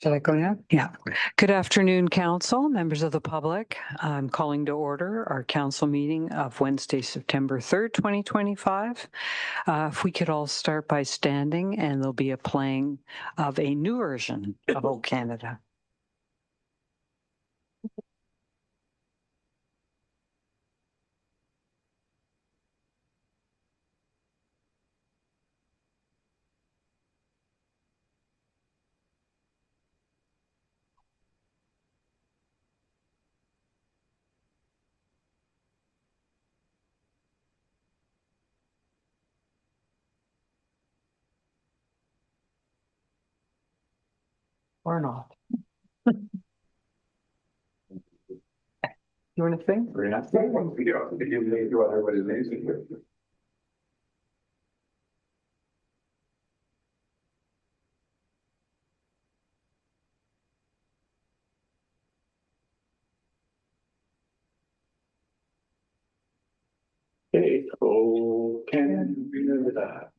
Should I go now? Yeah. Good afternoon, council, members of the public. I'm calling to order our council meeting of Wednesday, September 3rd, 2025. If we could all start by standing, and there'll be a playing of a new version of O Canada. Or not. You want to sing? We're not saying one video. You do everybody's amazing. Hey, oh, can we remember that?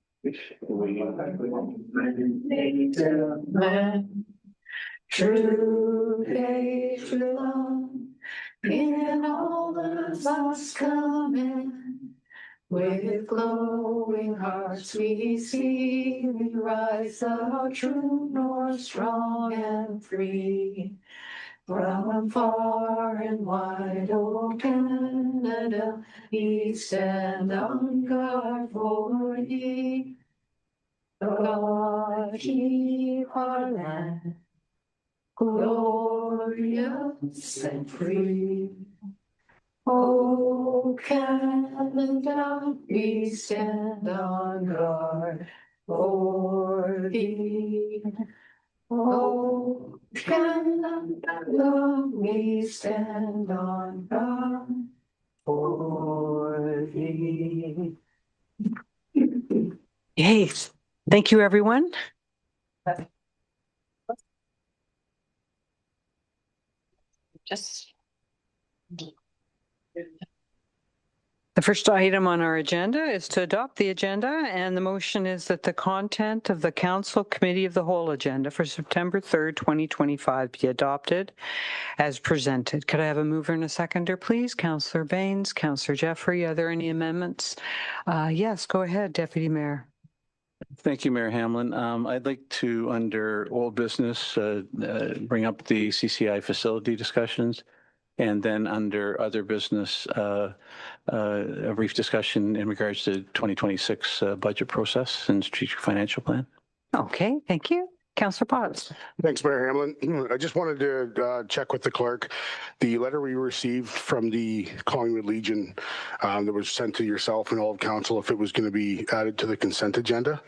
True faith belong in all of us coming. With glowing hearts we see, we rise up true north, strong and free. From far and wide, O Canada, we stand on guard for thee. God keep our land glorious and free. O Canada, we stand on guard for thee. O Canada, we stand on guard for thee. Yay. Thank you, everyone. The first item on our agenda is to adopt the agenda, and the motion is that the content of the Council Committee of the Whole agenda for September 3rd, 2025 be adopted as presented. Could I have a mover and a seconder, please? Councillor Baines, Councillor Jeffrey, are there any amendments? Yes, go ahead, Deputy Mayor. Thank you, Mayor Hamlin. I'd like to, under old business, bring up the CCI facility discussions, and then under other business, a brief discussion in regards to 2026 budget process and strategic financial plan. Okay, thank you. Councillor Potts. Thanks, Mayor Hamlin. I just wanted to check with the clerk. The letter we received from the Collingwood Legion that was sent to yourself and all of council, if it was going to be added to the consent agenda,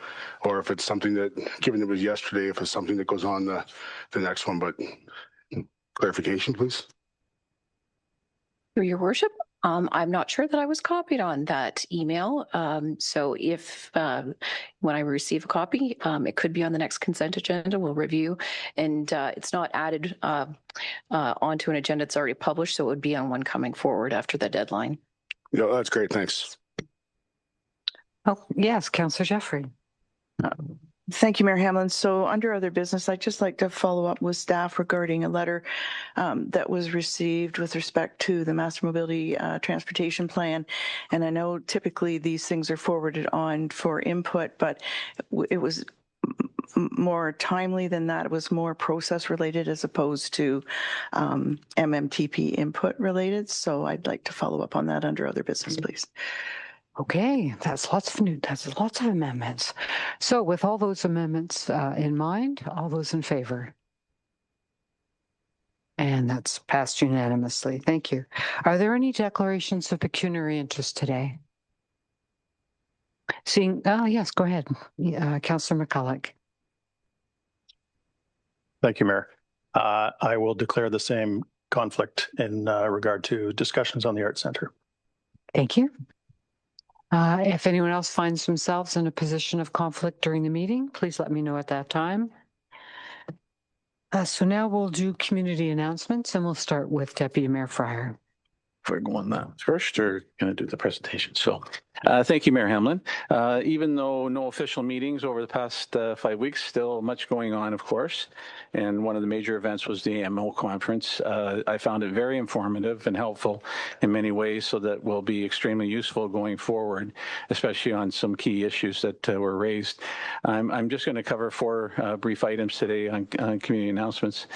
or if it's something that, given it was yesterday, if it's something that goes on the next one, but clarification, please. Through your worship, I'm not sure that I was copied on that email. So if when I receive a copy, it could be on the next consent agenda. We'll review, and it's not added onto an agenda that's already published, so it would be on one coming forward after the deadline. Yeah, that's great. Thanks. Oh, yes, Councillor Jeffrey. Thank you, Mayor Hamlin. So under other business, I'd just like to follow up with staff regarding a letter that was received with respect to the Master Mobility Transportation Plan. And I know typically these things are forwarded on for input, but it was more timely than that. It was more process related as opposed to MMTP input related. So I'd like to follow up on that under other business, please. Okay, that's lots of amendments. So with all those amendments in mind, all those in favor? And that's passed unanimously. Thank you. Are there any declarations of pecuniary interest today? Seeing, yes, go ahead. Councillor McCulloch. Thank you, Mayor. I will declare the same conflict in regard to discussions on the Arts Centre. Thank you. If anyone else finds themselves in a position of conflict during the meeting, please let me know at that time. So now we'll do community announcements, and we'll start with Deputy Mayor Fryer. If we're going that first, or going to do the presentation. So Thank you, Mayor Hamlin. Even though no official meetings over the past 5 weeks, still much going on, of course. And one of the major events was the AMO conference. I found it very informative and helpful in many ways, so that will be extremely useful going forward, especially on some key issues that were raised. I'm just going to cover 4 brief items today on community announcements.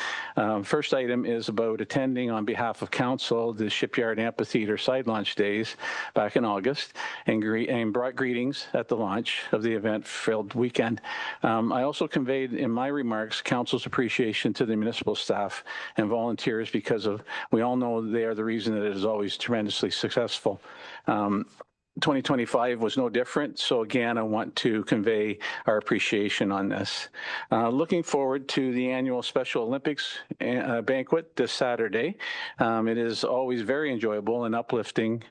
First item is about attending on behalf of council the Shipyard Amphitheater side launch days back in August, and brought greetings at the launch of the event-filled weekend. I also conveyed in my remarks council's appreciation to the municipal staff and volunteers, because we all know they are the reason that it is always tremendously successful. 2025 was no different. So again, I want to convey our appreciation on this. Looking forward to the annual Special Olympics banquet this Saturday. It is always very enjoyable and uplifting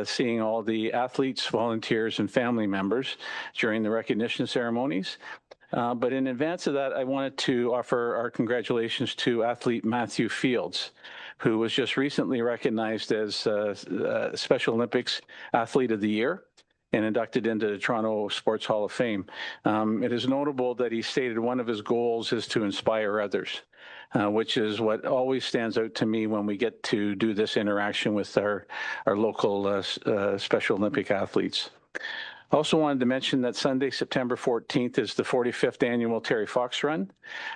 seeing all the athletes, volunteers, and family members during the recognition ceremonies. But in advance of that, I wanted to offer our congratulations to athlete Matthew Fields, who was just recently recognized as Special Olympics Athlete of the Year and inducted into the Toronto Sports Hall of Fame. It is notable that he stated one of his goals is to inspire others, which is what always stands out to me when we get to do this interaction with our local Special Olympic athletes. Also wanted to mention that Sunday, September 14th is the 45th annual Terry Fox Run.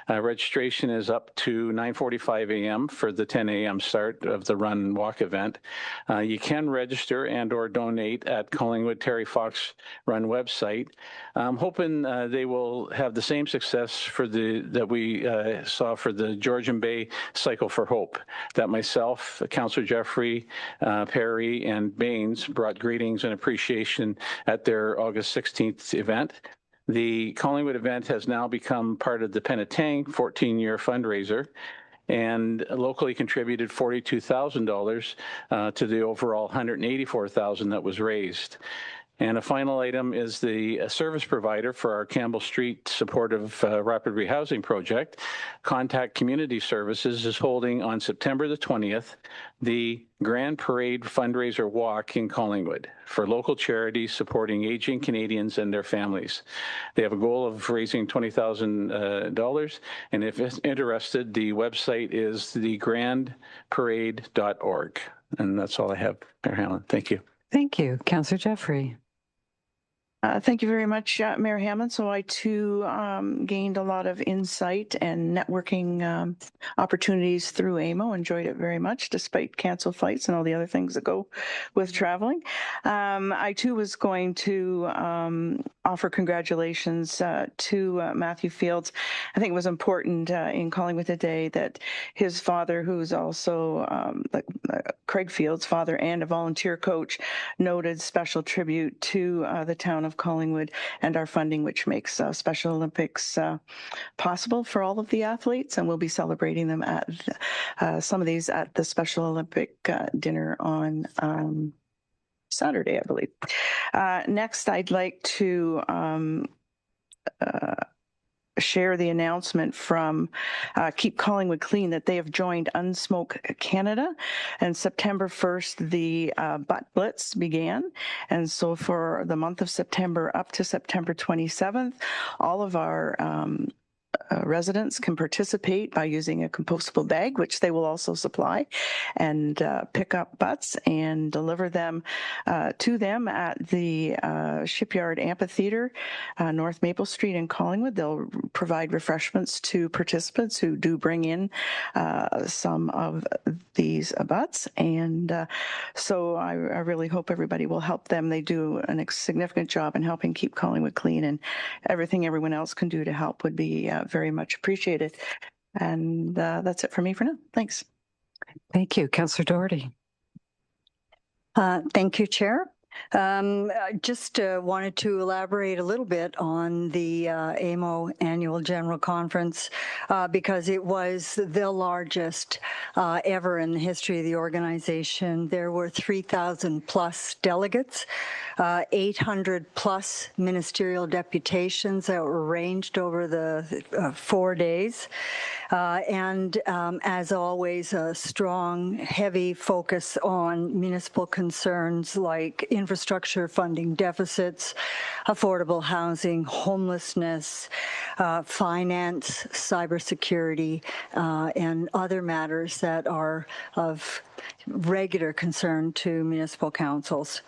Registration is up to 9:45 a.m. for the 10 a.m. start of the run and walk event. You can register and or donate at Collingwood Terry Fox Run website. I'm hoping they will have the same success that we saw for the Georgian Bay Cycle for Hope, that myself, Councillor Jeffrey, Perry, and Baines brought greetings and appreciation at their August 16th event. The Collingwood event has now become part of the Penetang 14-year fundraiser, and locally contributed $42,000 to the overall $184,000 that was raised. And a final item is the service provider for our Campbell Street supportive rapid rehousing project. Contact Community Services is holding on September the 20th the Grand Parade fundraiser walk in Collingwood for local charities supporting aging Canadians and their families. They have a goal of raising $20,000, and if interested, the website is thegrandparade.org. And that's all I have, Mayor Hamlin. Thank you. Thank you. Councillor Jeffrey. Thank you very much, Mayor Hammond. So I too gained a lot of insight and networking opportunities through AMO. Enjoyed it very much, despite canceled flights and all the other things that go with traveling. I too was going to offer congratulations to Matthew Fields. I think it was important in Collingwood today that his father, who's also Craig Fields' father and a volunteer coach, noted special tribute to the town of Collingwood and our funding, which makes Special Olympics possible for all of the athletes. And we'll be celebrating them at some of these at the Special Olympic dinner on Saturday, I believe. Next, I'd like to share the announcement from Keep Collingwood Clean that they have joined Unsmoke Canada, and September 1st the Butt Blitz began, and so for the month of September up to September 27th, all of our residents can participate by using a compostable bag, which they will also supply, and pick up butts and deliver them to them at the Shipyard Amphitheater, North Maple Street in Collingwood. They'll provide refreshments to participants who do bring in some of these butts, and so I really hope everybody will help them. They do a significant job in helping keep Collingwood clean, and everything everyone else can do to help would be very much appreciated. And that's it for me for now. Thanks. Thank you. Councillor Doherty. Thank you, Chair. I just wanted to elaborate a little bit on the AMO Annual General Conference because it was the largest ever in the history of the organization. There were 3,000 plus delegates, 800 plus ministerial deputations that were arranged over the 4 days. And as always, a strong, heavy focus on municipal concerns like infrastructure funding deficits, affordable housing, homelessness, finance, cybersecurity, and other matters that are of regular concern to municipal councils.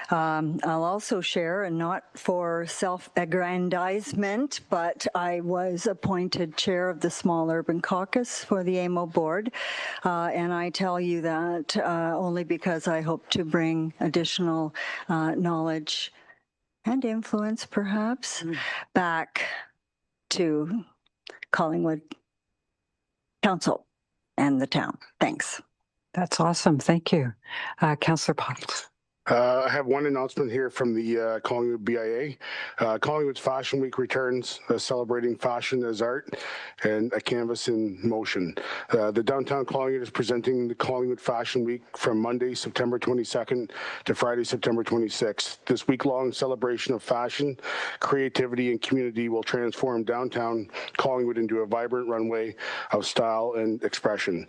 I'll also share, and not for self-aggrandizement, but I was appointed chair of the Small Urban Caucus for the AMO board, and I tell you that only because I hope to bring additional knowledge and influence, perhaps, back to Collingwood Council and the town. Thanks. That's awesome. Thank you. Councillor Potts. I have one announcement here from the Collingwood BIA. Collingwood's Fashion Week returns, celebrating fashion as art and a canvas in motion. The downtown Collingwood is presenting the Collingwood Fashion Week from Monday, September 22nd to Friday, September 26th. This week-long celebration of fashion, creativity, and community will transform downtown Collingwood into a vibrant runway of style and expression.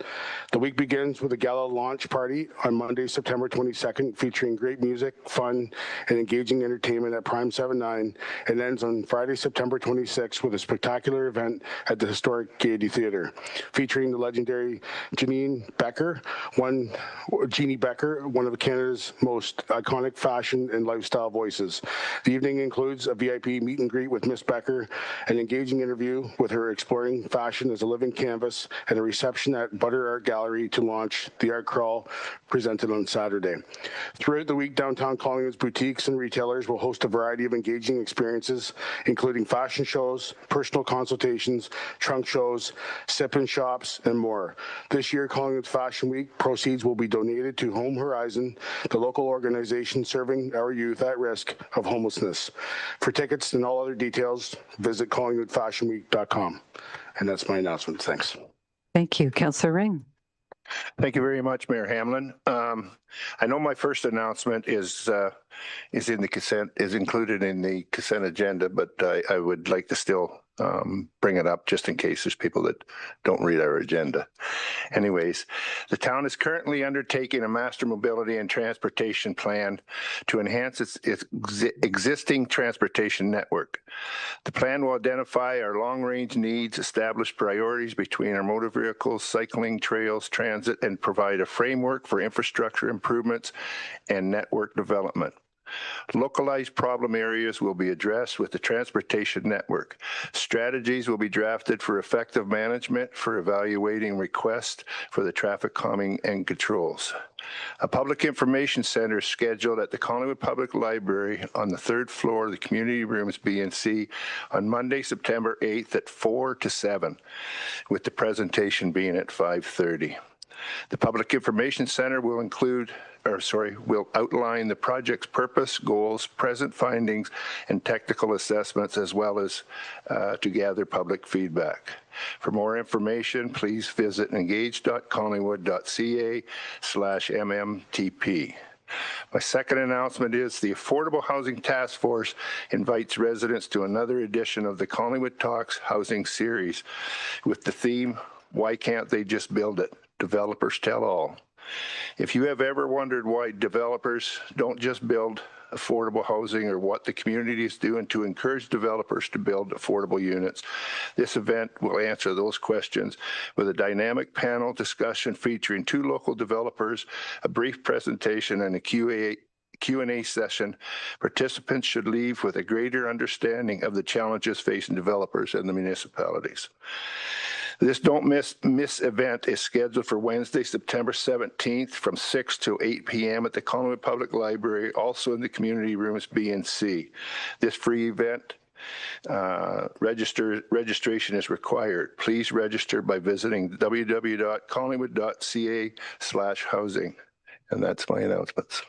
The week begins with a gala launch party on Monday, September 22nd, featuring great music, fun, and engaging entertainment at Prime 79, and ends on Friday, September 26th with a spectacular event at the historic Gaiety Theatre, featuring the legendary Jeannie Becker, one of Canada's most iconic fashion and lifestyle voices. The evening includes a VIP meet and greet with Miss Becker, an engaging interview with her exploring fashion as a living canvas, and a reception at Butter Art Gallery to launch the Art Crawl presented on Saturday. Throughout the week, downtown Collingwood's boutiques and retailers will host a variety of engaging experiences, including fashion shows, personal consultations, trunk shows, sip-in shops, and more. This year, Collingwood's Fashion Week proceeds will be donated to Home Horizon, the local organization serving our youth at risk of homelessness. For tickets and all other details, visit collingwoodfashionweek.com. And that's my announcement. Thanks. Thank you. Councillor Ring. Thank you very much, Mayor Hamlin. I know my first announcement is included in the consent agenda, but I would like to still bring it up just in case there's people that don't read our agenda. Anyways, the town is currently undertaking a master mobility and transportation plan to enhance its existing transportation network. The plan will identify our long-range needs, establish priorities between our motor vehicles, cycling, trails, transit, and provide a framework for infrastructure improvements and network development. Localized problem areas will be addressed with the transportation network. Strategies will be drafted for effective management for evaluating requests for the traffic calming and controls. A public information center is scheduled at the Collingwood Public Library on the third floor of the community rooms B and C on Monday, September 8th at 4 to 7, with the presentation being at 5:30. The Public Information Center will outline the project's purpose, goals, present findings, and technical assessments, as well as to gather public feedback. For more information, please visit engage.collingwood.ca/MMTP. My second announcement is the Affordable Housing Task Force invites residents to another edition of the Collingwood Talks Housing Series with the theme, "Why Can't They Just Build It? Developers Tell All." If you have ever wondered why developers don't just build affordable housing or what the community is doing to encourage developers to build affordable units, this event will answer those questions with a dynamic panel discussion featuring 2 local developers, a brief presentation, and a Q&A session. Participants should leave with a greater understanding of the challenges facing developers and the municipalities. This Don't Miss event is scheduled for Wednesday, September 17th from 6 to 8 p.m. at the Collingwood Public Library, also in the community rooms B and C. This free event registration is required. Please register by visiting www.collingwood.ca/housing. And that's my announcements.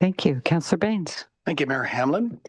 Thank you. Councillor Baines. Thank you, Mayor Hamlin.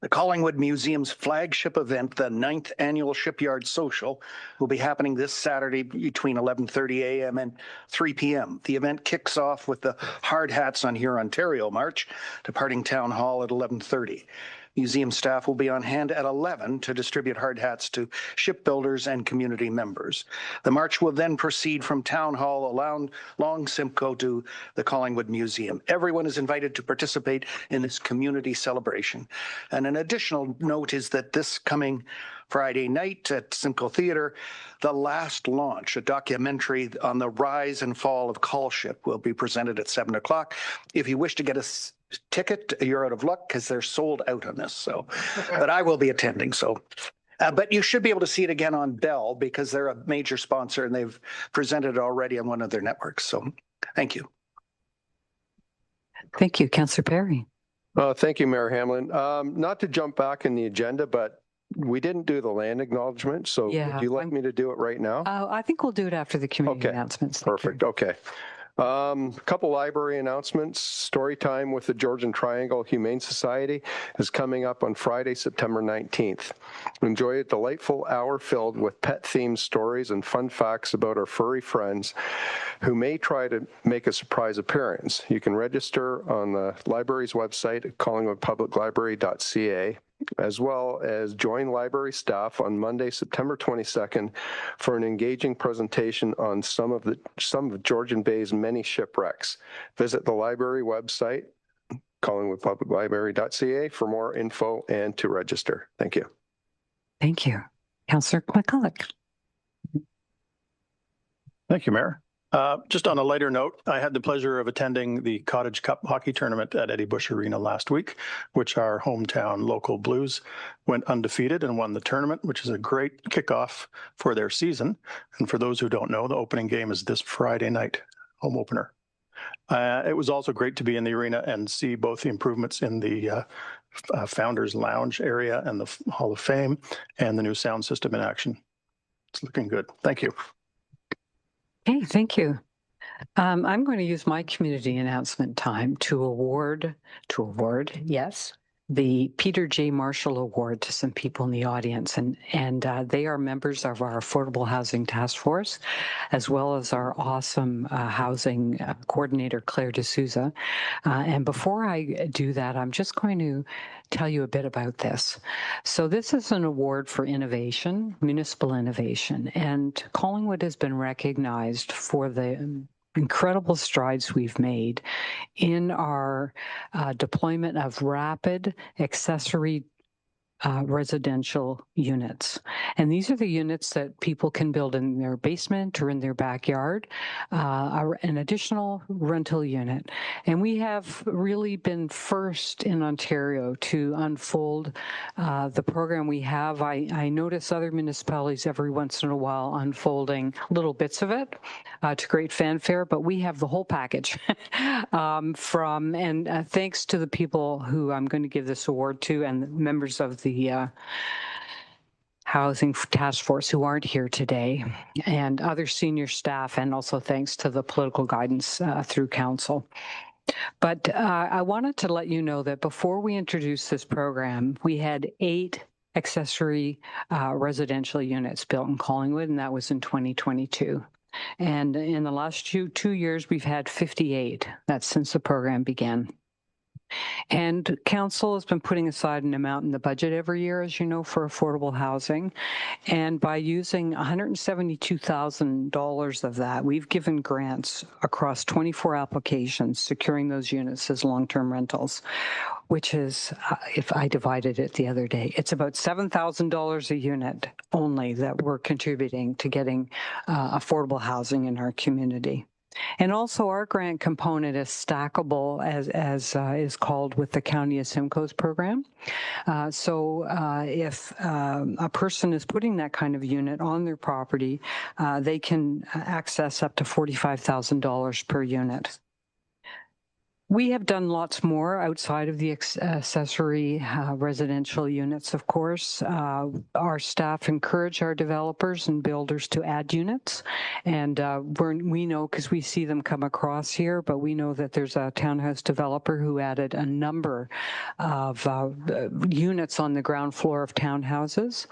The Collingwood Museum's flagship event, the 9th Annual Shipyard Social, will be happening this Saturday between 11:30 a.m. and 3 p.m. The event kicks off with the Hard Hats on Here Ontario March, departing Town Hall at 11:30. Museum staff will be on hand at 11 to distribute hard hats to shipbuilders and community members. The march will then proceed from Town Hall along Simcoe to the Collingwood Museum. Everyone is invited to participate in this community celebration. And an additional note is that this coming Friday night at Simcoe Theatre, The Last Launch, a documentary on the rise and fall of Call Ship, will be presented at 7 o'clock. If you wish to get a ticket, you're out of luck because they're sold out on this. So, but I will be attending. So, but you should be able to see it again on Bell because they're a major sponsor and they've presented it already on one of their networks. So, thank you. Thank you, Councillor Perry. Thank you, Mayor Hamlin. Not to jump back in the agenda, but we didn't do the land acknowledgement. So would you like me to do it right now? I think we'll do it after the community announcements. Perfect. Okay. A couple library announcements. Story time with the Georgian Triangle Humane Society is coming up on Friday, September 19th. Enjoy a delightful hour filled with pet-themed stories and fun facts about our furry friends who may try to make a surprise appearance. You can register on the library's website at collingwoodpubliclibrary.ca, as well as join library staff on Monday, September 22nd for an engaging presentation on some of Georgian Bay's many shipwrecks. Visit the library website, collingwoodpubliclibrary.ca, for more info and to register. Thank you. Thank you. Councillor McCulloch. Thank you, Mayor. Just on a lighter note, I had the pleasure of attending the Cottage Cup hockey tournament at Eddie Bush Arena last week, which our hometown local Blues went undefeated and won the tournament, which is a great kickoff for their season. And for those who don't know, the opening game is this Friday night, home opener. It was also great to be in the arena and see both the improvements in the Founders Lounge area and the Hall of Fame and the new sound system in action. It's looking good. Thank you. Okay, thank you. I'm going to use my community announcement time to award, yes, the Peter J. Marshall Award to some people in the audience. And they are members of our Affordable Housing Task Force, as well as our awesome housing coordinator, Claire D'Souza. And before I do that, I'm just going to tell you a bit about this. So this is an award for innovation, municipal innovation, and Collingwood has been recognized for the incredible strides we've made in our deployment of rapid accessory residential units. And these are the units that people can build in their basement or in their backyard, an additional rental unit. And we have really been first in Ontario to unfold the program we have. I notice other municipalities every once in a while unfolding little bits of it to great fanfare, but we have the whole package thanks to the people who I'm going to give this award to and the members of the Housing Task Force who aren't here today, and other senior staff, and also thanks to the political guidance through council. But I wanted to let you know that before we introduced this program, we had 8 accessory residential units built in Collingwood, and that was in 2022. And in the last two years, we've had 58. That's since the program began. And council has been putting aside an amount in the budget every year, as you know, for affordable housing. And by using $172,000 of that, we've given grants across 24 applications, securing those units as long-term rentals, which is, if I divided it the other day, it's about $7,000 a unit only that we're contributing to getting affordable housing in our community. And also our grant component is stackable, as is called with the County of Simcoe's program. So if a person is putting that kind of unit on their property, they can access up to $45,000 per unit. We have done lots more outside of the accessory residential units, of course. Our staff encourage our developers and builders to add units. And we know, because we see them come across here, but we know that there's a townhouse developer who added a number of units on the ground floor of townhouses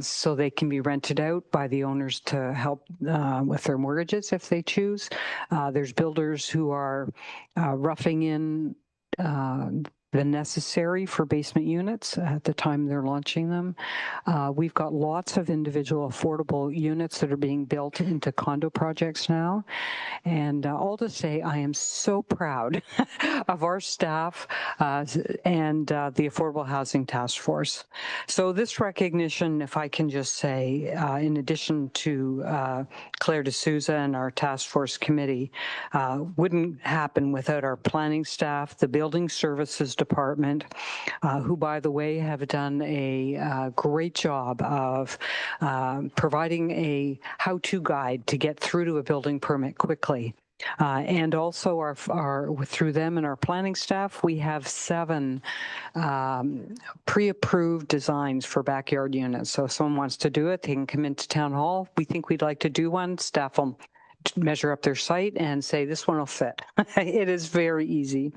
so they can be rented out by the owners to help with their mortgages if they choose. There's builders who are roughing in the necessary for basement units at the time they're launching them. We've got lots of individual affordable units that are being built into condo projects now. And all to say, I am so proud of our staff and the Affordable Housing Task Force. So this recognition, if I can just say, in addition to Claire D'Souza and our task force committee, wouldn't happen without our planning staff, the building services department, who, by the way, have done a great job of providing a how-to guide to get through to a building permit quickly. And also through them and our planning staff, we have 7 pre-approved designs for backyard units. So if someone wants to do it, they can come into town hall. We think we'd like to do one. Staff will measure up their site and say, this one will fit. It is very easy.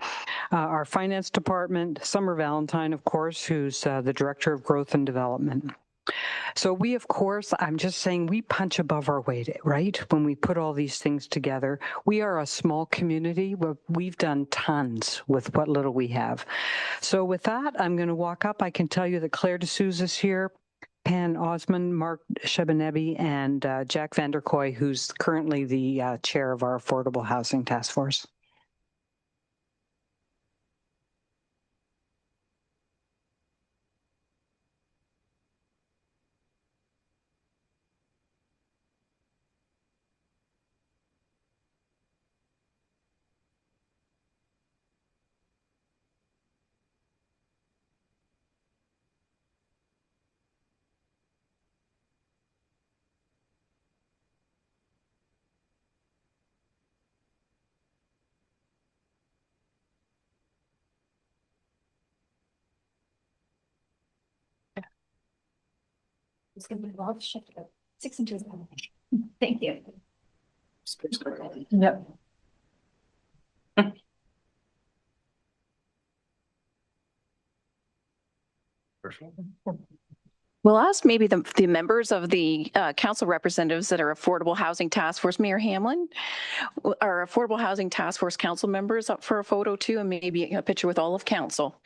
Our finance department, Summer Valentine, of course, who's the director of growth and development. So we, of course, I'm just saying we punch above our weight, right? When we put all these things together, we are a small community. We've done tons with what little we have. So with that, I'm going to walk up. I can tell you that Claire D'Souza is here, Pan Osmond, Mark Shebanebi, and Jack Vanderkoy, who's currently the chair of our Affordable Housing Task Force. It's going to be a lot of shit. 6 inches. Thank you. Yep. We'll ask maybe the members of the council representatives that are Affordable Housing Task Force, Mayor Hamlin, our Affordable Housing Task Force council members up for a photo too, and maybe a picture with all of council.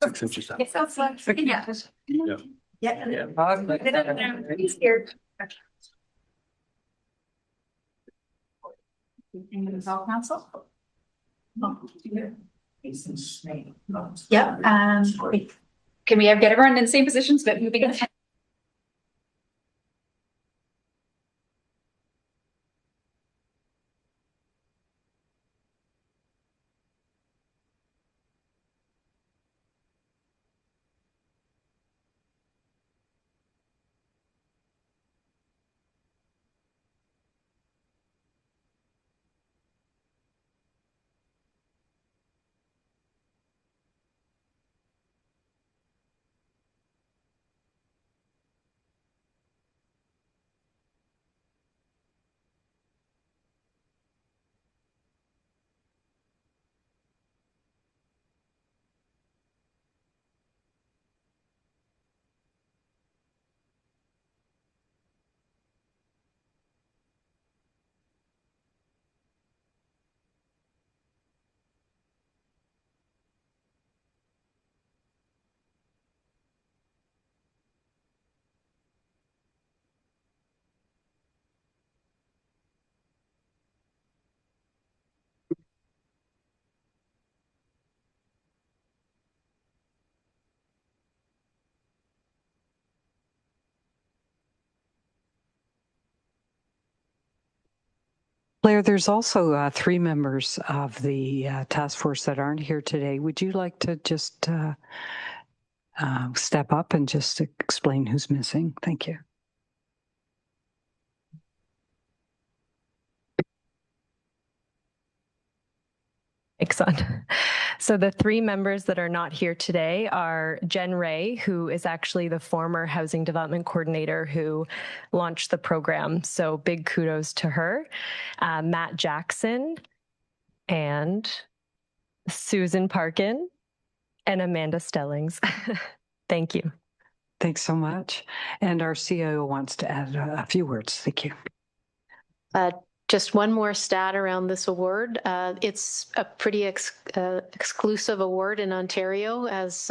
Six inches up. Yes, that's like, yeah. Yeah. Yeah. He's scared. All council? Yeah, can we get everyone in the same positions, but moving on? Claire, there's also 3 members of the task force that aren't here today. Would you like to just step up and just explain who's missing? Thank you. Thanks, son. So the three members that are not here today are Jen Ray, who is actually the former housing development coordinator who launched the program. So big kudos to her. Matt Jackson and Susan Parkin and Amanda Stellings. Thank you. Thanks so much. And our CIO wants to add a few words. Thank you. Just one more stat around this award. It's a pretty exclusive award in Ontario. As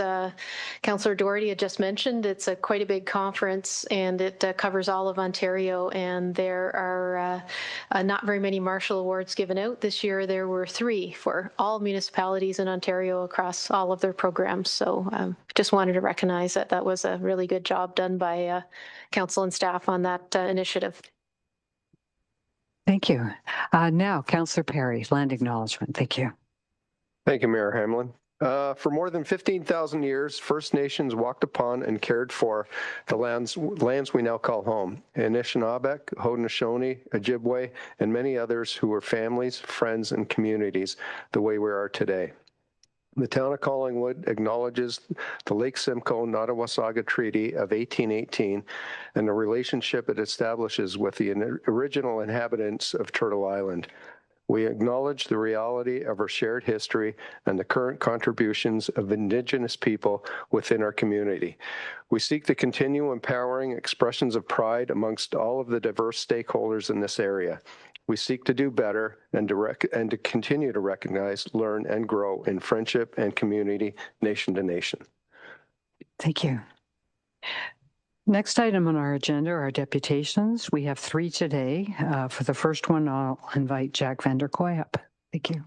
Councillor Doherty had just mentioned, it's quite a big conference and it covers all of Ontario, and there are not very many Marshall Awards given out. This year there were 3 for all municipalities in Ontario across all of their programs. So just wanted to recognize that that was a really good job done by council and staff on that initiative. Thank you. Now, Councillor Perry, land acknowledgement. Thank you. Thank you, Mayor Hamlin. For more than 15,000 years, First Nations walked upon and cared for the lands we now call home. Anishinaabe, Haudenosaunee, Ojibwe, and many others who were families, friends, and communities the way we are today. The town of Collingwood acknowledges the Lake Simcoe Nottawasaga Treaty of 1818 and the relationship it establishes with the original inhabitants of Turtle Island. We acknowledge the reality of our shared history and the current contributions of Indigenous people within our community. We seek to continue empowering expressions of pride amongst all of the diverse stakeholders in this area. We seek to do better and to continue to recognize, learn, and grow in friendship and community, nation to nation. Thank you. Next item on our agenda are deputations. We have 3 today. For the first one, I'll invite Jack Vanderkoy up. Thank you.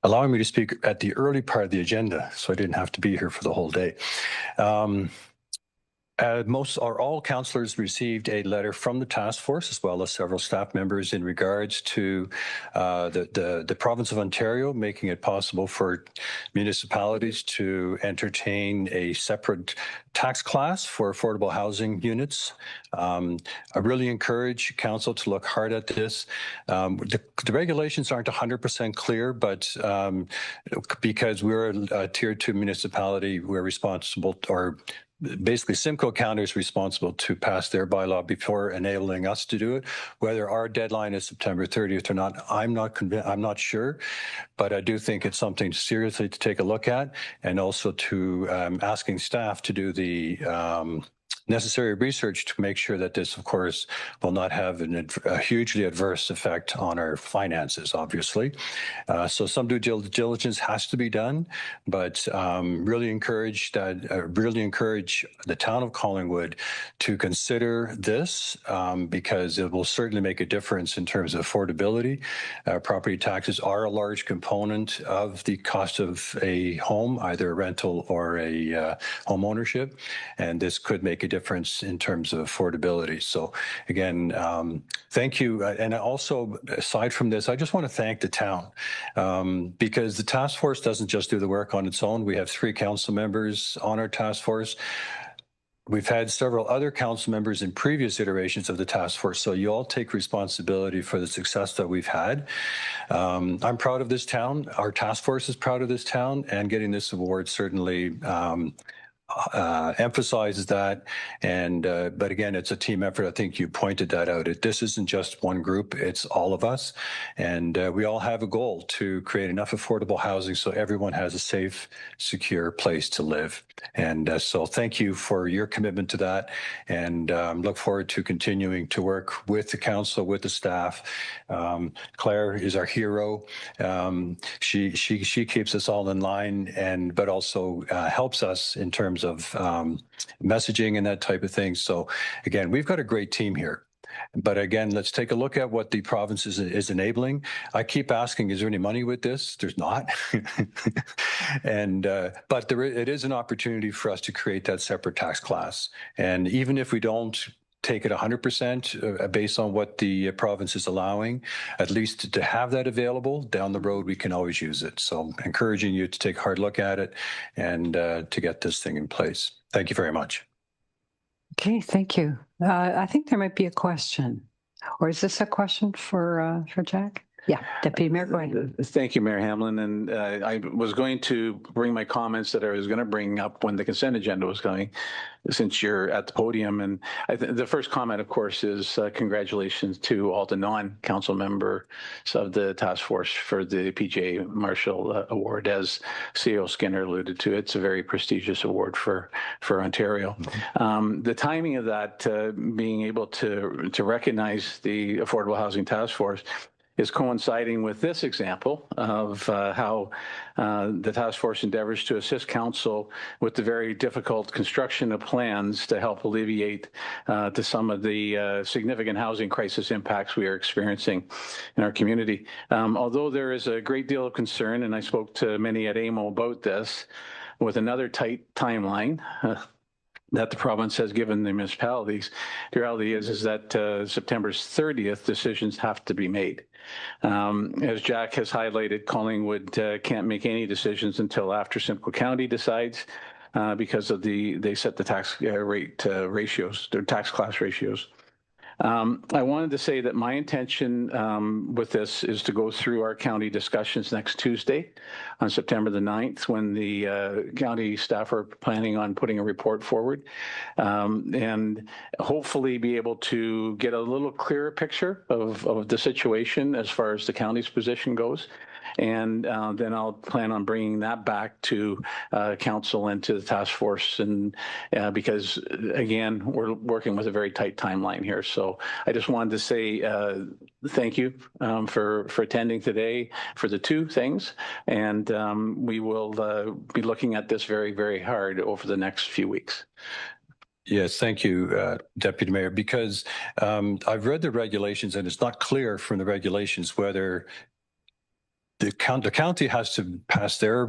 Allowing me to speak at the early part of the agenda, so I didn't have to be here for the whole day. All councillors received a letter from the task force, as well as several staff members, in regards to the province of Ontario making it possible for municipalities to entertain a separate tax class for affordable housing units. I really encourage council to look hard at this. The regulations aren't 100% clear, but because we're a tier 2 municipality, we're responsible, or basically Simcoe County is responsible to pass their bylaw before enabling us to do it. Whether our deadline is September 30th or not, I'm not sure, but I do think it's something seriously to take a look at, and also to asking staff to do the necessary research to make sure that this, of course, will not have a hugely adverse effect on our finances, obviously. So some due diligence has to be done, but really encourage the town of Collingwood to consider this, because it will certainly make a difference in terms of affordability. Property taxes are a large component of the cost of a home, either a rental or a home ownership, and this could make a difference in terms of affordability. So again, thank you. And also, aside from this, I just want to thank the town, because the task force doesn't just do the work on its own. We have 3 council members on our task force. We've had several other council members in previous iterations of the task force, so you all take responsibility for the success that we've had. I'm proud of this town. Our task force is proud of this town, and getting this award certainly emphasizes that. And but again, it's a team effort. I think you pointed that out. This isn't just one group, it's all of us. And we all have a goal to create enough affordable housing so everyone has a safe, secure place to live. And so thank you for your commitment to that, and look forward to continuing to work with the council, with the staff. Claire is our hero. She keeps us all in line, but also helps us in terms of messaging and that type of thing. So again, we've got a great team here. But again, let's take a look at what the province is enabling. I keep asking, is there any money with this? There's not. And but it is an opportunity for us to create that separate tax class. And even if we don't take it 100% based on what the province is allowing, at least to have that available down the road, we can always use it. So encouraging you to take a hard look at it and to get this thing in place. Thank you very much. Okay, thank you. I think there might be a question. Or is this a question for Jack? Yeah, Deputy Mayor, go ahead. Thank you, Mayor Hamlin. And I was going to bring my comments that I was going to bring up when the consent agenda was going, since you're at the podium. And the first comment, of course, is congratulations to all the non-council members of the task force for the PJ Marshall Award. As CEO Skinner alluded to, it's a very prestigious award for Ontario. The timing of that, being able to recognize the Affordable Housing Task Force, is coinciding with this example of how the task force endeavors to assist council with the very difficult construction of plans to help alleviate to some of the significant housing crisis impacts we are experiencing in our community. Although there is a great deal of concern, and I spoke to many at AMO about this, with another tight timeline that the province has given the municipalities, the reality is that September 30th decisions have to be made. As Jack has highlighted, Collingwood can't make any decisions until after Simcoe County decides because of they set the tax rate ratios, their tax class ratios. I wanted to say that my intention with this is to go through our county discussions next Tuesday on September the 9th, when the county staff are planning on putting a report forward, and hopefully be able to get a little clearer picture of the situation as far as the county's position goes. And then I'll plan on bringing that back to council and to the task force, and because again, we're working with a very tight timeline here. So I just wanted to say thank you for attending today for the two things, and we will be looking at this very, very hard over the next few weeks. Yes, thank you, Deputy Mayor, because I've read the regulations, and it's not clear from the regulations whether the county has to pass their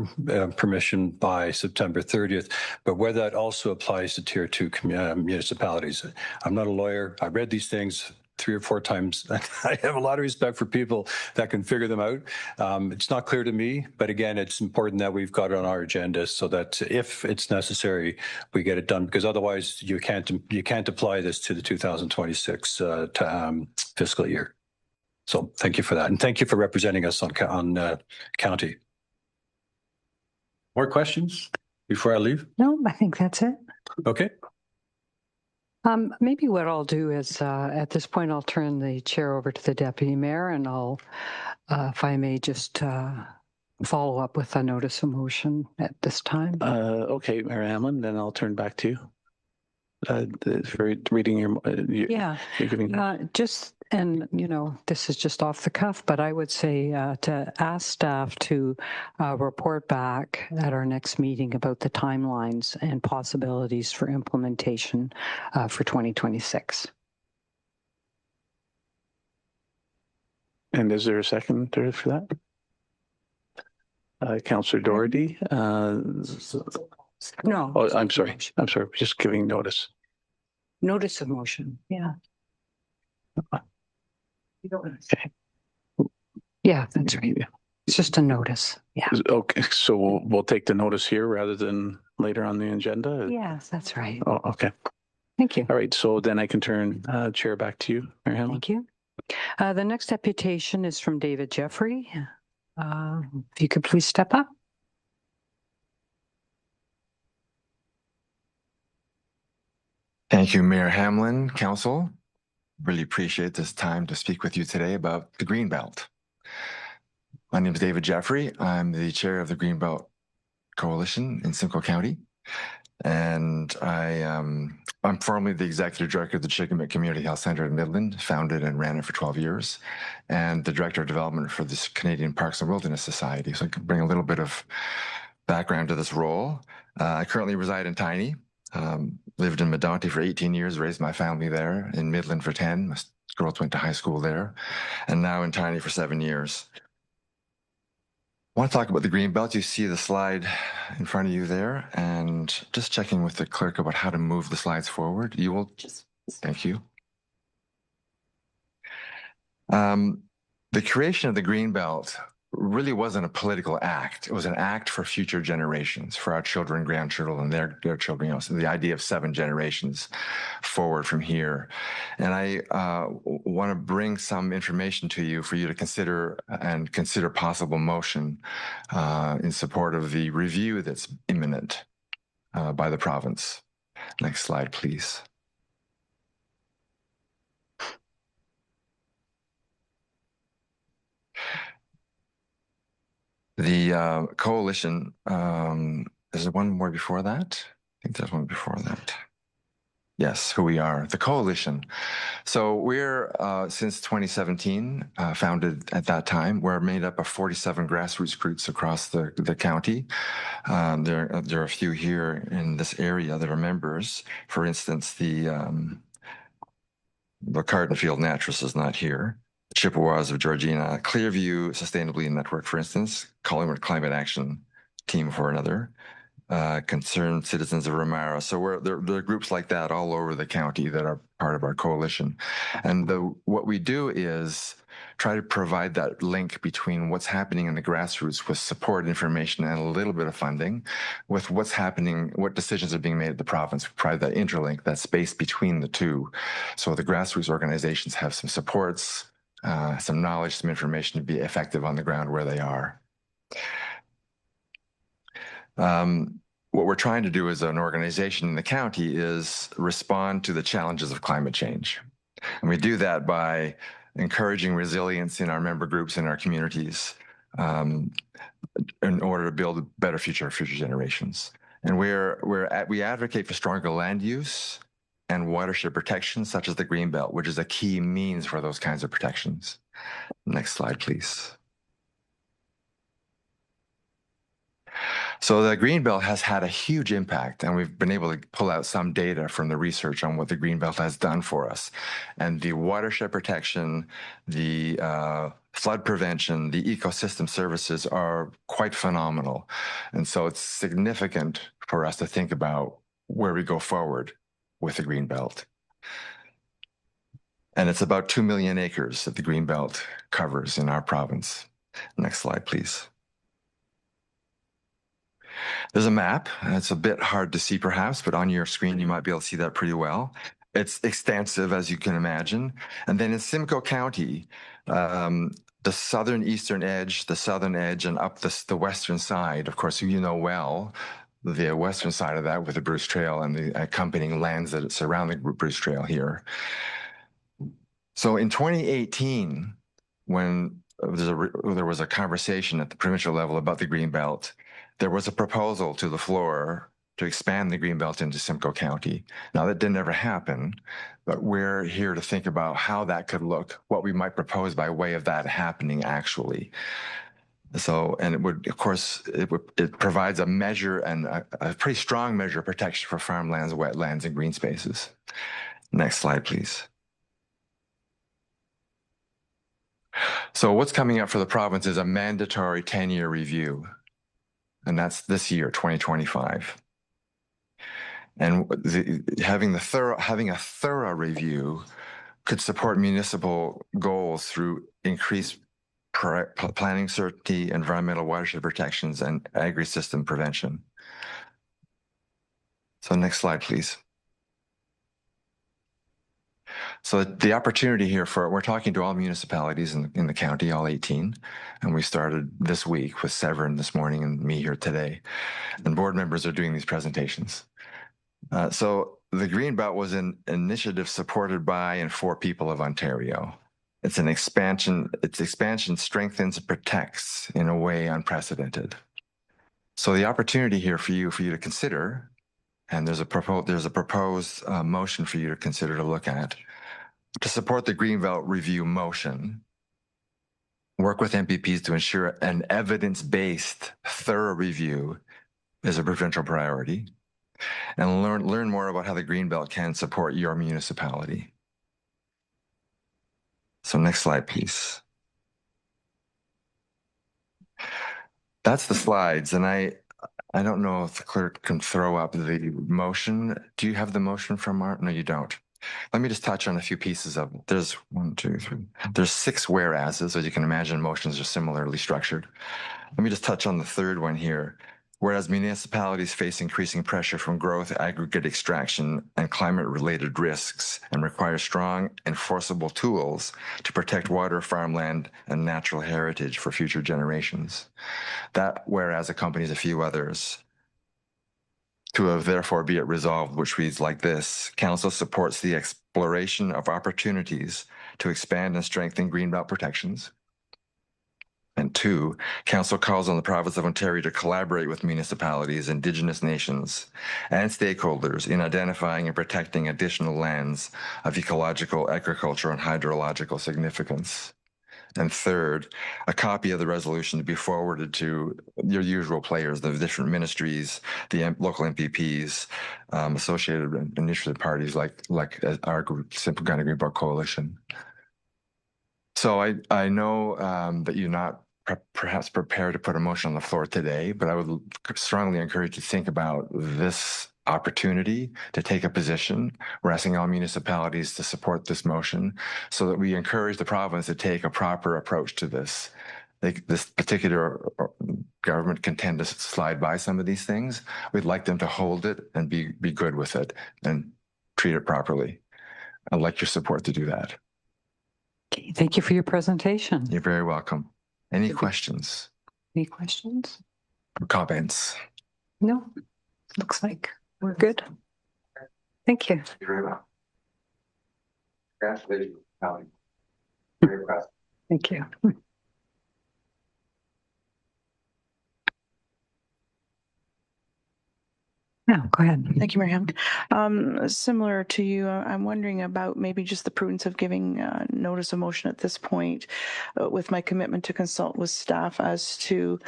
permission by September 30th, but whether that also applies to Tier 2 municipalities. I'm not a lawyer. I read these things 3 or 4 times. I have a lot of respect for people that can figure them out. It's not clear to me, but again, it's important that we've got it on our agenda so that if it's necessary, we get it done, because otherwise you can't apply this to the 2026 fiscal year. So thank you for that. And thank you for representing us on county. More questions before I leave? No, I think that's it. Okay. Maybe what I'll do is at this point, I'll turn the chair over to the deputy mayor, and I'll, if I may, just follow up with a notice of motion at this time. Okay, Mayor Hamlin, then I'll turn back to you. For reading your yeah, just, and you know, this is just off the cuff, but I would say to ask staff to report back at our next meeting about the timelines and possibilities for implementation for 2026. And is there a second for that? Councillor Doherty? No. Oh, I'm sorry. Just giving notice. Notice of motion. Yeah. Okay. Yeah, that's right. It's just a notice. Yeah. Okay. So we'll take the notice here rather than later on the agenda? Yes, that's right. Oh, okay. Thank you. All right. So then I can turn chair back to you, Mayor Hamlin. Thank you. The next deputation is from David Jeffrey. If you could please step up. Thank you, Mayor Hamlin, Council. Really appreciate this time to speak with you today about the Greenbelt. My name is David Jeffrey. I'm the chair of the Greenbelt Coalition in Simcoe County. And I'm formerly the executive director of the Chicken Community Health Center in Midland, founded and ran it for 12 years, and the director of development for the Canadian Parks and Wilderness Society. So I can bring a little bit of background to this role. I currently reside in Tiny. Lived in Medonte for 18 years, raised my family there, in Midland for 10. My girls went to high school there, and now in Tiny for 7 years. I want to talk about the Greenbelt. You see the slide in front of you there, and just checking with the clerk about how to move the slides forward. You will, thank you. The creation of the Greenbelt really wasn't a political act. It was an act for future generations, for our children, grandchildren, and their children. You know, so the idea of 7 generations forward from here. And I want to bring some information to you for you to consider and consider possible motion in support of the review that's imminent by the province. Next slide, please. The coalition, is there one more before that? I think there's one before that. Yes, who we are, the coalition. So we're, since 2017, founded at that time. We're made up of 47 grassroots groups across the county. There are a few here in this area that are members. For instance, the Cardenfield Naturalists is not here. Chippewas of Georgina, Clearview Sustainability Network, for instance, Collingwood Climate Action Team for another, Concerned Citizens of Ramara. So there are groups like that all over the county that are part of our coalition. And what we do is try to provide that link between what's happening in the grassroots with support information and a little bit of funding with what's happening, what decisions are being made at the province, provide that interlink, that space between the two. So the grassroots organizations have some supports, some knowledge, some information to be effective on the ground where they are. What we're trying to do as an organization in the county is respond to the challenges of climate change. And we do that by encouraging resilience in our member groups and our communities in order to build a better future for future generations. And we advocate for stronger land use and watershed protection, such as the Greenbelt, which is a key means for those kinds of protections. Next slide, please. So the Greenbelt has had a huge impact, and we've been able to pull out some data from the research on what the Greenbelt has done for us. And the watershed protection, the flood prevention, the ecosystem services are quite phenomenal. And so it's significant for us to think about where we go forward with the Greenbelt. And it's about 2 million acres that the Greenbelt covers in our province. Next slide, please. There's a map. It's a bit hard to see perhaps, but on your screen you might be able to see that pretty well. It's extensive, as you can imagine. And then in Simcoe County, the southern eastern edge, the southern edge, and up the western side, of course, you know well, the western side of that with the Bruce Trail and the accompanying lands that surround the Bruce Trail here. So in 2018, when there was a conversation at the provincial level about the Greenbelt, there was a proposal to the floor to expand the Greenbelt into Simcoe County. Now, that didn't ever happen, but we're here to think about how that could look, what we might propose by way of that happening actually. So, and it would, of course, it provides a measure and a pretty strong measure of protection for farmlands, wetlands, and green spaces. Next slide, please. So what's coming up for the province is a mandatory 10-year review, and that's this year, 2025. And having a thorough review could support municipal goals through increased planning certainty, environmental watershed protections, and agri-system prevention. So next slide, please. So the opportunity here we're talking to all municipalities in the county, all 18, and we started this week with Severn this morning and me here today, and board members are doing these presentations. So the Greenbelt was an initiative supported by and for people of Ontario. It's an expansion. Its expansion strengthens and protects in a way unprecedented. So the opportunity here for you to consider, and there's a proposed motion for you to consider to look at, to support the Greenbelt review motion. Work with MPPs to ensure an evidence-based, thorough review is a provincial priority, and learn more about how the Greenbelt can support your municipality. So next slide, please. That's the slides, and I don't know if the clerk can throw up the motion. Do you have the motion from Mark? No, you don't. Let me just touch on a few pieces of, there's 1, 2, 3, there's 6 whereases. As you can imagine, motions are similarly structured. Let me just touch on the third one here. Whereas municipalities face increasing pressure from growth, aggregate extraction, and climate-related risks and require strong, enforceable tools to protect water, farmland, and natural heritage for future generations. That whereas accompanies a few others. To have therefore be it resolved, which reads like this: Council supports the exploration of opportunities to expand and strengthen greenbelt protections. And 2, Council calls on the province of Ontario to collaborate with municipalities, Indigenous nations, and stakeholders in identifying and protecting additional lands of ecological, agricultural, and hydrological significance. And 3rd, a copy of the resolution to be forwarded to your usual players, the different ministries, the local MPPs, associated and interested parties like our group, Simple Gun Greenbelt Coalition. So I know that you're not perhaps prepared to put a motion on the floor today, but I would strongly encourage you to think about this opportunity to take a position. We're asking all municipalities to support this motion so that we encourage the province to take a proper approach to this. This particular government can tend to slide by some of these things. We'd like them to hold it and be good with it and treat it properly. I'd like your support to do that. Okay, thank you for your presentation. You're very welcome. Any questions? Any questions? Or comments? No, looks like we're good. Thank you. You're very welcome. Congratulations. Thank you. No, go ahead. Thank you, Mayor Hammond. Similar to you, I'm wondering about maybe just the prudence of giving notice of motion at this point with my commitment to consult with staff as to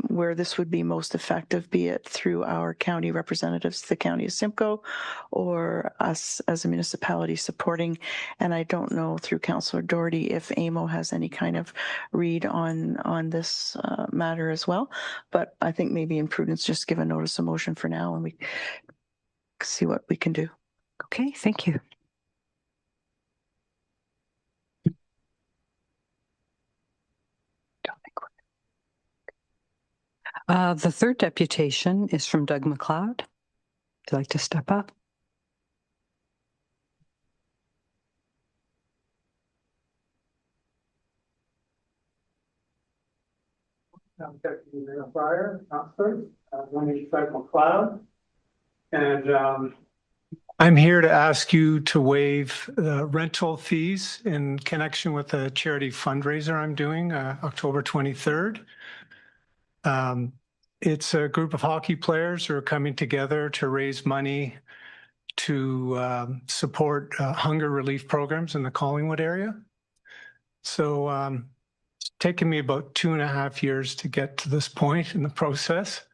where this would be most effective, be it through our county representatives, the county of Simcoe, or us as a municipality supporting. And I don't know through Councillor Doherty if AMO has any kind of read on this matter as well. But I think maybe in prudence, just give a notice of motion for now, and we see what we can do. Okay, thank you. The third deputation is from Doug McLeod. Would you like to step up? Deputy Mayor Fryer, Councillor. My name is Doug McLeod, and I'm here to ask you to waive the rental fees in connection with a charity fundraiser I'm doing October 23rd. It's a group of hockey players who are coming together to raise money to support hunger relief programs in the Collingwood area. So it's taken me about 2.5 years to get to this point in the process.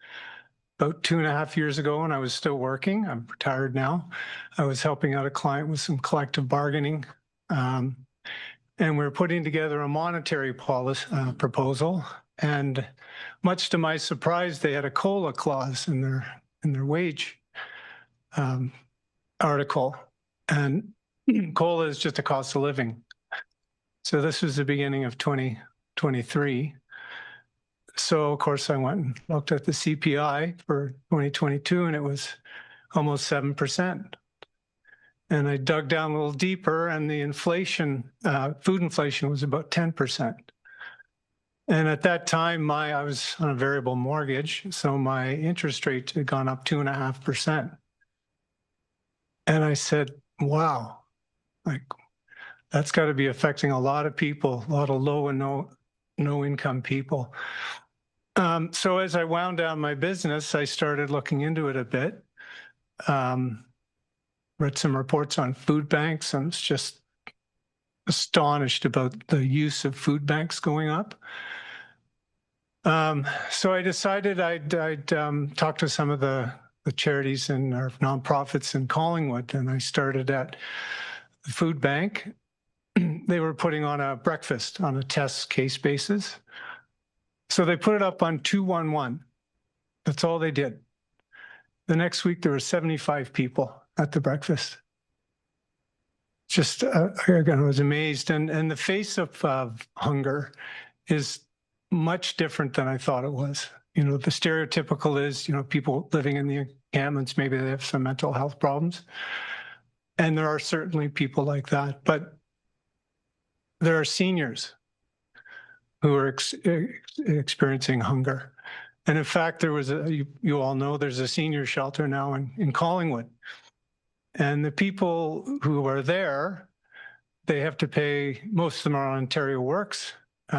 About 2.5 years ago, when I was still working, I'm retired now, I was helping out a client with some collective bargaining. And we were putting together a monetary policy proposal. And much to my surprise, they had a COLA clause in their wage article. And COLA is just a cost of living. So this was the beginning of 2023. So, of course, I went and looked at the CPI for 2022, and it was almost 7%. And I dug down a little deeper, and the inflation, food inflation was about 10%. And at that time, I was on a variable mortgage, so my interest rate had gone up 2.5%. And I said, wow, like that's got to be affecting a lot of people, a lot of low and no income people. So as I wound down my business, I started looking into it a bit. Read some reports on food banks, and was just astonished about the use of food banks going up. So I decided I'd talk to some of the charities and our nonprofits in Collingwood, and I started at the food bank. They were putting on a breakfast on a test case basis. So they put it up on 211. That's all they did. The next week, there were 75 people at the breakfast. just, again, I was amazed. And the face of hunger is much different than I thought it was. You know, the stereotypical is, you know, people living in the encampments, maybe they have some mental health problems. And there are certainly people like that, but there are seniors who are experiencing hunger. And in fact, there was you all know there's a senior shelter now in Collingwood. And the people who are there, they have to pay, most of them are on Ontario Works.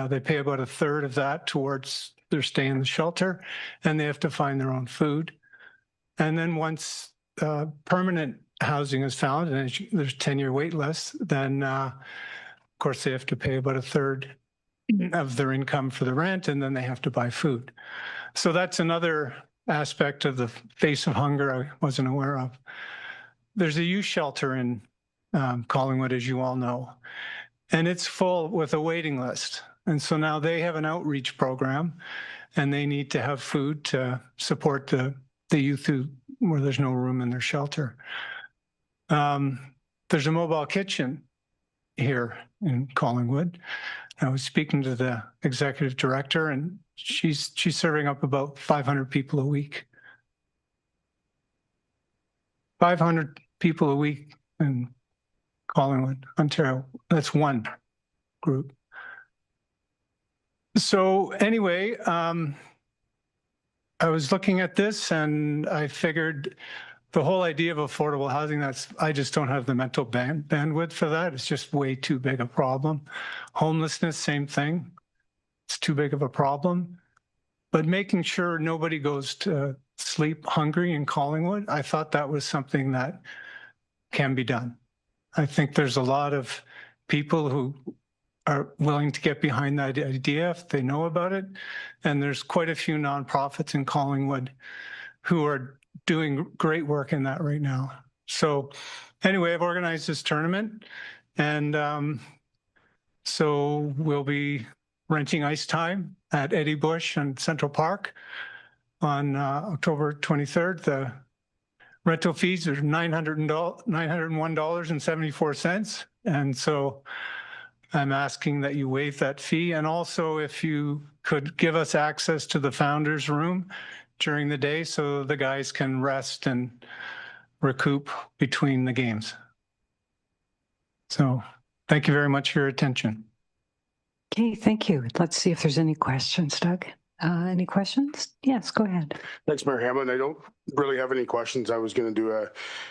They pay about a third of that towards their stay in the shelter, and they have to find their own food. And then once permanent housing is found, and there's 10-year wait list, then of course they have to pay about a third of their income for the rent, and then they have to buy food. So that's another aspect of the face of hunger I wasn't aware of. There's a youth shelter in Collingwood, as you all know, and it's full with a waiting list. And so now they have an outreach program, and they need to have food to support the youth where there's no room in their shelter. There's a mobile kitchen here in Collingwood. I was speaking to the executive director, and she's serving up about 500 people a week. 500 people a week in Collingwood, Ontario. That's one group. So anyway, I was looking at this and I figured the whole idea of affordable housing, I just don't have the mental bandwidth for that. It's just way too big a problem. Homelessness, same thing. It's too big of a problem. But making sure nobody goes to sleep hungry in Collingwood, I thought that was something that can be done. I think there's a lot of people who are willing to get behind that idea if they know about it. And there's quite a few nonprofits in Collingwood who are doing great work in that right now. So anyway, I've organized this tournament, and so we'll be renting ice time at Eddie Bush and Central Park on October 23rd. The rental fees are $901.74. And so I'm asking that you waive that fee. And also if you could give us access to the founder's room during the day so the guys can rest and recoup between the games. So thank you very much for your attention. Okay, thank you. Let's see if there's any questions, Doug. Any questions? Yes, go ahead. Thanks, Mayor Hamlin. I don't really have any questions. I was going to do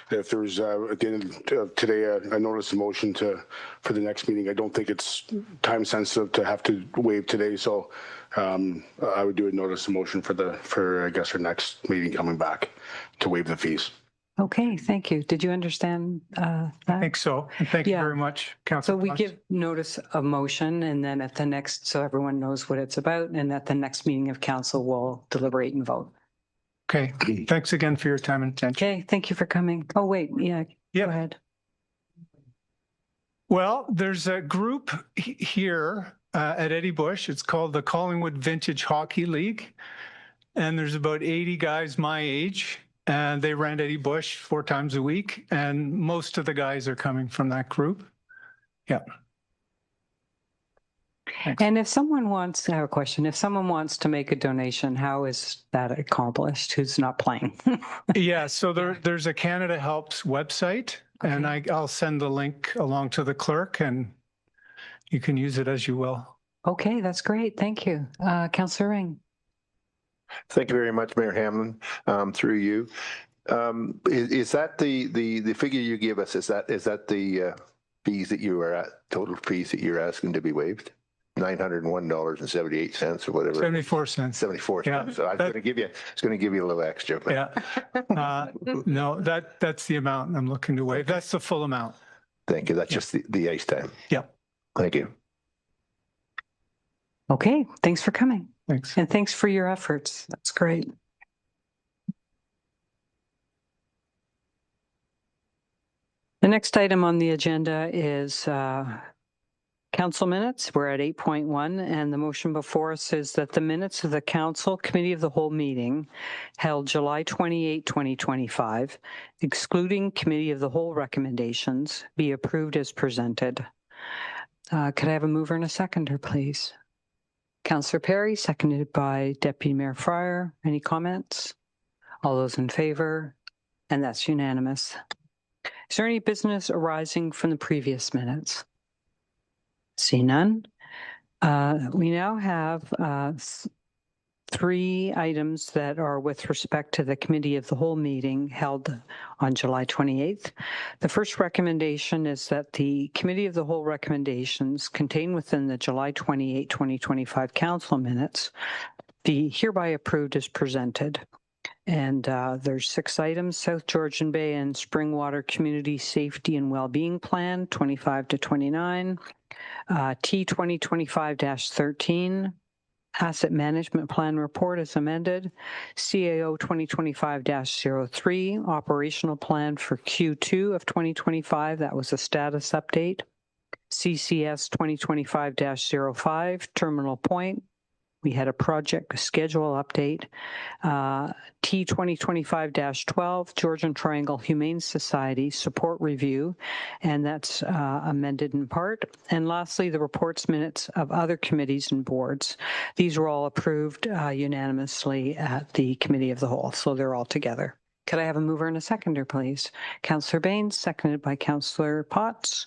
if there was at the end of today, I noticed a motion for the next meeting. I don't think it's time sensitive to have to waive today, so I would do a notice of motion for I guess our next meeting coming back to waive the fees. Okay, thank you. Did you understand that? I think so. And thank you very much, Councilor. So we give notice of motion, and then at the next, so everyone knows what it's about, and at the next meeting of council, we'll deliberate and vote. Okay, thanks again for your time and attention. Okay, thank you for coming. Oh, wait, yeah, go ahead. Well, there's a group here at Eddie Bush. It's called the Collingwood Vintage Hockey League, and there's about 80 guys my age. And they rent Eddie Bush 4 times a week, and most of the guys are coming from that group. Yeah. Thanks. And if someone wants, I have a question, if someone wants to make a donation, how is that accomplished? Who's not playing? Yeah, so there's a Canada Helps website, and I'll send the link along to the clerk, and you can use it as you will. Okay, that's great. Thank you. Councillor Ring. Thank you very much, Mayor Hamlin, through you. Is that the figure you give us? Is that the fees that you are at, total fees that you're asking to be waived? $901.78 or whatever. 74 cents. 74 Yeah, cents. So I was going to give you a little extra. But. Yeah. No, that's the amount I'm looking to waive. That's the full amount. Thank you. That's just the ice time. Yeah. Thank you. Okay, thanks for coming. Thanks. And thanks for your efforts. That's great. The next item on the agenda is Council minutes, we're at 8.1, and the motion before us is that the minutes of the Council Committee of the Whole meeting held July 28, 2025, excluding Committee of the Whole recommendations, be approved as presented. Could I have a mover and a seconder, please? Councillor Perry, seconded by Deputy Mayor Fryer. Any comments? All those in favor? And that's unanimous. Is there any business arising from the previous minutes? See none. We now have 3 items that are with respect to the Committee of the Whole meeting held on July 28th. The first recommendation is that the Committee of the Whole recommendations contained within the July 28, 2025 Council minutes be hereby approved as presented. And there's 6 items: South Georgian Bay and Springwater Community Safety and Wellbeing Plan, 25 to 29, T 2025-13, Asset Management Plan Report as amended, CAO 2025-03, Operational Plan for Q2 of 2025, that was a status update, CCS 2025-05, Terminal Point, we had a project schedule update, T 2025-12, Georgian Triangle Humane Society support review, and that's amended in part. And lastly, the reports minutes of other committees and boards. These were all approved unanimously at the Committee of the Whole, so they're all together. Could I have a mover and a seconder, please? Councillor Baines, seconded by Councillor Potts.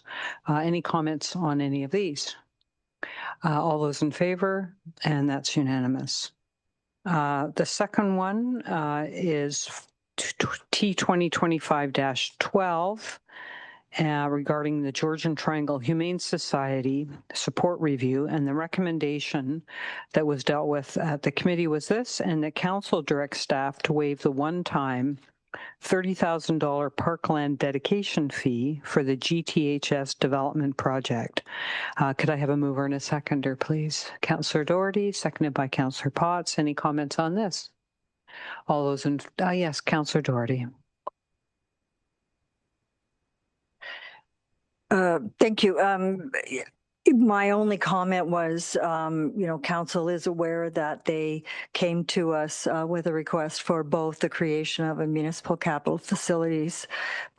Any comments on any of these? All those in favor, and that's unanimous. The second one is T 2025-12 regarding the Georgian Triangle Humane Society support review, and the recommendation that was dealt with at the committee was this, and the council directs staff to waive the one-time $30,000 parkland dedication fee for the GTHS development project. Could I have a mover and a seconder, please? Councillor Doherty, seconded by Councillor Potts. Any comments on this? All those in, yes, Councillor Doherty. Thank you. My only comment was, council is aware that they came to us with a request for both the creation of a municipal capital facilities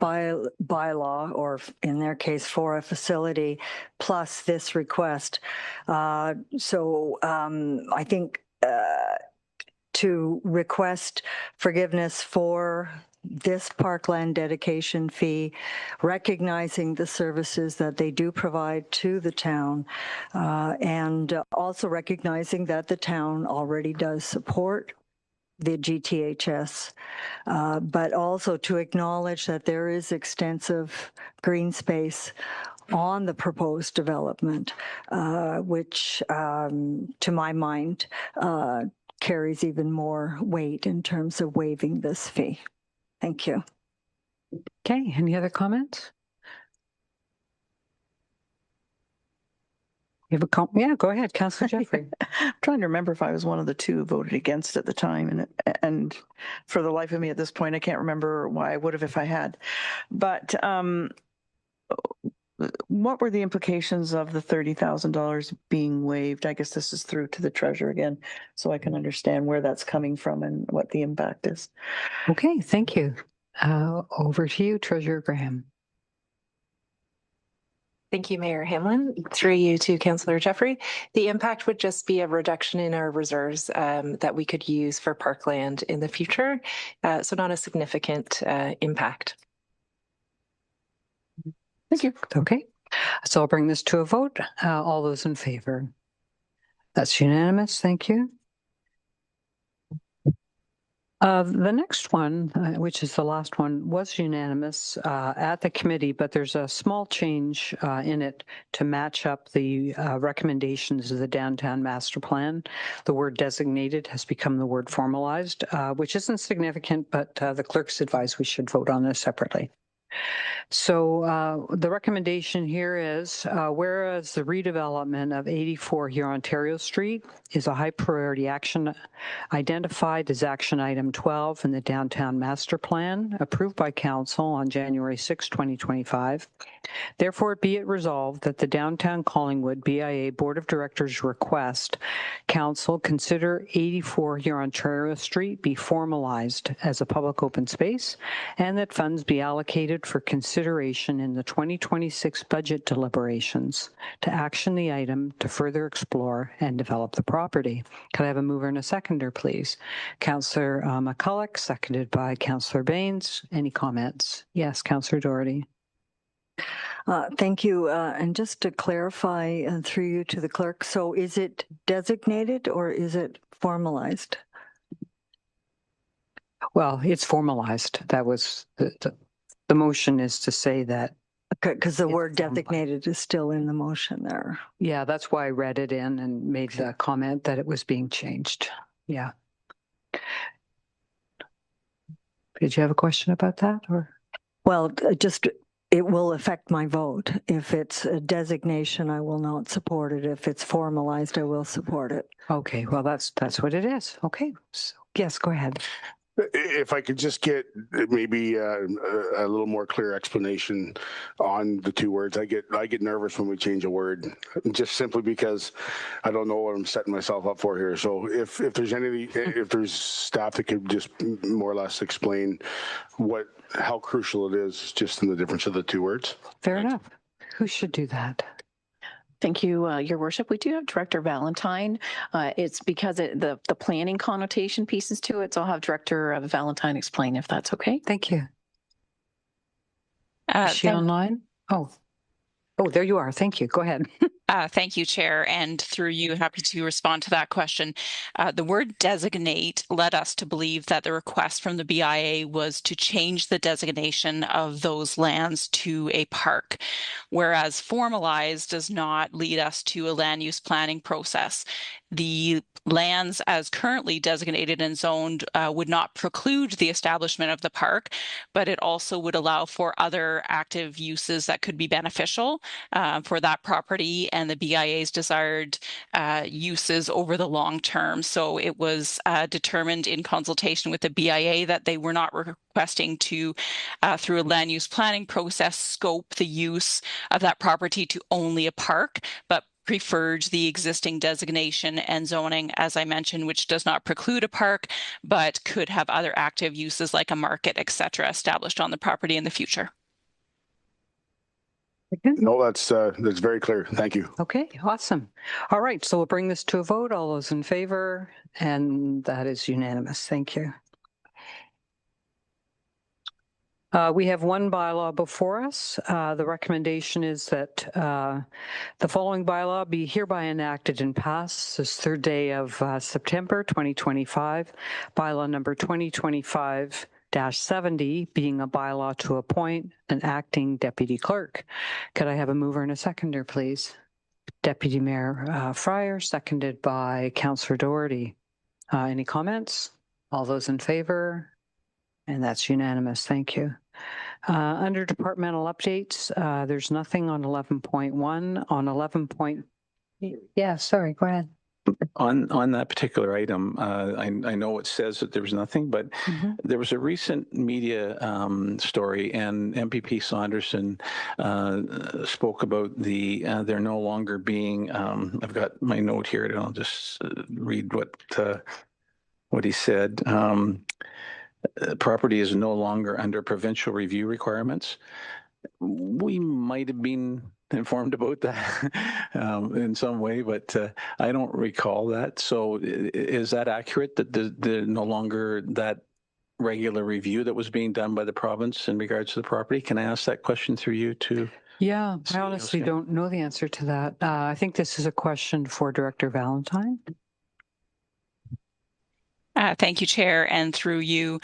bylaw, or in their case, for a facility, plus this request. I think to request forgiveness for this parkland dedication fee, recognizing the services that they do provide to the town, and also recognizing that the town already does support the GTHS, but also to acknowledge that there is extensive green space on the proposed development, which to my mind carries even more weight in terms of waiving this fee. Thank you. Okay, any other comments? You have a comment? Yeah, go ahead, Councillor Jeffrey. I'm trying to remember if I was one of the 2 who voted against at the time, and for the life of me at this point, I can't remember why I would have if I had. But what were the implications of the $30,000 being waived? I guess this is through to the treasurer again, so I can understand where that's coming from and what the impact is. Okay, thank you. Over to you, Treasurer Graham. Thank you, Mayor Hamlin. Through you to Councillor Jeffrey. The impact would just be a reduction in our reserves that we could use for parkland in the future, so not a significant impact. Thank you. Okay, so I'll bring this to a vote. All those in favor? That's unanimous. Thank you. The next one, which is the last one, was unanimous at the committee, but there's a small change in it to match up the recommendations of the downtown master plan. The word designated has become the word formalized, which isn't significant, but the clerk's advised we should vote on this separately. So the recommendation here is, whereas the redevelopment of 84 here Ontario Street is a high priority action identified as action item 12 in the Downtown Master Plan approved by Council on January 6, 2025. Therefore, be it resolved that the Downtown Collingwood BIA Board of Directors request Council consider 84 here Ontario Street be formalized as a public open space and that funds be allocated for consideration in the 2026 budget deliberations to action the item to further explore and develop the property. Could I have a mover and a seconder, please? Councillor McCulloch, seconded by Councillor Baines. Any comments? Yes, Councillor Doherty. Thank you. And just to clarify through you to the clerk, so is it designated or is it formalized? Well, it's formalized. That was the motion is to say that. Because the word designated is still in the motion there. Yeah, that's why I read it in and made the comment that it was being changed. Yeah. Did you have a question about that or? Well, just it will affect my vote. If it's a designation, I will not support it. If it's formalized, I will support it. Okay, well, that's what it is. Okay, so, yes, go ahead. If I could just get maybe a little more clear explanation on the two words. I get nervous when we change a word, just simply because I don't know what I'm setting myself up for here. So if there's staff that could just more or less explain how crucial it is, just in the difference of the two words. Fair enough. Who should do that? Thank you, Your Worship. We do have Director Valentine. It's because the planning connotation pieces to it, so I'll have Director Valentine explain if that's okay. Thank you. Is she online? Oh, there you are. Thank you. Go ahead. Thank you, Chair, and through you, happy to respond to that question. The word designate led us to believe that the request from the BIA was to change the designation of those lands to a park, whereas formalized does not lead us to a land use planning process. The lands as currently designated and zoned would not preclude the establishment of the park, but it also would allow for other active uses that could be beneficial for that property and the BIA's desired uses over the long term. So it was determined in consultation with the BIA that they were not requesting to, through a land use planning process, scope the use of that property to only a park, but preferred the existing designation and zoning, as I mentioned, which does not preclude a park, but could have other active uses like a market, et cetera, established on the property in the future. No, that's very clear. Thank you. Okay, awesome. All right, so we'll bring this to a vote. All those in favor, and that is unanimous. Thank you. We have one bylaw before us. The recommendation is that the following bylaw be hereby enacted and passed this third day of September 2025. Bylaw number 2025-70 being a bylaw to appoint an acting deputy clerk. Could I have a mover and a seconder, please? Deputy Mayor Fryer, seconded by Councillor Doherty. Any comments? All those in favor? And that's unanimous. Thank you. Under departmental updates, there's nothing on 11.1. On 11. Yeah, sorry, go ahead. On that particular item, I know it says that there was nothing, but there was a recent media story, and MPP Saunderson spoke about there no longer being. I've got my note here, and I'll just read what he said. Property is no longer under provincial review requirements. We might have been informed about that in some way, but I don't recall that. So is that accurate, that there's no longer that regular review that was being done by the province in regards to the property? Can I ask that question through you too? Yeah, I honestly don't know the answer to that. I think this is a question for Director Valentine. Thank you, Chair, and through you,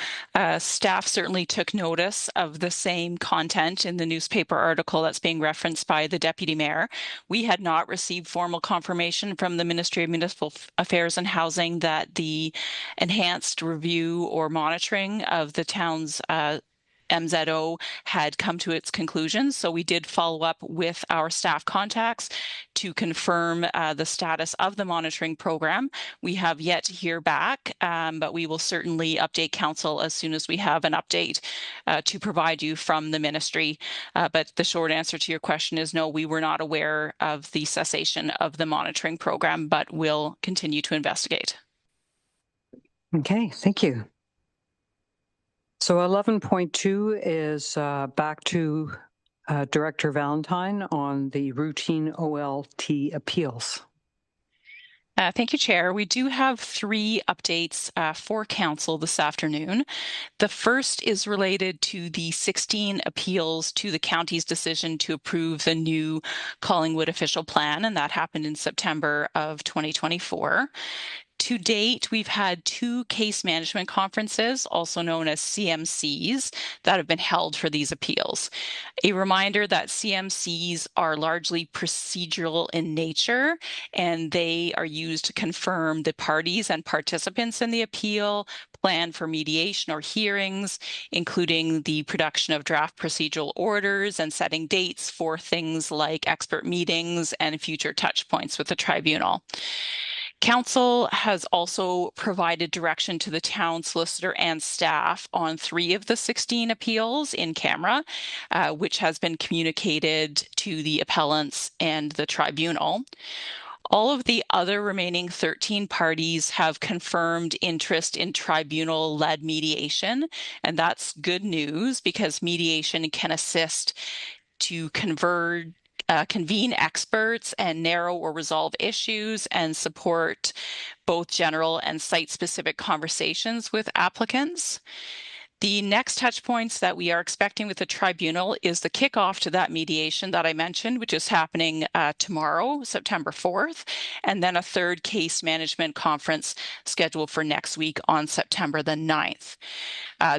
staff certainly took notice of the same content in the newspaper article that's being referenced by the Deputy Mayor. We had not received formal confirmation from the Ministry of Municipal Affairs and Housing that the enhanced review or monitoring of the town's MZO had come to its conclusions. So we did follow up with our staff contacts to confirm the status of the monitoring program. We have yet to hear back, but we will certainly update council as soon as we have an update to provide you from the ministry. But the short answer to your question is no, we were not aware of the cessation of the monitoring program, but will continue to investigate. Okay, thank you. So 11.2 is back to Director Valentine on the routine OLT appeals. Thank you, Chair. We do have 3 updates for Council this afternoon. The first is related to the 16 appeals to the county's decision to approve the new Collingwood official plan, and that happened in September of 2024. To date, we've had 2 case management conferences, also known as CMCs, that have been held for these appeals. A reminder that CMCs are largely procedural in nature, and they are used to confirm the parties and participants in the appeal, plan for mediation or hearings, including the production of draft procedural orders and setting dates for things like expert meetings and future touch points with the tribunal. Council has also provided direction to the town solicitor and staff on 3 of the 16 appeals in camera, which has been communicated to the appellants and the tribunal. All of the other remaining 13 parties have confirmed interest in tribunal-led mediation, and that's good news because mediation can assist to convene experts and narrow or resolve issues and support both general and site-specific conversations with applicants. The next touch points that we are expecting with the tribunal is the kickoff to that mediation that I mentioned, which is happening tomorrow, September 4th, and then a 3rd case management conference scheduled for next week on September the 9th.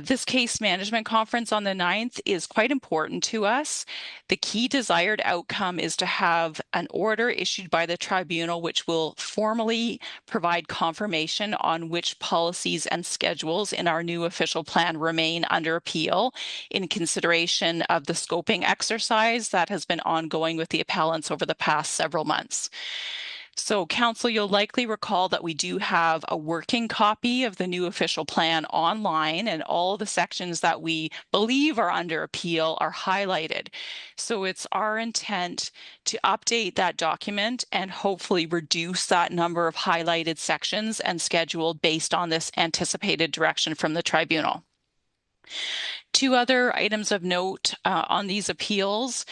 This case management conference on the 9th is quite important to us. The key desired outcome is to have an order issued by the tribunal which will formally provide confirmation on which policies and schedules in our new official plan remain under appeal in consideration of the scoping exercise that has been ongoing with the appellants over the past several months. So, Council, you'll likely recall that we do have a working copy of the new official plan online, and all the sections that we believe are under appeal are highlighted. So it's our intent to update that document and hopefully reduce that number of highlighted sections and schedule based on this anticipated direction from the tribunal. 2 other items of note on these appeals.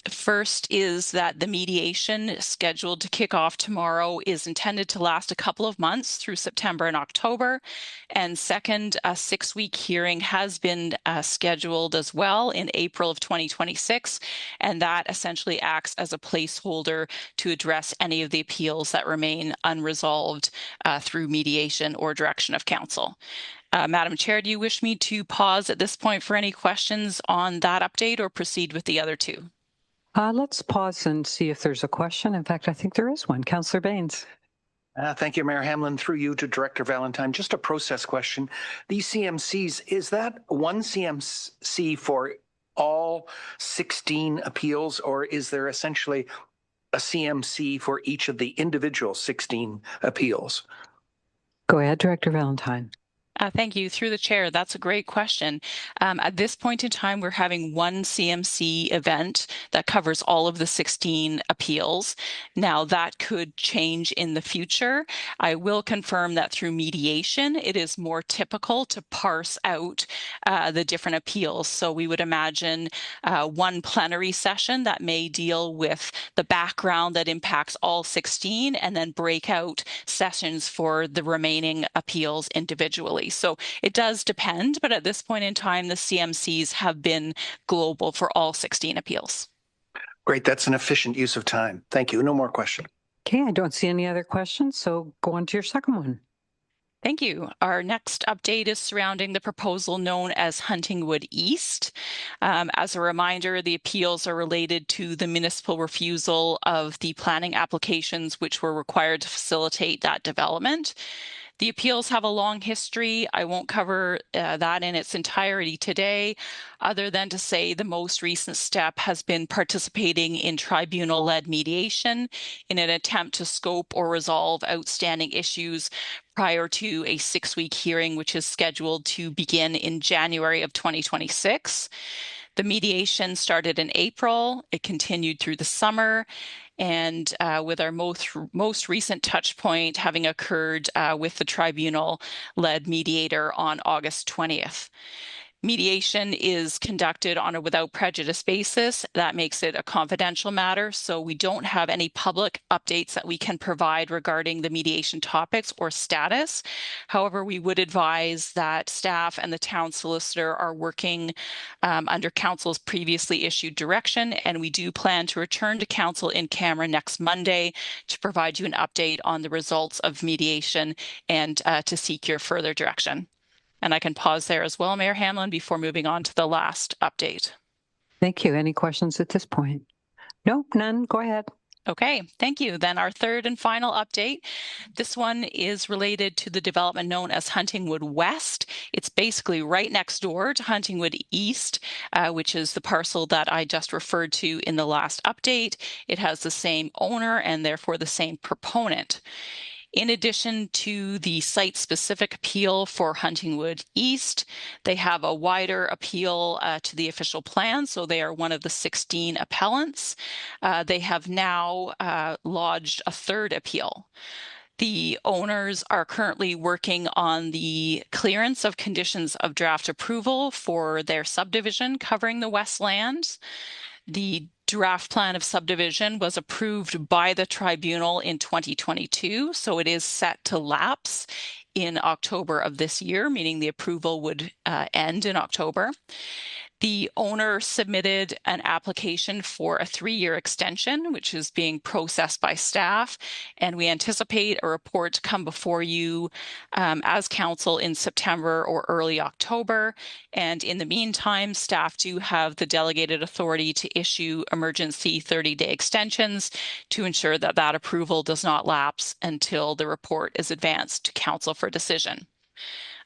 First is that the mediation scheduled to kick off tomorrow is intended to last a couple of months through September and October. And second, a 6-week hearing has been scheduled as well in April of 2026. And that essentially acts as a placeholder to address any of the appeals that remain unresolved through mediation or direction of council. Madam Chair, do you wish me to pause at this point for any questions on that update or proceed with the other 2? Let's pause and see if there's a question. In fact, I think there is one. Councillor Baines. Thank you, Mayor Hamlin. Through you to Director Valentine. Just a process question. These CMCs, is that one CMC for all 16 appeals, or is there essentially a CMC for each of the individual 16 appeals? Go ahead, Director Valentine. Thank you. Through the chair, that's a great question. At this point in time, we're having one CMC event that covers all of the 16 appeals. Now, that could change in the future. I will confirm that through mediation, it is more typical to parse out the different appeals. So we would imagine one plenary session that may deal with the background that impacts all 16 and then break out sessions for the remaining appeals individually. So it does depend, but at this point in time, the CMCs have been global for all 16 appeals. Great. That's an efficient use of time. Thank you. No more questions. Okay, I don't see any other questions, so go on to your second one. Thank you. Our next update is surrounding the proposal known as Huntingwood East. As a reminder, the appeals are related to the municipal refusal of the planning applications which were required to facilitate that development. The appeals have a long history. I won't cover that in its entirety today, other than to say the most recent step has been participating in tribunal-led mediation in an attempt to scope or resolve outstanding issues prior to a 6-week hearing, which is scheduled to begin in January of 2026. The mediation started in April. It continued through the summer, and with our most recent touch point having occurred with the tribunal-led mediator on August 20th. Mediation is conducted on a without prejudice basis. That makes it a confidential matter, so we don't have any public updates that we can provide regarding the mediation topics or status. However, we would advise that staff and the town solicitor are working under council's previously issued direction, and we do plan to return to council in camera next Monday to provide you an update on the results of mediation and to seek your further direction. And I can pause there as well, Mayor Hamlin, before moving on to the last update. Thank you. Any questions at this point? Nope, none. Go ahead. Okay, thank you. Then our third and final update. This one is related to the development known as Huntingwood West. It's basically right next door to Huntingwood East, which is the parcel that I just referred to in the last update. It has the same owner and therefore the same proponent. In addition to the site-specific appeal for Huntingwood East, they have a wider appeal to the official plan, so they are one of the 16 appellants. They have now lodged a third appeal. The owners are currently working on the clearance of conditions of draft approval for their subdivision covering the West Lands. The draft plan of subdivision was approved by the tribunal in 2022, so it is set to lapse in October of this year, meaning the approval would end in October. The owner submitted an application for a 3-year extension, which is being processed by staff, and we anticipate a report to come before you as council in September or early October. And in the meantime, staff do have the delegated authority to issue emergency 30-day extensions to ensure that that approval does not lapse until the report is advanced to council for decision.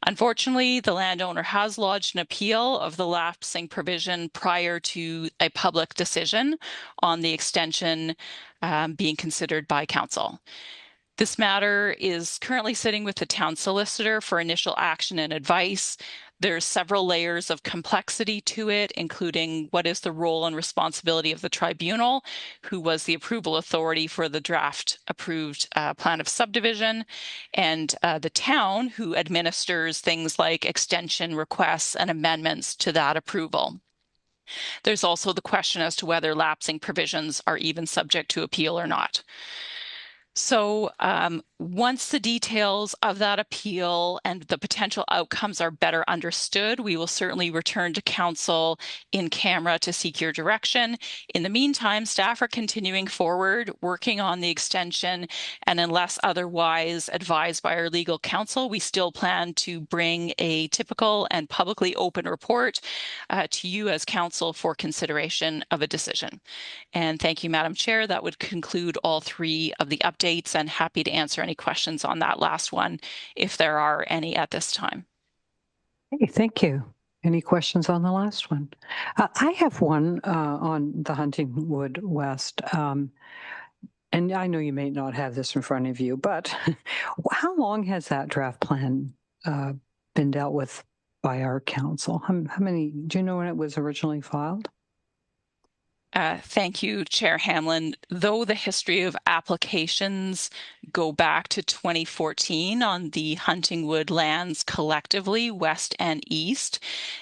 Unfortunately, the landowner has lodged an appeal of the lapsing provision prior to a public decision on the extension being considered by council. This matter is currently sitting with the town solicitor for initial action and advice. There's several layers of complexity to it, including what is the role and responsibility of the tribunal, who was the approval authority for the draft approved plan of subdivision, and the town, who administers things like extension requests and amendments to that approval. There's also the question as to whether lapsing provisions are even subject to appeal or not. So once the details of that appeal and the potential outcomes are better understood, we will certainly return to council in camera to seek your direction. In the meantime, staff are continuing forward, working on the extension, and unless otherwise advised by our legal counsel, we still plan to bring a typical and publicly open report to you as council for consideration of a decision. And thank you, Madam Chair. That would conclude all 3 of the updates, and happy to answer any questions on that last one, if there are any at this time. Hey, thank you. Any questions on the last one? I have one on the Huntingwood West. And I know you may not have this in front of you, but how long has that draft plan been dealt with by our council? How many, do you know when it was originally filed? Thank you, Chair Hamlin. Though the history of applications go back to 2014 on the Huntingwood lands collectively, west and east,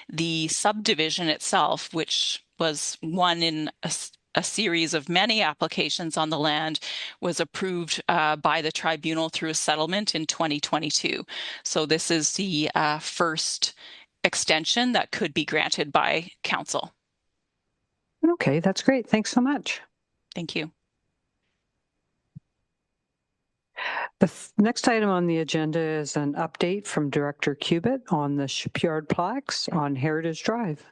the subdivision itself, which was one in a series of many applications on the land, was approved by the tribunal through a settlement in 2022. So this is the first extension that could be granted by council. Okay, that's great. Thanks so much. Thank you. The next item on the agenda is an update from Director Cubitt on the shipyard plaques on Heritage Drive.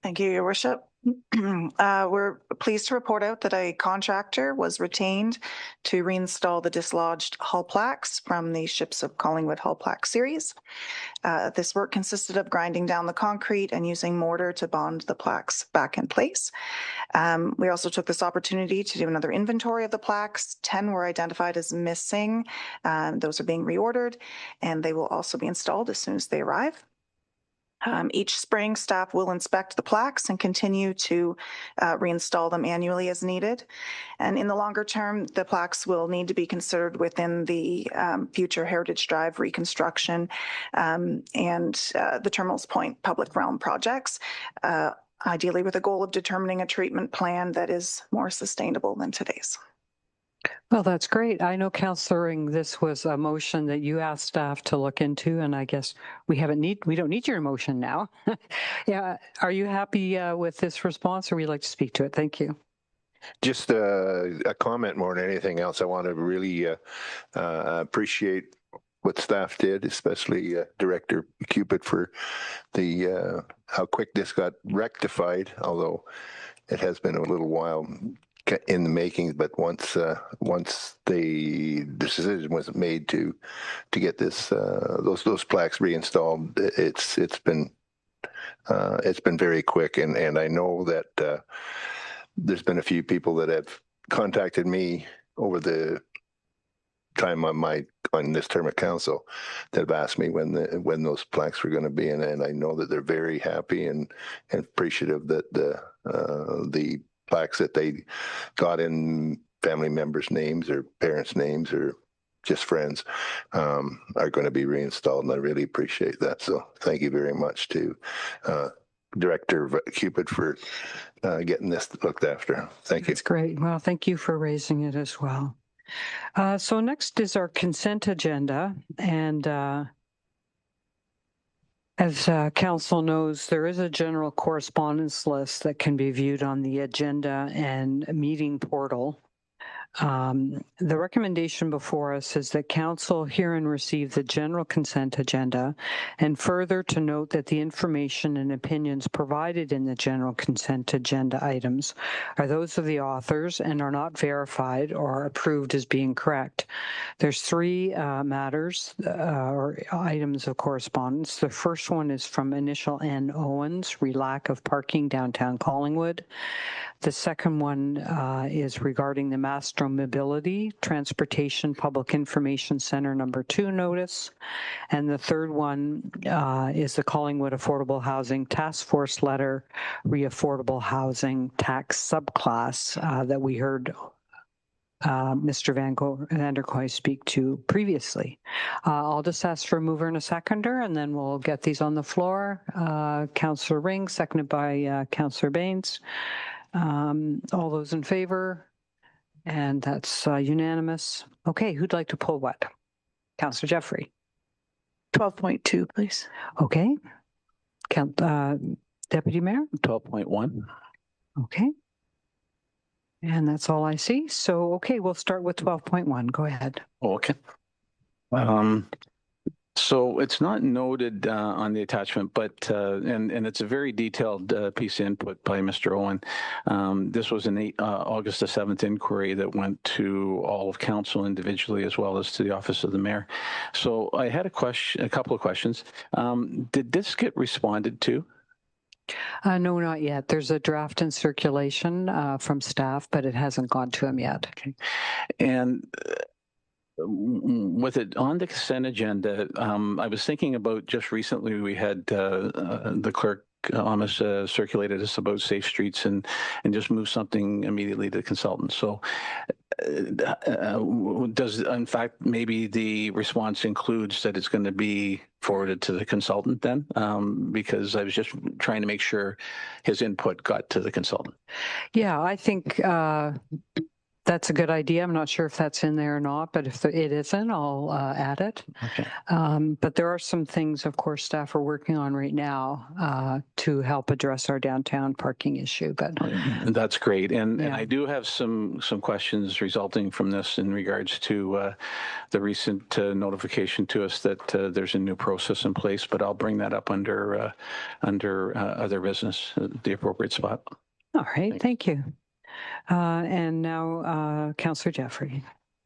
Thank you, Your Worship. We're pleased to report out that a contractor was retained to reinstall the dislodged hull plaques from the Ships of Collingwood hull plaque series. This work consisted of grinding down the concrete and using mortar to bond the plaques back in place. We also took this opportunity to do another inventory of the plaques. 10 were identified as missing. Those are being reordered, and they will also be installed as soon as they arrive. Each spring, staff will inspect the plaques and continue to reinstall them annually as needed. And in the longer term, the plaques will need to be considered within the future Heritage Drive reconstruction and the Terminals Point public realm projects, ideally with a goal of determining a treatment plan that is more sustainable than today's. Well, that's great. I know, Councillor Ring, this was a motion that you asked staff to look into, and I guess we don't need your motion now. Yeah, are you happy with this response, or would you like to speak to it? Thank you. Just a comment more than anything else. I want to really appreciate what staff did, especially Director Cupid, for the how quick this got rectified, although it has been a little while in the making. But once the decision was made to get this those plaques reinstalled, it's been very quick, and I know that there's been a few people that have contacted me over the time on this term of council that have asked me when those plaques were going to be in, and I know that they're very happy and appreciative that the plaques that they got in family members' names or parents' names or just friends are going to be reinstalled, and I really appreciate that. So thank you very much to Director Cupid for getting this looked after. Thank you. That's great. Well, thank you for raising it as well. So next is our consent agenda, and as council knows, there is a general correspondence list that can be viewed on the agenda and meeting portal. The recommendation before us is that council hear and receive the general consent agenda, and further to note that the information and opinions provided in the general consent agenda items are those of the authors and are not verified or approved as being correct. There's three matters or items of correspondence. The first one is from Initial N. Owens, lack of parking downtown Collingwood. The second one is regarding the Mastro Mobility Transportation Public Information Center number 2 notice. And the third one is the Collingwood Affordable Housing Task Force letter, re-affordable housing tax subclass that we heard Mr. Van der Kooi speak to previously. I'll just ask for a mover and a seconder, and then we'll get these on the floor. Councillor Ring, seconded by Councillor Baines. All those in favor? And that's unanimous. Okay, who'd like to pull what? Councillor Jeffrey. 12.2, please. Okay. Deputy Mayor? 12.1. Okay. And that's all I see. So, okay, we'll start with 12.1. Go ahead. Okay. So it's not noted on the attachment, but and it's a very detailed piece of input by Mr. Owen. This was an August the 7th inquiry that went to all of council individually as well as to the office of the mayor. So I had a couple of questions. Did this get responded to? No, not yet. There's a draft in circulation from staff, but it hasn't gone to him yet. Okay. And with it on the consent agenda, I was thinking about just recently we had the clerk almost circulated us about safe streets and just move something immediately to the consultant. So does, in fact, maybe the response includes that it's going to be forwarded to the consultant then? Because I was just trying to make sure his input got to the consultant. Yeah, I think that's a good idea. I'm not sure if that's in there or not, but if it isn't, I'll add it. Okay. But there are some things, of course, staff are working on right now to help address our downtown parking issue. But that's great. And yeah. I do have some questions resulting from this in regards to the recent notification to us that there's a new process in place, but I'll bring that up under other business, the appropriate spot. All right, thank you. And now, Councillor Jeffrey.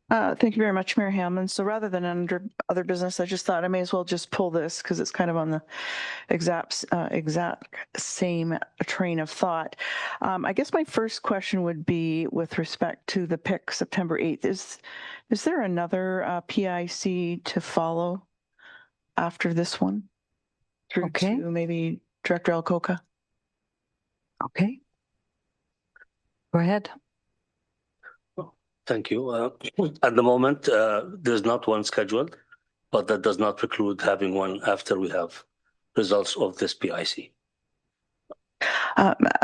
Thank you very much, Mayor Hamlin. So rather than under other business, I just thought I may as well just pull this because it's kind of on the exact same train of thought. I guess my first question would be with respect to the PIC September 8th. Is there another PIC to follow after this one? Through to maybe Director Alcoca? Okay. Go ahead. Thank you. At the moment, there's not one scheduled, but that does not preclude having one after we have results of this PIC.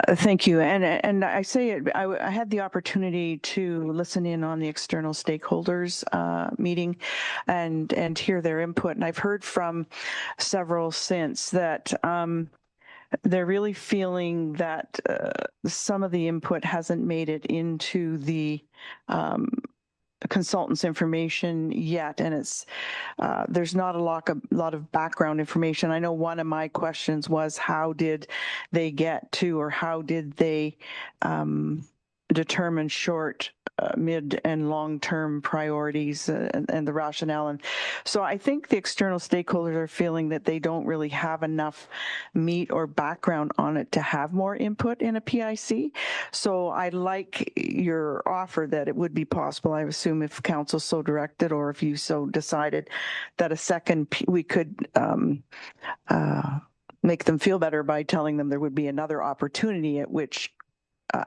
Thank you. And I say it, I had the opportunity to listen in on the external stakeholders meeting and hear their input. And I've heard from several since that they're really feeling that some of the input hasn't made it into the consultant's information yet, and it's there's not a lot of background information. I know one of my questions was how did they get to, or how did they determine short, mid, and long-term priorities and the rationale. And so I think the external stakeholders are feeling that they don't really have enough meat or background on it to have more input in a PIC. So I like your offer that it would be possible, I assume, if council so directed, or if you so decided, that a second, we could make them feel better by telling them there would be another opportunity at which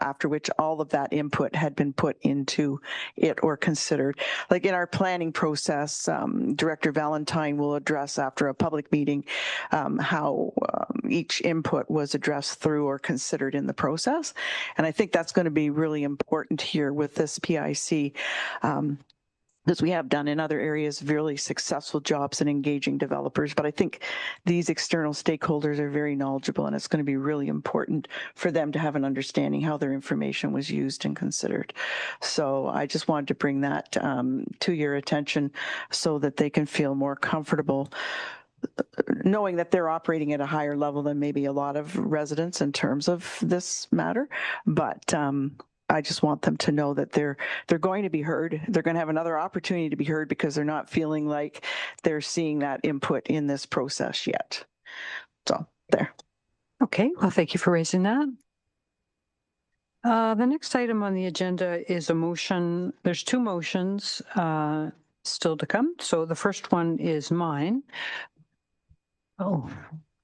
after which all of that input had been put into it or considered. Like in our planning process, Director Valentine will address after a public meeting how each input was addressed through or considered in the process. And I think that's going to be really important here with this PIC. As we have done in other areas, really successful jobs in engaging developers. But I think these external stakeholders are very knowledgeable, and it's going to be really important for them to have an understanding how their information was used and considered. So I just wanted to bring that to your attention so that they can feel more comfortable knowing that they're operating at a higher level than maybe a lot of residents in terms of this matter. But I just want them to know that they're going to be heard. They're going to have another opportunity to be heard because they're not feeling like they're seeing that input in this process yet. So there. Okay, well, thank you for raising that. The next item on the agenda is a motion. There's two motions still to come. So the first one is mine. Oh,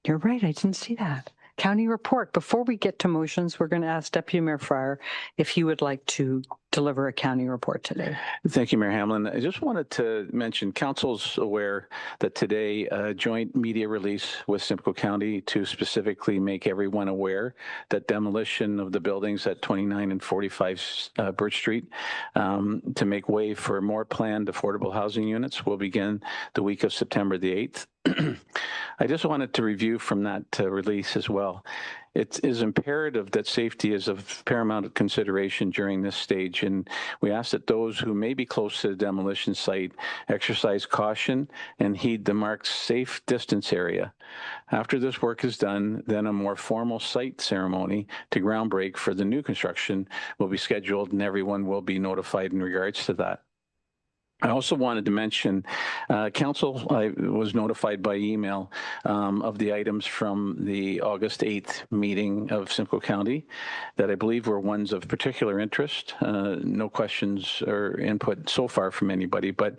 you're right. I didn't see that. County report. Before we get to motions, we're going to ask Deputy Mayor Fryer if he would like to deliver a county report today. Thank you, Mayor Hamlin. I just wanted to mention council's aware that today a joint media release with Simcoe County to specifically make everyone aware that demolition of the buildings at 29 and 45 Birch Street to make way for more planned affordable housing units will begin the week of September the 8th. I just wanted to review from that release as well. It is imperative that safety is of paramount consideration during this stage, and we ask that those who may be close to the demolition site exercise caution and heed the marked safe distance area. After this work is done, then a more formal site ceremony to ground break for the new construction will be scheduled, and everyone will be notified in regards to that. I also wanted to mention, council was notified by email of the items from the August 8th meeting of Simcoe County that I believe were ones of particular interest. No questions or input so far from anybody, but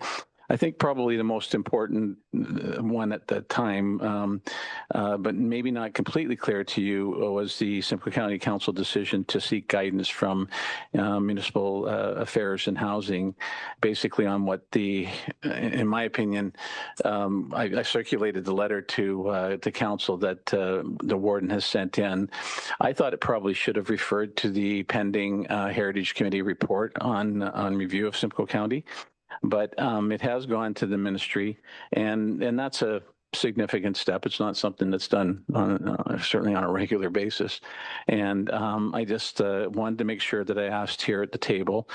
I think probably the most important one at that time, but maybe not completely clear to you, was the Simcoe County Council decision to seek guidance from Municipal Affairs and Housing, basically on what in my opinion, I circulated the letter to the council that the warden has sent in. I thought it probably should have referred to the pending Heritage Committee report on review of Simcoe County. But it has gone to the ministry, and that's a significant step. It's not something that's done on, certainly on a regular basis. And I just wanted to make sure that I asked here at the table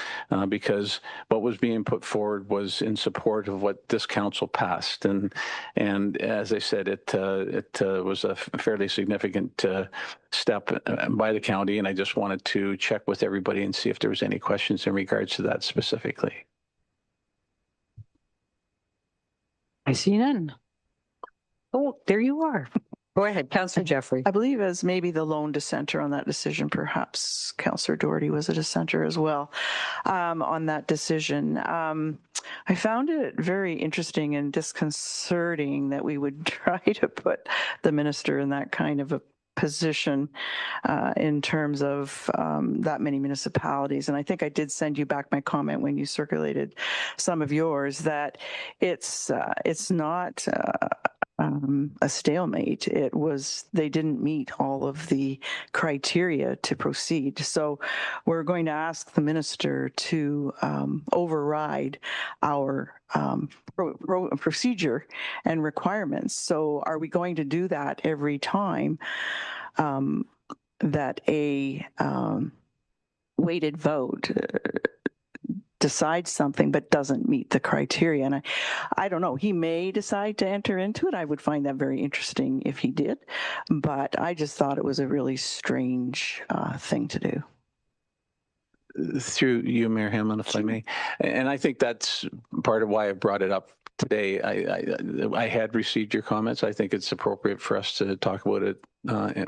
because what was being put forward was in support of what this council passed. And as I said, it was a fairly significant step by the county. And I just wanted to check with everybody and see if there was any questions in regards to that specifically. I see none. Oh, there you are. Go ahead, Councillor Jeffrey. I believe as maybe the lone dissenter on that decision, perhaps Councillor Doherty was a dissenter as well on that decision. I found it very interesting and disconcerting that we would try to put the minister in that kind of a position in terms of that many municipalities. And I think I did send you back my comment when you circulated some of yours that it's not a stalemate. It was, they didn't meet all of the criteria to proceed. So we're going to ask the minister to override our procedure and requirements. So are we going to do that every time that a weighted vote decides something but doesn't meet the criteria? And I don't know, he may decide to enter into it. I would find that very interesting if he did, but I just thought it was a really strange thing to do. Through you, Mayor Hamlin, if I may. And I think that's part of why I brought it up today. I had received your comments. I think it's appropriate for us to talk about it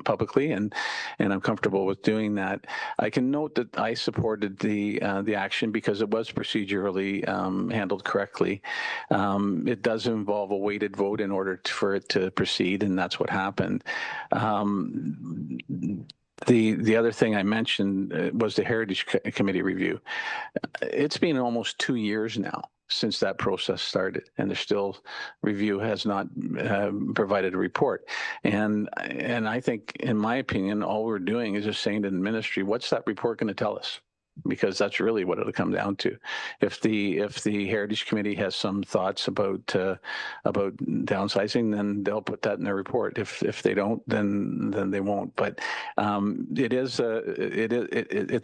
publicly, and I'm comfortable with doing that. I can note that I supported the action because it was procedurally handled correctly. It does involve a weighted vote in order for it to proceed, and that's what happened. The other thing I mentioned was the Heritage Committee review. It's been almost 2 years now since that process started, and the still review has not provided a report. And I think, in my opinion, all we're doing is just saying to the ministry, what's that report going to tell us? Because that's really what it'll come down to. If the Heritage Committee has some thoughts about downsizing, then they'll put that in their report. If they don't, then they won't. But it's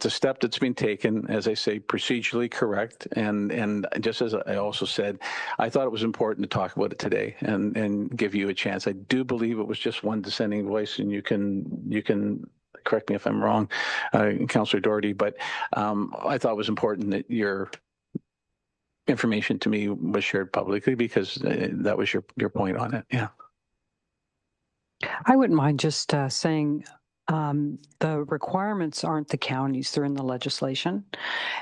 a step that's been taken, as I say, procedurally correct. And just as I also said, I thought it was important to talk about it today and give you a chance. I do believe it was just one dissenting voice, and you can correct me if I'm wrong, Councillor Doherty, but I thought it was important that your information to me was shared publicly because that was your point on it. Yeah. I wouldn't mind just saying the requirements aren't the counties, they're in the legislation.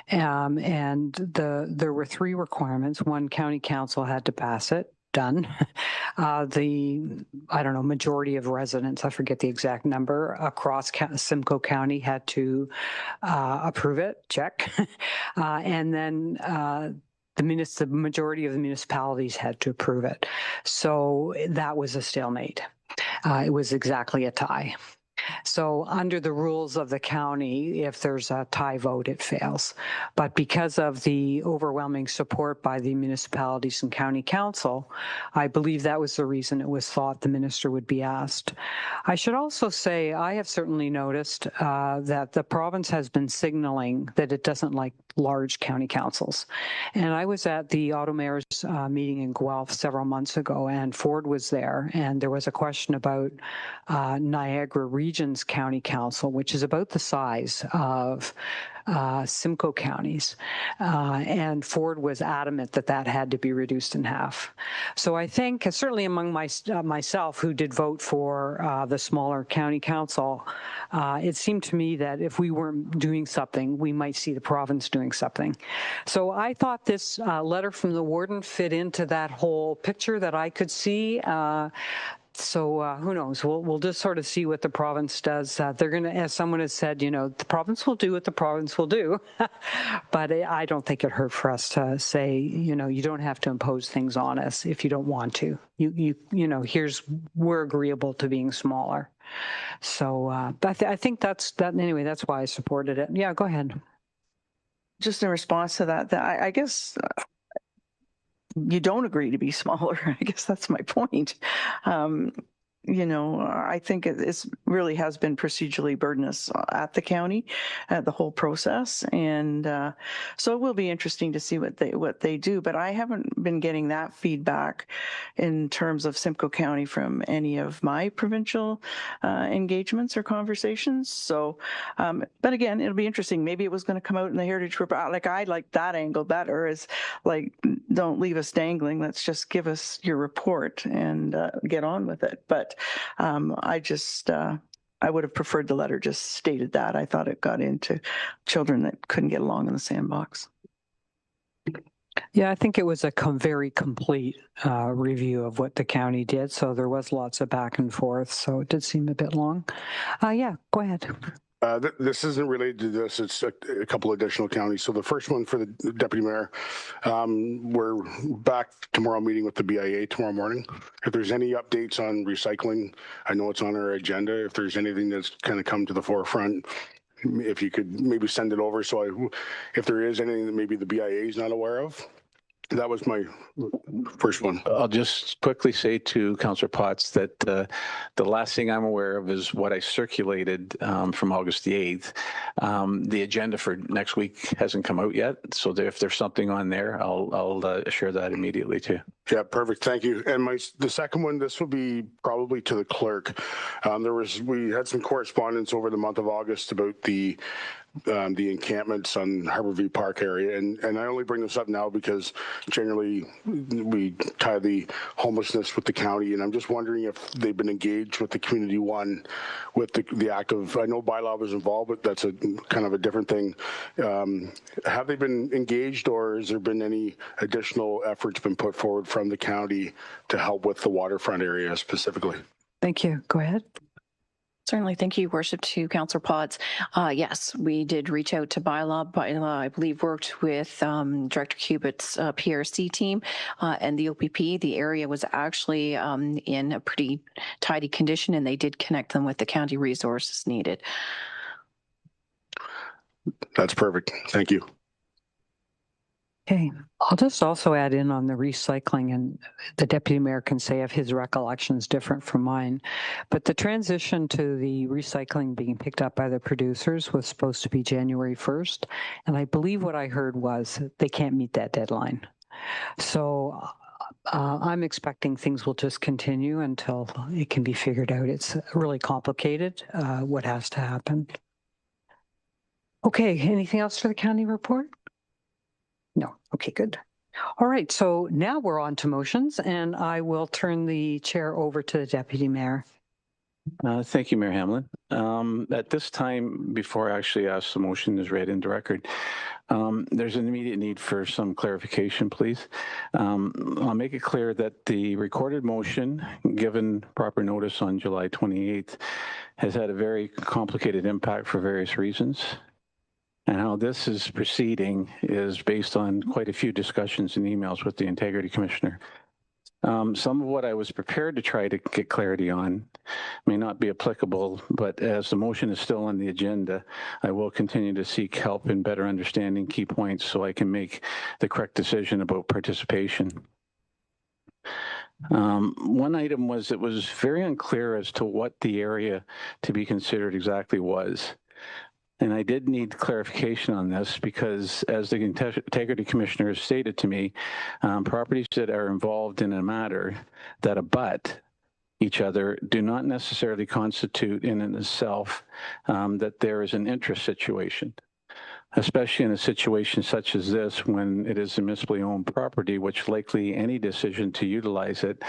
And there were 3 requirements. One, county council had to pass it. Done. I don't know, majority of residents, I forget the exact number, across Simcoe County had to approve it, check. And then the majority of the municipalities had to approve it. So that was a stalemate. It was exactly a tie. So under the rules of the county, if there's a tie vote, it fails. But because of the overwhelming support by the municipalities and county council, I believe that was the reason it was thought the minister would be asked. I should also say I have certainly noticed that the province has been signaling that it doesn't like large county councils. And I was at the Auto Mayors meeting in Guelph several months ago, and Ford was there, and there was a question about Niagara Region's County Council, which is about the size of Simcoe counties, and Ford was adamant that that had to be reduced in half. So I think certainly among myself, who did vote for the smaller county council, it seemed to me that if we weren't doing something, we might see the province doing something. So I thought this letter from the warden fit into that whole picture that I could see. So who knows? We'll just sort of see what the province does. They're going to, as someone has said, the province will do what the province will do. But I don't think it hurt for us to say, you don't have to impose things on us if you don't want to. We're agreeable to being smaller. So I think that's anyway. That's why I supported it. Yeah, go ahead. Just in response to that, I guess you don't agree to be smaller. I guess that's my point. I think it's really has been procedurally burdenous at the county, the whole process. And so it will be interesting to see what they do. But I haven't been getting that feedback in terms of Simcoe County from any of my provincial engagements or conversations. So, but again, it'll be interesting. Maybe it was going to come out in the Heritage Report. Like I like that angle better, is like, don't leave us dangling. Let's just give us your report and get on with it. But I would have preferred the letter just stated that. I thought it got into children that couldn't get along in the sandbox. Yeah, I think it was a very complete review of what the county did. So there was lots of back and forth. So it did seem a bit long. Yeah, go ahead. This isn't related to this. It's a couple additional counties. So the first one for the deputy mayor, we're back tomorrow meeting with the BIA tomorrow morning. If there's any updates on recycling, I know it's on our agenda. If there's anything that's kind of come to the forefront, if you could maybe send it over. So if there is anything that maybe the BIA is not aware of, that was my first one. I'll just quickly say to Councillor Potts that the last thing I'm aware of is what I circulated from August the 8th. The agenda for next week hasn't come out yet. So if there's something on there, I'll share that immediately too. Yeah, perfect. Thank you. And the second one, this will be probably to the clerk. We had some correspondence over the month of August about the encampments on Harborview Park area. And I only bring this up now because generally we tie the homelessness with the county. And I'm just wondering if they've been engaged with the Community One with the act of, I know bylaw was involved, but that's a kind of a different thing. Have they been engaged, or has there been any additional efforts been put forward from the county to help with the waterfront area specifically? Thank you. Go ahead. Certainly. Thank you, Worship, to Councillor Potts. Yes, we did reach out to Bylaw. Bylaw, I believe, worked with Director Cubitt's PRC team and the OPP. The area was actually in a pretty tidy condition, and they did connect them with the county resources needed. That's perfect. Thank you. Okay, I'll just also add in on the recycling, and the deputy mayor can say if his recollection is different from mine, but the transition to the recycling being picked up by the producers was supposed to be January 1st. And I believe what I heard was they can't meet that deadline. So I'm expecting things will just continue until it can be figured out. It's really complicated, what has to happen. Okay, anything else for the county report? No. Okay, good. All right. So now we're on to motions, and I will turn the chair over to the deputy mayor. Thank you, Mayor Hamlin. At this time, before I actually ask the motion is read into record, there's an immediate need for some clarification, please. I'll make it clear that the recorded motion, given proper notice on July 28th, has had a very complicated impact for various reasons. And how this is proceeding is based on quite a few discussions and emails with the Integrity Commissioner. Some of what I was prepared to try to get clarity on may not be applicable, but as the motion is still on the agenda, I will continue to seek help in better understanding key points so I can make the correct decision about participation. One item was it was very unclear as to what the area to be considered exactly was. And I did need clarification on this because, as the Integrity Commissioner has stated to me, properties that are involved in a matter that abut each other do not necessarily constitute in and itself that there is an interest situation, especially in a situation such as this when it is a municipally owned property, which likely any decision to utilize it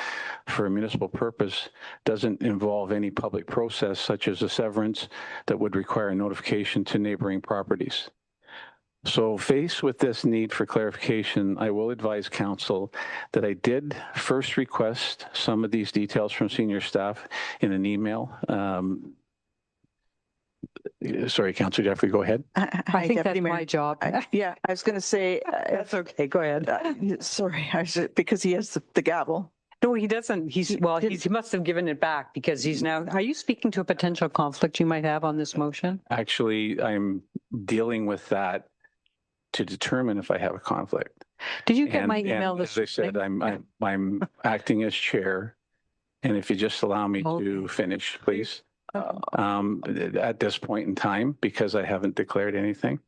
for a municipal purpose doesn't involve any public process such as a severance that would require notification to neighboring properties. So faced with this need for clarification, I will advise council that I did first request some of these details from senior staff in an email. Sorry, Councillor Jeffrey, go ahead. I think that's my job. Yeah, I was going to say. That's okay. Go ahead. Sorry, because he has the gavel. No, he doesn't. He must have given it back because he's now. Are you speaking to a potential conflict you might have on this motion? Actually, I'm dealing with that to determine if I have a conflict. Did you get And- my and email this As I said, I'm acting as chair. And if you just allow me to finish, please. At this point in time, because I haven't declared anything.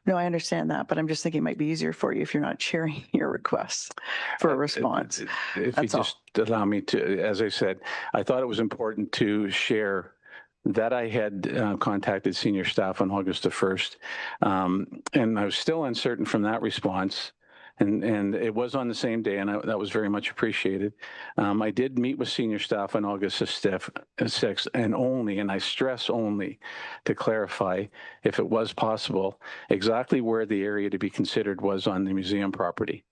No, I understand that, but I'm just thinking it might be easier for you if you're not sharing your requests for a response. If That's you all. just allow me to, as I said, I thought it was important to share that I had contacted senior staff on August the 1st. And I was still uncertain from that response. And it was on the same day, and that was very much appreciated. I did meet with senior staff on August 6th, and I stress only, to clarify, if it was possible, exactly where the area to be considered was on the museum property.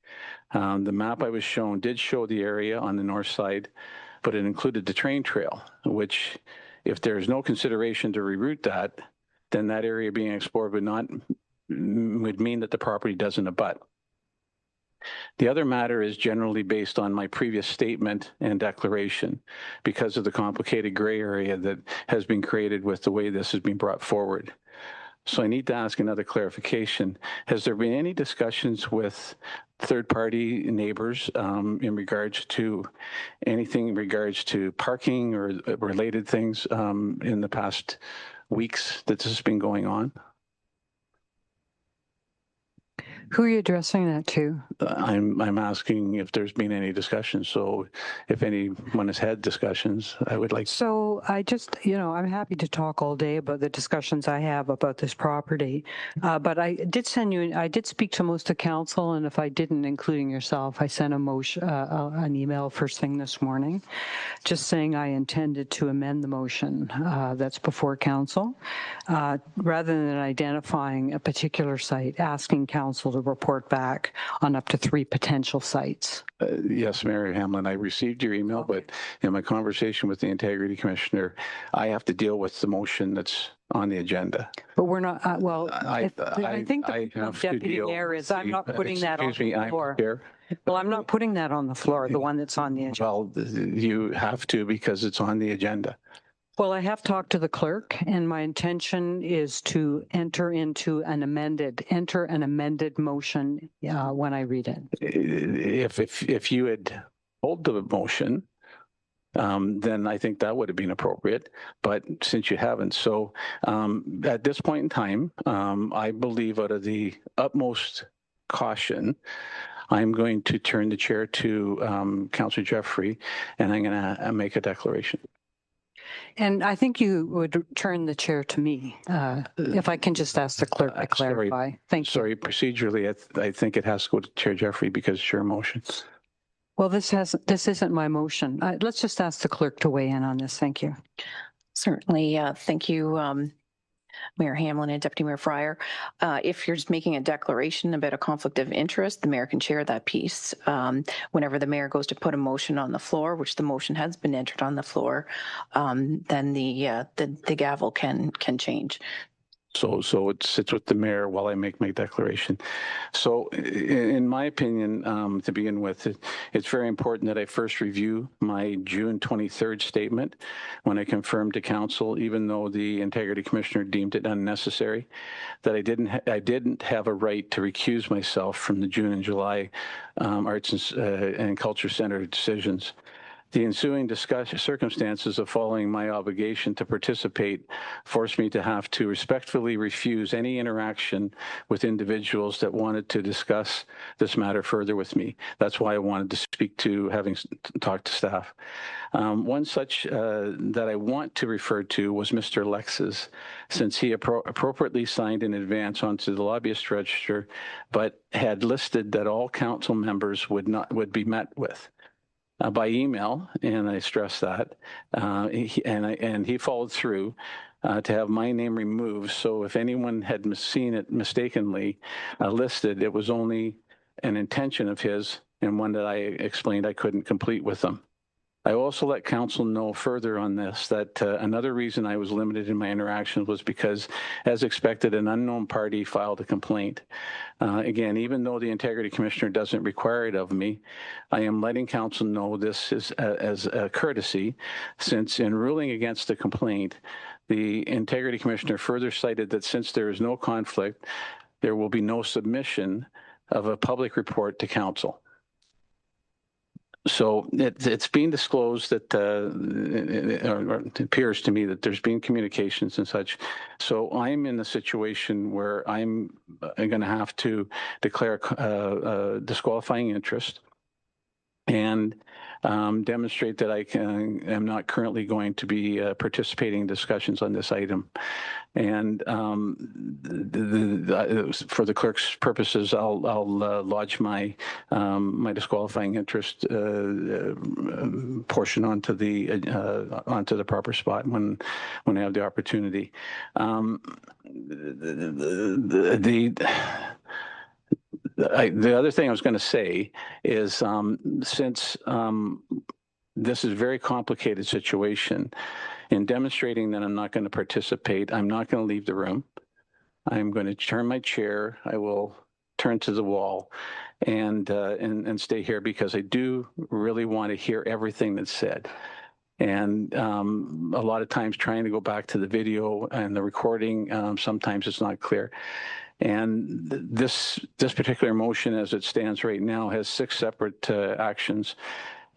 The map I was shown did show the area on the north side, but it included the train trail, which, if there's no consideration to reroute that, then that area being explored would mean that the property doesn't abut. The other matter is generally based on my previous statement and declaration because of the complicated gray area that has been created with the way this has been brought forward. So I need to ask another clarification. Has there been any discussions with third-party neighbors in regards to anything in regards to parking or related things in the past weeks that this has been going on? Who are you addressing that to? I'm asking if there's been any discussions. So if anyone has had discussions, I would like. So I just, I'm happy to talk all day about the discussions I have about this property. But I did speak to most of council, and if I didn't, including yourself, I sent an email first thing this morning, just saying I intended to amend the motion that's before council, rather than identifying a particular site, asking council to report back on up to 3 potential sites. Yes, Mayor Hamlin, I received your email, but in my conversation with the Integrity Commissioner, I have to deal with the motion that's on the agenda. But we're not, I think the have to deputy deal mayor is, I'm not putting that on Excuse me, the I'm floor. Chair. Well, I'm not putting that on the floor, the one that's on the agenda. Well, you have to because it's on the agenda. Well, I have talked to the clerk, and my intention is to enter an amended motion when I read it. If you had pulled the motion, then I think that would have been appropriate. But since you haven't, so at this point in time, I believe out of the utmost caution, I'm going to turn the chair to Councillor Jeffrey, and I'm going to make a declaration. And I think you would turn the chair to me, if I can just ask the clerk to clarify. Thank you. Sorry, procedurally, I think it has to go to Chair Jeffrey because it's your motion. Well, this isn't my motion. Let's just ask the clerk to weigh in on this. Thank you. Certainly. Thank you, Mayor Hamlin and Deputy Mayor Fryer. If you're just making a declaration about a conflict of interest, the mayor can chair that piece. Whenever the mayor goes to put a motion on the floor, which the motion has been entered on the floor, then the gavel can change. So it sits with the mayor while I make my declaration. So in my opinion, to begin with, it's very important that I first review my June 23rd statement when I confirmed to council, even though the Integrity Commissioner deemed it unnecessary, that I didn't have a right to recuse myself from the June and July Arts and Culture Center decisions. The ensuing circumstances of following my obligation to participate forced me to have to respectfully refuse any interaction with individuals that wanted to discuss this matter further with me. That's why I wanted to speak to having talked to staff. One such that I want to refer to was Mr. Lex's, since he appropriately signed in advance onto the lobbyist register, but had listed that all council members would be met with. By email, and I stress that, he followed through to have my name removed. So if anyone had seen it mistakenly listed, it was only an intention of his and one that I explained I couldn't complete with them. I also let council know further on this that another reason I was limited in my interactions was because, as expected, an unknown party filed a complaint. Again, even though the Integrity Commissioner doesn't require it of me, I am letting council know this is as a courtesy, since in ruling against the complaint, the Integrity Commissioner further cited that since there is no conflict, there will be no submission of a public report to council. So it's being disclosed that, or it appears to me that there's been communications and such. So I'm in a situation where I'm going to have to declare a disqualifying interest and demonstrate that I am not currently going to be participating in discussions on this item. And for the clerk's purposes, I'll lodge my my disqualifying interest portion onto the proper spot when I have the opportunity. The other thing I was going to say is since this is a very complicated situation, in demonstrating that I'm not going to participate, I'm not going to leave the room. I'm going to turn my chair. I will turn to the wall and stay here because I do really want to hear everything that's said. And a lot of times trying to go back to the video and the recording, sometimes it's not clear. And this particular motion as it stands right now has 6 separate actions.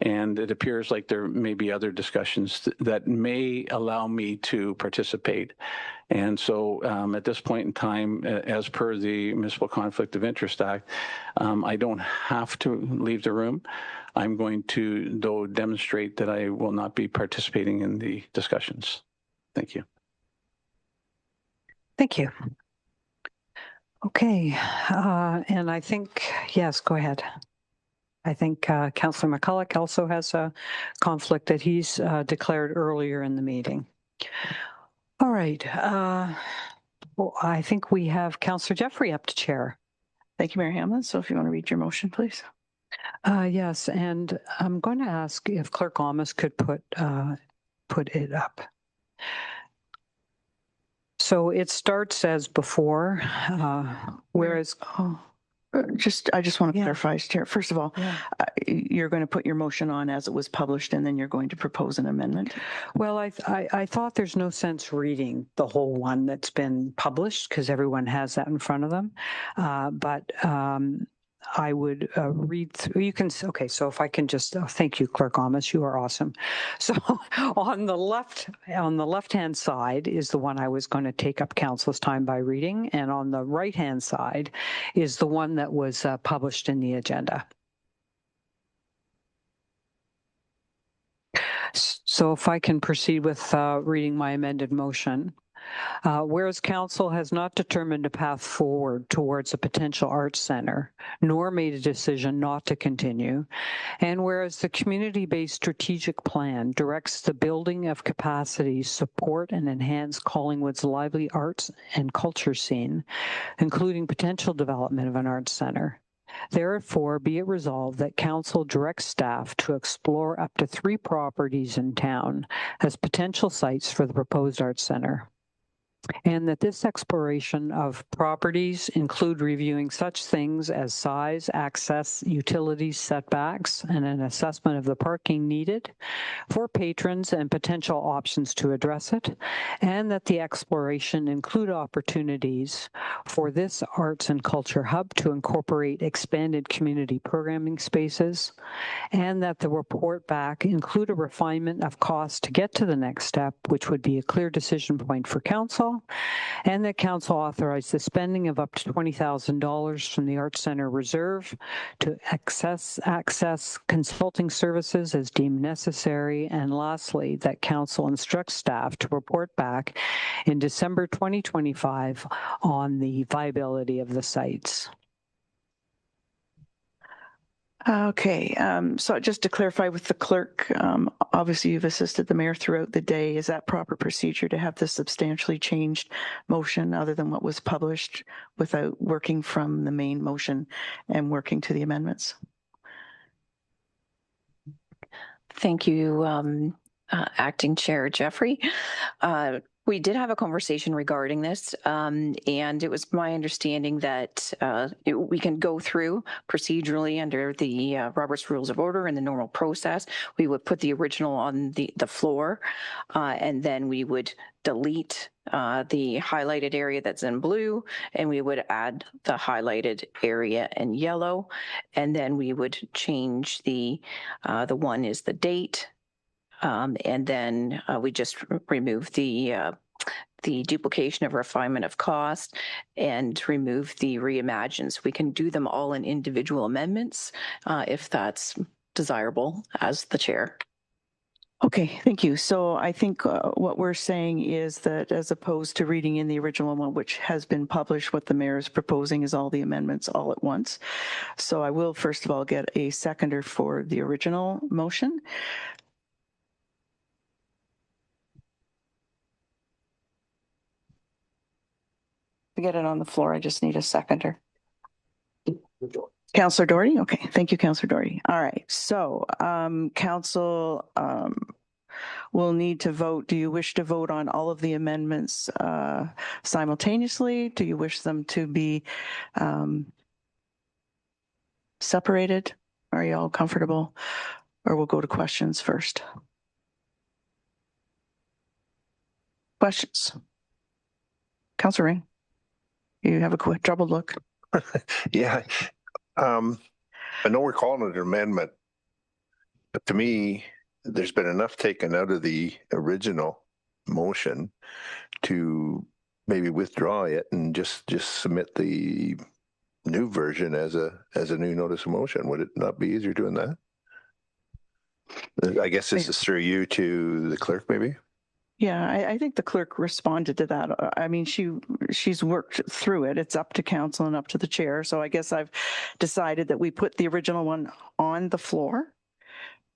And it appears like there may be other discussions that may allow me to participate. And so at this point in time, as per the Municipal Conflict of Interest Act, I don't have to leave the room. I'm going to, though, demonstrate that I will not be participating in the discussions. Thank you. Thank you. Okay. And I think, yes, go ahead. I think Councillor McCulloch also has a conflict that he's declared earlier in the meeting. All right. Well, I think we have Councillor Jeffrey up to chair. Thank you, Mayor Hamlin. So if you want to read your motion, please. Yes, and I'm going to ask if Clerk Almas could put it up. So it starts as before, whereas. I just want to clarify, Chair. First of all, you're going to put your motion on as it was published, and then you're going to propose an amendment? Well, I thought there's no sense reading the whole one that's been published because everyone has that in front of them. But I would read through. You can, okay, so if I can just, thank you, Clerk Almas, you are awesome. So on the left-hand side is the one I was going to take up council's time by reading, and on the right-hand side is the one that was published in the agenda. So if I can proceed with reading my amended motion. Whereas council has not determined a path forward towards a potential arts center, nor made a decision not to continue, and whereas the community-based strategic plan directs the building of capacity, support and enhance Collingwood's lively arts and culture scene, including potential development of an arts center. Therefore, be it resolved that council directs staff to explore up to 3 properties in town as potential sites for the proposed arts center. And that this exploration of properties include reviewing such things as size, access, utilities, setbacks, and an assessment of the parking needed for patrons and potential options to address it, and that the exploration include opportunities for this arts and culture hub to incorporate expanded community programming spaces, and that the report back include a refinement of cost to get to the next step, which would be a clear decision point for council, and that council authorized the spending of up to $20,000 from the Arts Center Reserve to access consulting services as deemed necessary. And lastly, that council instructs staff to report back in December 2025 on the viability of the sites. Okay, so just to clarify with the clerk, obviously you've assisted the mayor throughout the day. Is that proper procedure to have this substantially changed motion other than what was published without working from the main motion and working to the amendments? Thank you, Acting Chair Jeffrey. We did have a conversation regarding this, and it was my understanding that we can go through procedurally under the Robert's Rules of Order and the normal process. We would put the original on the floor, and then we would delete the highlighted area that's in blue, and we would add the highlighted area in yellow, and then we would change the one is the date. And then we just remove the duplication of refinement of cost and remove the reimagines. We can do them all in individual amendments if that's desirable as the chair. Okay, thank you. So I think what we're saying is that as opposed to reading in the original one, which has been published, what the mayor is proposing is all the amendments all at once. So I will first of all get a seconder for the original motion. To get it on the floor, I just need a seconder. Councillor Doherty? Okay, thank you, Councillor Doherty. All right, so council will need to vote. Do you wish to vote on all of the amendments simultaneously? Do you wish them to be separated? Are you all comfortable? Or we'll go to questions first. Questions? Councillor Ring? You have a quick troubled look. Yeah. I know we're calling it an amendment, but to me, there's been enough taken out of the original motion to maybe withdraw it and just submit the new version as a new notice of motion. Would it not be easier doing that? I guess this is through you to the clerk, maybe? Yeah, I think the clerk responded to that. I mean, she's worked through it. It's up to council and up to the chair. So I guess I've decided that we put the original one on the floor.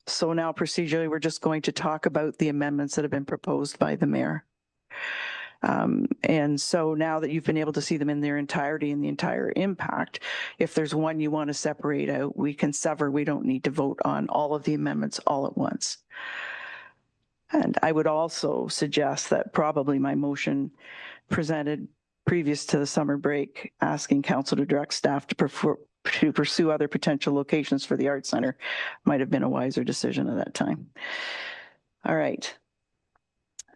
So now procedurally, we're just going to talk about the amendments that have been proposed by the mayor. And so now that you've been able to see them in their entirety and the entire impact, if there's one you want to separate out, we can sever. We don't need to vote on all of the amendments all at once. And I would also suggest that probably my motion presented previous to the summer break, asking council to direct staff to pursue other potential locations for the Arts Centre might have been a wiser decision at that time. All right.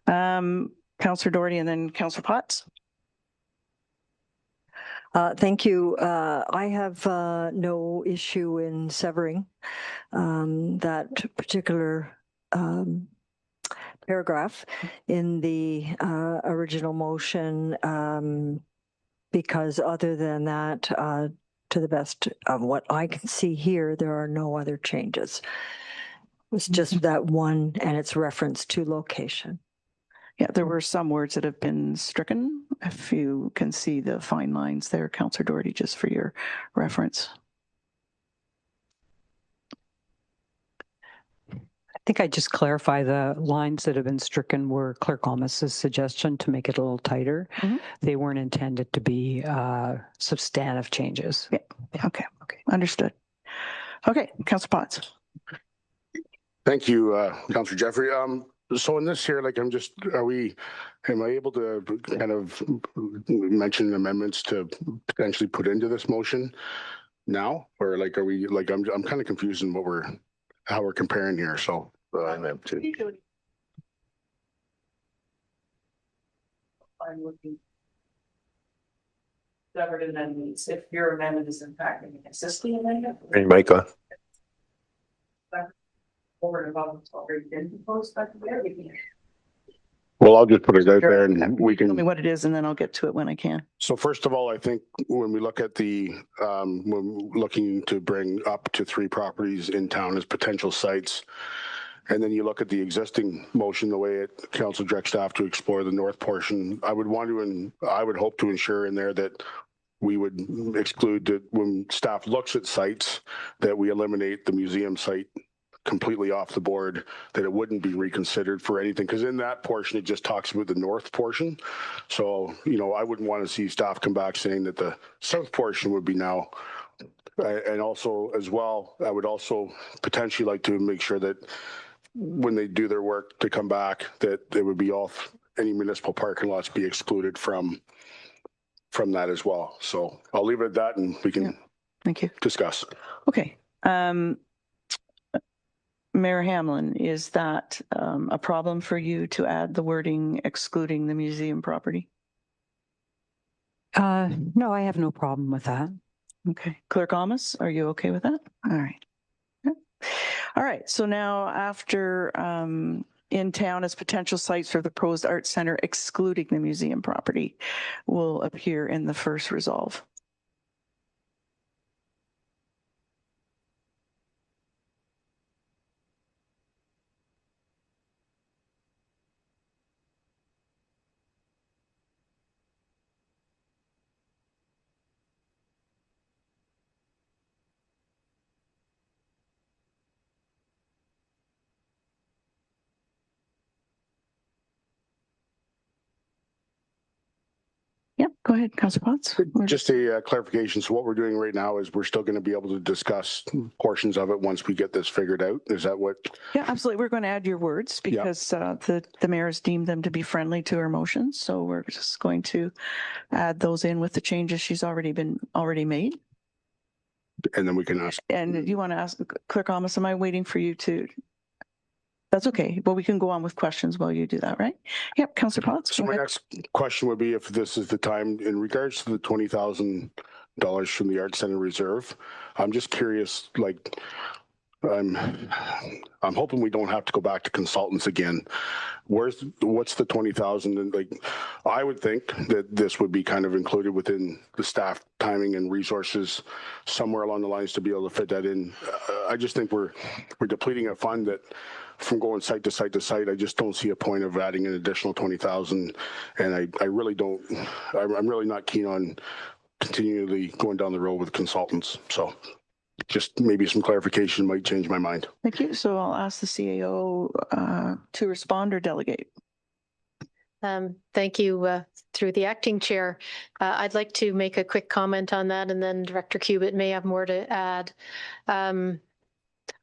Councillor Doherty and then Councillor Potts. Thank you. I have no issue in severing that particular paragraph in the original motion because other than that, to the best of what I can see here, there are no other changes. It's just that one and its reference to location. Yeah, there were some words that have been stricken. If you can see the fine lines there, Councillor Doherty, just for your reference. I think I just clarify the lines that have been stricken were Clerk Almus's suggestion to make it a little tighter. Mm-hmm. They weren't intended to be substantive changes. Yeah. Okay. Understood. Okay, Councillor Potts. Thank you, Councillor Jeffrey. So in this here, like am I able to kind of mention amendments to potentially put into this motion now? Or like, are we, like, I'm kind of confused in how we're comparing here, so. I am too. I'm looking. Severed amendments, if your amendment is in fact an existing amendment. Hey, Mike on. Over and above what's already been proposed by the mayor. Well, I'll just put it out there and we can. Tell me what it is and then I'll get to it when I can. So first of all, I think when we look at when looking to bring up to 3 properties in town as potential sites, and then you look at the existing motion, the way council directs staff to explore the north portion, I would hope to ensure in there that we would exclude that when staff looks at sites, that we eliminate the museum site completely off the board, that it wouldn't be reconsidered for anything, because in that portion it just talks about the north portion. So I wouldn't want to see staff come back saying that the south portion would be now. And also as well, I would also potentially like to make sure that when they do their work to come back, that it would be all any municipal parking lots be excluded from that as well. So I'll leave it at that and we can Thank you. discuss. Okay. Mayor Hamlin, is that a problem for you to add the wording excluding the museum property? No, I have no problem with that. Okay. Clerk Amos, are you okay with that? All right. Okay. All right. So now after in town as potential sites for the proposed art center, excluding the museum property, will appear in the first resolve. Yep, go ahead, Councillor Potts. Just a clarification. So what we're doing right now is we're still going to be able to discuss portions of it once we get this figured out. Is that what? Yeah, absolutely. We're going to add your words because the mayor has deemed them to be friendly to her motions. So we're just going to add those in with the changes she's already made. And then we can ask. And you want to ask Clerk Amos, am I waiting for you to? That's okay. Well, we can go on with questions while you do that, right? Yep, Councillor Potts. So my next question would be if this is the time in regards to the $20,000 from the Art Center Reserve. I'm just curious, like, I'm hoping we don't have to go back to consultants again. What's the 20,000? And like, I would think that this would be kind of included within the staff timing and resources somewhere along the lines to be able to fit that in. I just think we're depleting a fund that from going site to site to site, I just don't see a point of adding an additional 20,000. And I really don't, I'm really not keen on continually going down the road with consultants. So just maybe some clarification might change my mind. Thank you. So I'll ask the CAO to respond or delegate. Thank you. Through the acting chair, I'd like to make a quick comment on that, and then Director Cubitt may have more to add.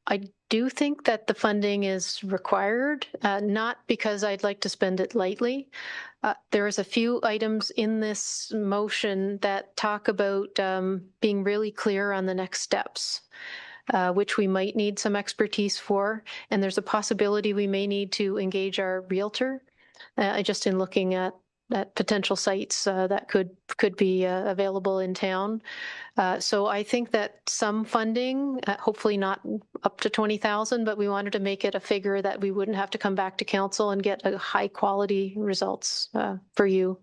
I do think that the funding is required, not because I'd like to spend it lightly. There is a few items in this motion that talk about being really clear on the next steps, which we might need some expertise for. And there's a possibility we may need to engage our realtor, just in looking at potential sites that could be available in town. So I think that some funding, hopefully not up to 20,000, but we wanted to make it a figure that we wouldn't have to come back to council and get a high quality results for you.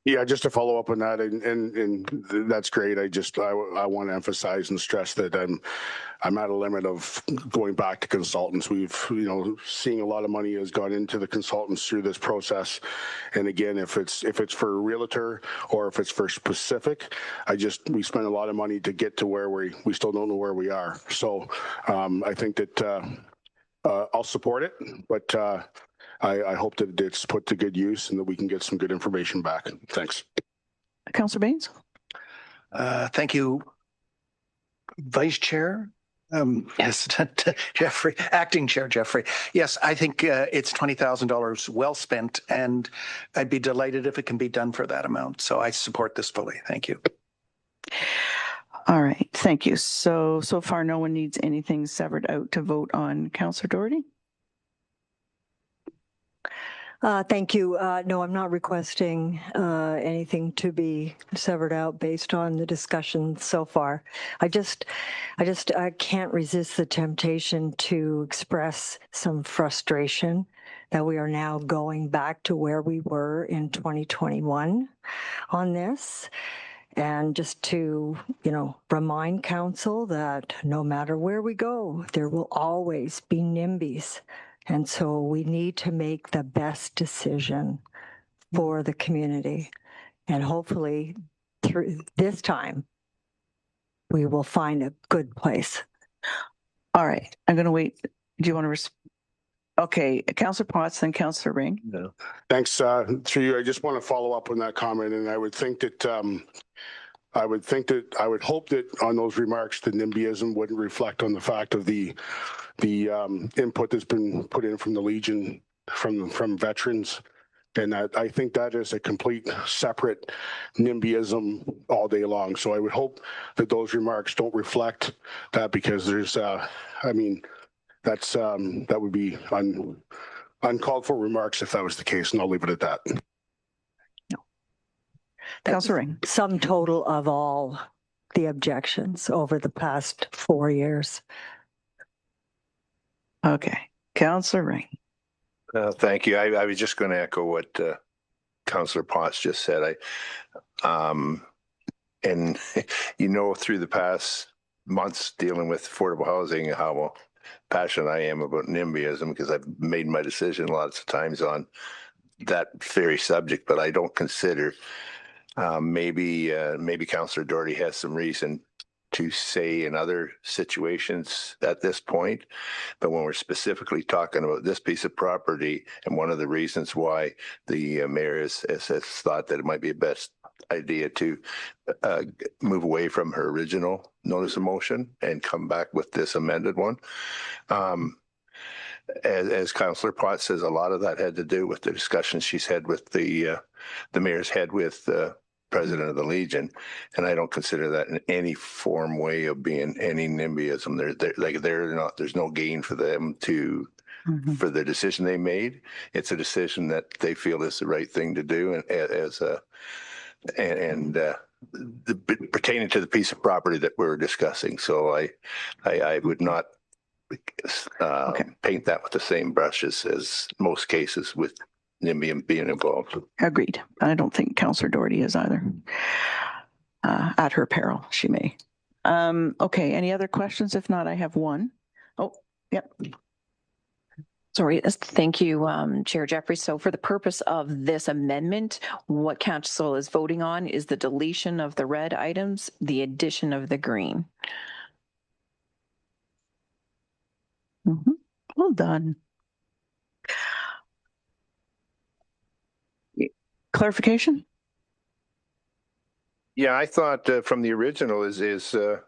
Yeah, just to follow up on that, and that's great. I want to emphasize and stress that I'm at a limit of going back to consultants. We've, seeing a lot of money has gone into the consultants through this process. And again, if it's for a realtor or if it's for specific, we spend a lot of money to get to where we still don't know where we are. So I think that I'll support it, but I hope that it's put to good use and that we can get some good information back. Thanks. Councillor Baines. Thank you, Vice Chair. Yes, Jeffrey, Acting Chair Jeffrey. Yes, I think it's $20,000 well spent, and I'd be delighted if it can be done for that amount. So I support this fully. Thank you. All right, thank you. So far, no one needs anything severed out to vote on. Councillor Doherty. Thank you. No, I'm not requesting anything to be severed out based on the discussion so far. I can't resist the temptation to express some frustration that we are now going back to where we were in 2021 on this. And just to, remind council that no matter where we go, there will always be NIMBYs. And so we need to make the best decision for the community. And hopefully through this time, we will find a good place. All right. I'm going to wait. Do you want to Okay, Councillor Potts, then Councillor Ring. No. Thanks. Through you, I just want to follow up on that comment. And I would think that I would hope that on those remarks, the NIMBYism wouldn't reflect on the fact of the input that's been put in from the Legion, from veterans. And I think that is a complete separate NIMBYism all day long. So I would hope that those remarks don't reflect that, because there's, that would be uncalled for remarks if that was the case, and I'll leave it at that. Councillor Ring. Sum total of all the objections over the past 4 years. Okay. Councillor Ring. Thank you. I was just going to echo what Councillor Potts just said. And through the past months dealing with affordable housing, how passionate I am about NIMBYism, because I've made my decision lots of times on that very subject, but I don't consider maybe Councillor Doherty has some reason to say in other situations at this point. But when we're specifically talking about this piece of property, and one of the reasons why the mayor has thought that it might be a best idea to move away from her original notice of motion and come back with this amended one. As Councillor Potts says, a lot of that had to do with the discussions she's had with the mayor's head with president of the Legion, and I don't consider that in any form way of being any NIMBYism. They're not. There's no gain for them to for the decision they made. It's a decision that they feel is the right thing to do, and pertaining to the piece of property that we're discussing. So I would not paint that with the same brush as most cases with NIMBY being involved. Agreed. I don't think Councillor Doherty is either. At her peril, she may. Okay, any other questions? If not, I have one. Oh, yep. Sorry, thank you, Chair Jeffrey. So for the purpose of this amendment, what council is voting on is the deletion of the red items, the addition of the green. Well done. Clarification? Yeah, I thought from the original is there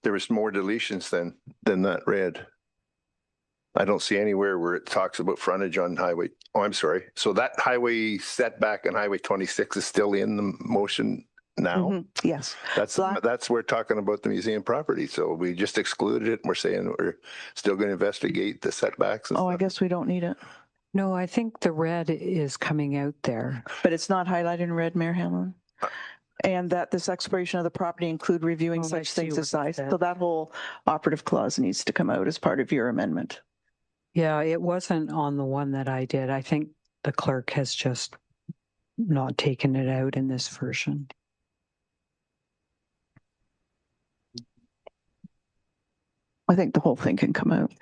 was more deletions than that red. I don't see anywhere where it talks about frontage on highway. Oh, I'm sorry. So that highway setback on Highway 26 is still in the motion now? Yes. That's we're talking about the museum property. So we just excluded it. And we're saying we're still going to investigate the setbacks. And stuff. I guess we don't need it. No, I think the red is coming out there. But it's not highlighted in red, Mayor Hamlin? And that this exploration of the property include reviewing such things as size. So that whole operative clause needs to come out as part of your amendment. Yeah, it wasn't on the one that I did. I think the clerk has just not taken it out in this version. I think the whole thing can come out.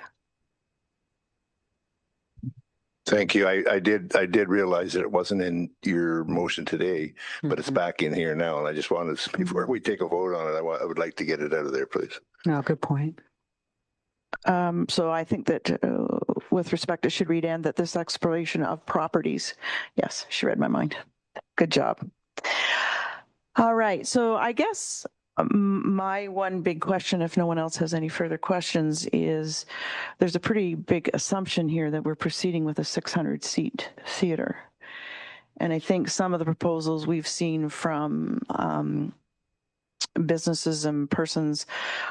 Thank you. I did realize that it wasn't in your motion today, but it's back in here now. And I just wanted to, before we take a vote on it, I would like to get it out of there, please. No, good point. So I think that with respect, it should read in that this exploration of properties. Yes, she read my mind. Good job. All right. So I guess my one big question, if no one else has any further questions, is there's a pretty big assumption here that we're proceeding with a 600-seat theater. And I think some of the proposals we've seen from businesses and persons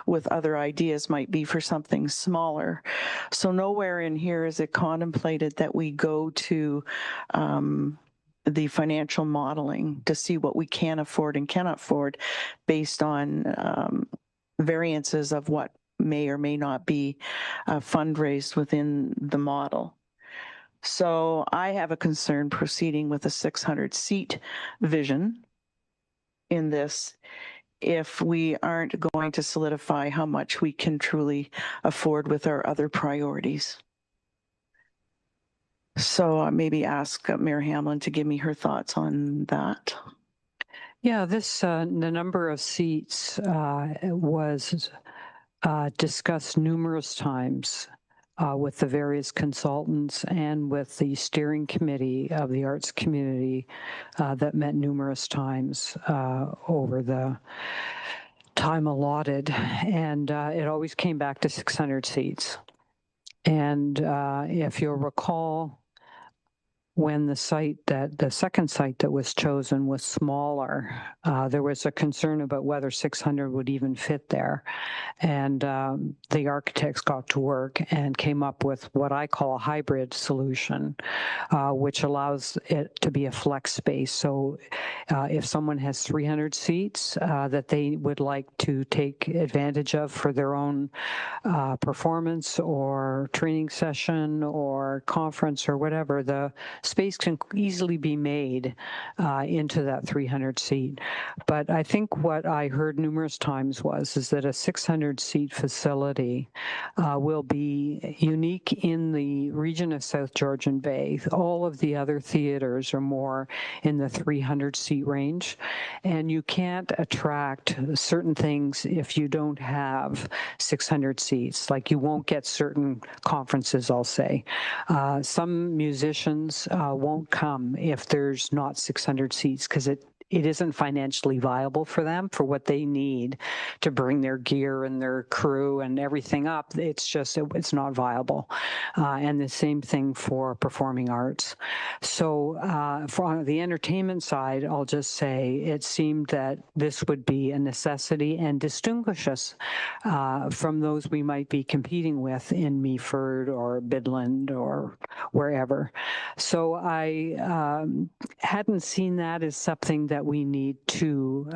with other ideas might be for something smaller. So nowhere in here is it contemplated that we go to the financial modeling to see what we can afford and cannot afford based on variances of what may or may not be fundraised within the model. So I have a concern proceeding with a 600-seat vision in this if we aren't going to solidify how much we can truly afford with our other priorities. So maybe ask Mayor Hamlin to give me her thoughts on that. Yeah, the number of seats was discussed numerous times with the various consultants and with the steering committee of the arts community that met numerous times over the time allotted. And it always came back to 600 seats. And if you'll recall, when the second site that was chosen was smaller, there was a concern about whether 600 would even fit there. And the architects got to work and came up with what I call a hybrid solution, which allows it to be a flex space. So if someone has 300 seats that they would like to take advantage of for their own performance or training session or conference or whatever, the space can easily be made into that 300 seat. But I think what I heard numerous times is that a 600 seat facility will be unique in the region of South Georgian Bay. All of the other theaters are more in the 300 seat range, and you can't attract certain things if you don't have 600 seats. Like you won't get certain conferences, I'll say. Some musicians won't come if there's not 600 seats because it isn't financially viable for them for what they need to bring their gear and their crew and everything up. It's not viable. And the same thing for performing arts. So for the entertainment side, I'll just say it seemed that this would be a necessity and distinguish us from those we might be competing with in Meaford or Bidland or wherever. So I hadn't seen that as something that we need to,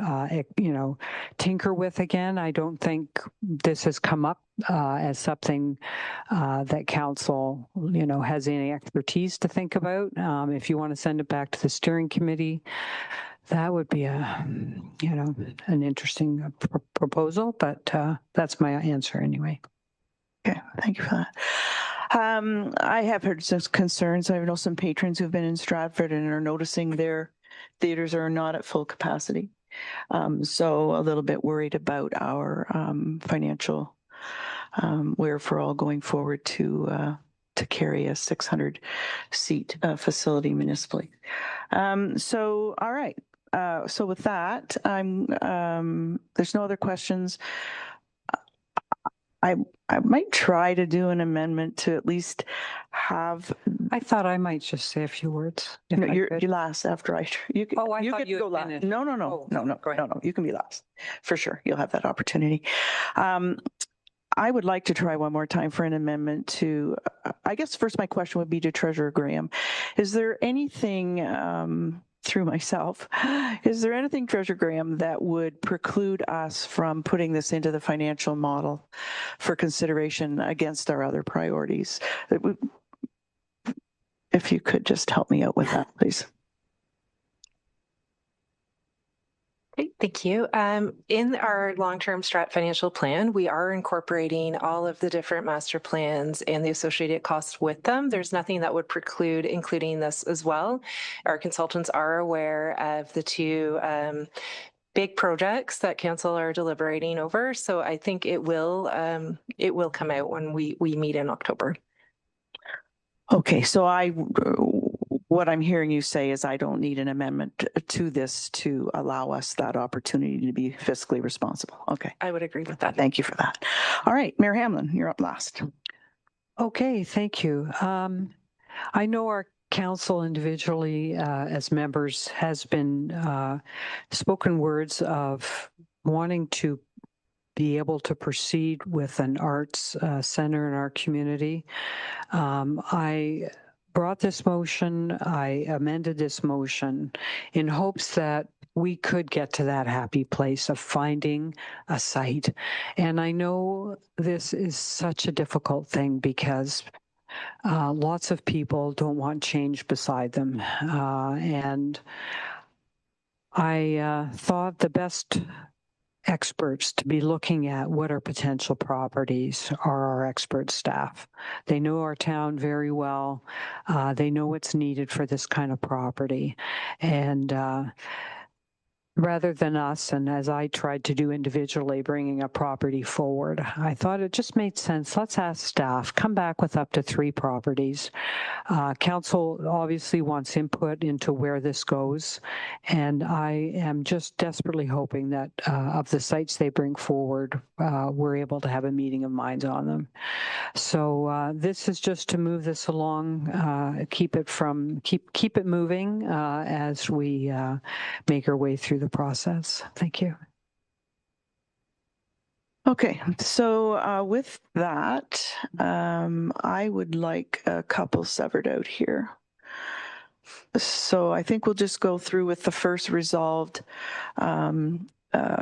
tinker with again. I don't think this has come up as something that council, has any expertise to think about. If you want to send it back to the steering committee, that would be an interesting proposal, but that's my answer anyway. Okay, thank you for that. I have heard some concerns. I know some patrons who've been in Stratford and are noticing their theaters are not at full capacity. So a little bit worried about our financial wherewithal going forward to carry a 600 seat facility municipally. So all right. So with that, there's no other questions. I might try to do an amendment to at least have. I thought I might just say a few words. No, you last after I. You could, I you thought could you go had last. finished. No. You can be last for sure. You'll have that opportunity. I would like to try one more time for an amendment to. I guess first my question would be to Treasurer Graham. Is there anything? Through myself, is there anything, Treasurer Graham, that would preclude us from putting this into the financial model for consideration against our other priorities? If you could just help me out with that, please. Great, thank you. In our long-term strat financial plan, we are incorporating all of the different master plans and the associated costs with them. There's nothing that would preclude including this as well. Our consultants are aware of the two big projects that council are deliberating over. So I think it will come out when we meet in October. Okay, so what I'm hearing you say is I don't need an amendment to this to allow us that opportunity to be fiscally responsible. Okay. I would agree with that. Thank you for that. All right, Mayor Hamlin, you're up last. Okay, thank you. I know our council individually as members has been spoken words of wanting to be able to proceed with an arts center in our community. I brought this motion, I amended this motion in hopes that we could get to that happy place of finding a site. And I know this is such a difficult thing because lots of people don't want change beside them. And I thought the best experts to be looking at what are potential properties are our expert staff. They know our town very well. They know what's needed for this kind of property. And rather than us, and as I tried to do individually, bringing a property forward, I thought it just made sense. Let's ask staff, come back with up to 3 properties. Council obviously wants input into where this goes, and I am just desperately hoping that of the sites they bring forward, we're able to have a meeting of minds on them. So this is just to move this along, keep it moving as we make our way through the process. Thank you. Okay, so with that, I would like a couple severed out here. So I think we'll just go through with the first resolved.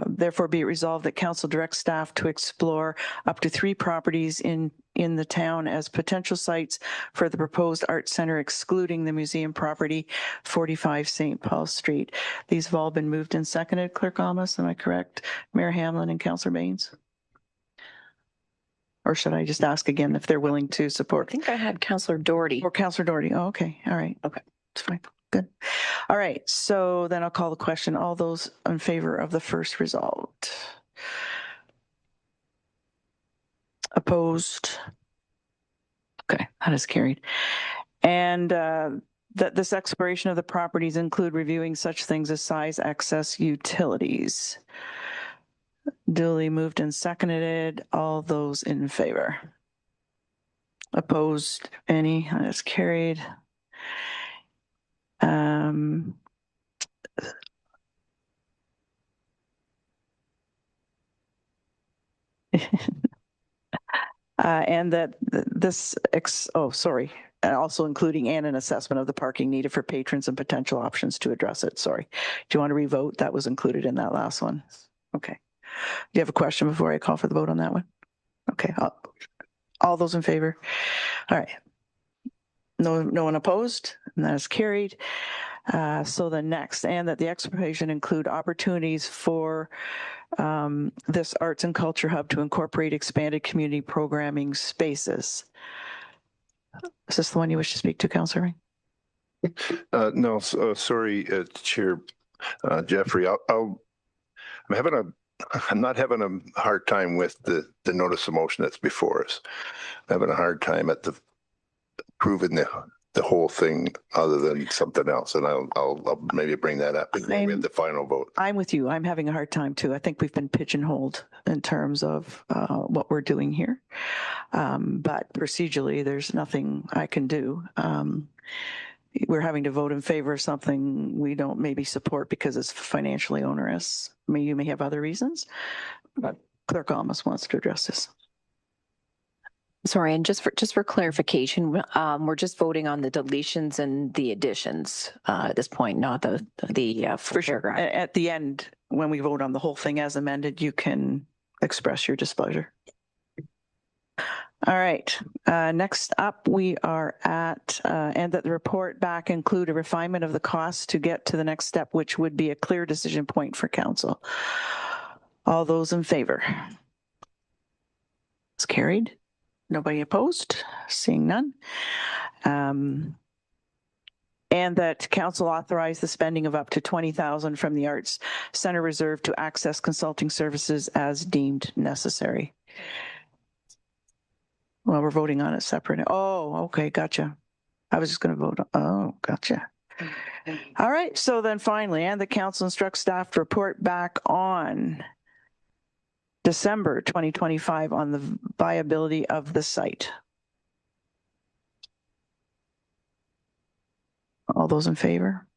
Therefore, be it resolved that council directs staff to explore up to 3 properties in the town as potential sites for the proposed art center, excluding the museum property, 45 St. Paul Street. These have all been moved and seconded, Clerk Almas, am I correct? Mayor Hamlin and Councillor Baines? Or should I just ask again if they're willing to support? I think I had Councillor Doherty. Or Councillor Doherty. Oh, okay. All right. Okay. It's fine. Good. All right. So then I'll call the question. All those in favor of the first result? Opposed? Okay. That is carried. And that this exploration of the properties include reviewing such things as size, access, utilities. Duly moved and seconded. All those in favor? Opposed? Any? That is carried. And that this, also including and an assessment of the parking needed for patrons and potential options to address it. Sorry. Do you want to revote? That was included in that last one. Okay. Do you have a question before I call for the vote on that one? Okay. All those in favor? All right. No one opposed, and that is carried. So the next, and that the exploration include opportunities for this arts and culture hub to incorporate expanded community programming spaces. Is this the one you wish to speak to, Councillor Ring? No, sorry, Chair Jeffrey. I'm not having a hard time with the notice of motion that's before us. I'm having a hard time at proving the whole thing other than something else, and I'll maybe bring that up when we have the final vote. I'm with you. I'm having a hard time too. I think we've been pigeonholed in terms of what we're doing here, but procedurally, there's nothing I can do. We're having to vote in favor of something we don't maybe support because it's financially onerous. I mean, you may have other reasons, but Clerk Almas wants to address this. Sorry, and just for clarification, we're just voting on the deletions and the additions at this point, not the full paragraph. At the end, when we vote on the whole thing as amended, you can express your displeasure. All right. Next up, we are at, and that the report back include a refinement of the costs to get to the next step, which would be a clear decision point for council. All those in favor? It's carried. Nobody opposed? Seeing none. And that council authorize the spending of up to $20,000 from the Arts Center Reserve to access consulting services as deemed necessary. Well, we're voting on it separate. Oh, okay, gotcha. I was just going to vote. Oh, gotcha. All right, so then finally, and the council instructs staff to report back on December 2025 on the viability of the site. All those in favor?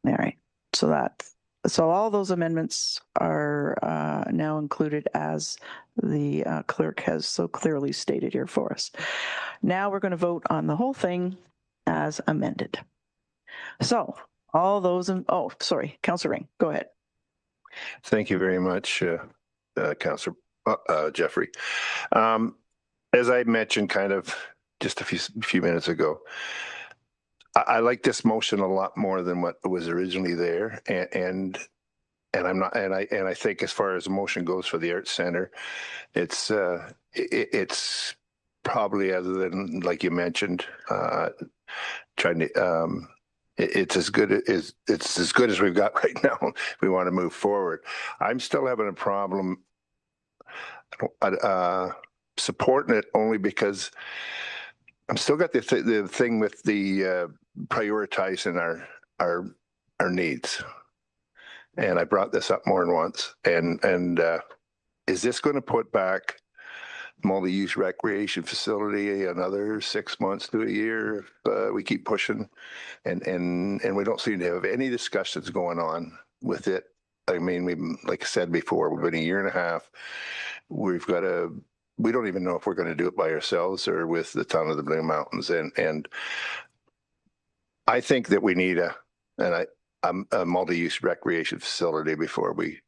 All right, so all those amendments are now included as the clerk has so clearly stated here for us. Now we're going to vote on the whole thing as amended. So all those in, oh, sorry, Councillor Ring, go ahead. Thank you very much, Councillor Jeffrey. As I mentioned kind of just a few minutes ago, I like this motion a lot more than what was originally there, and I think as far as the motion goes for the Arts Center, it's probably, other than like you mentioned, trying to it's as good as we've got right now. If we want to move forward, I'm still having a problem supporting it only because I'm still got the thing with the prioritizing our needs. And I brought this up more than once. And is this going to put back multi-use recreation facility another 6 months to a year if we keep pushing? And we don't seem to have any discussions going on with it. I mean, like I said before, we've been a year and a half. We don't even know if we're going to do it by ourselves or with the Town of the Blue Mountains. And I think that we need a multi-use recreation facility before we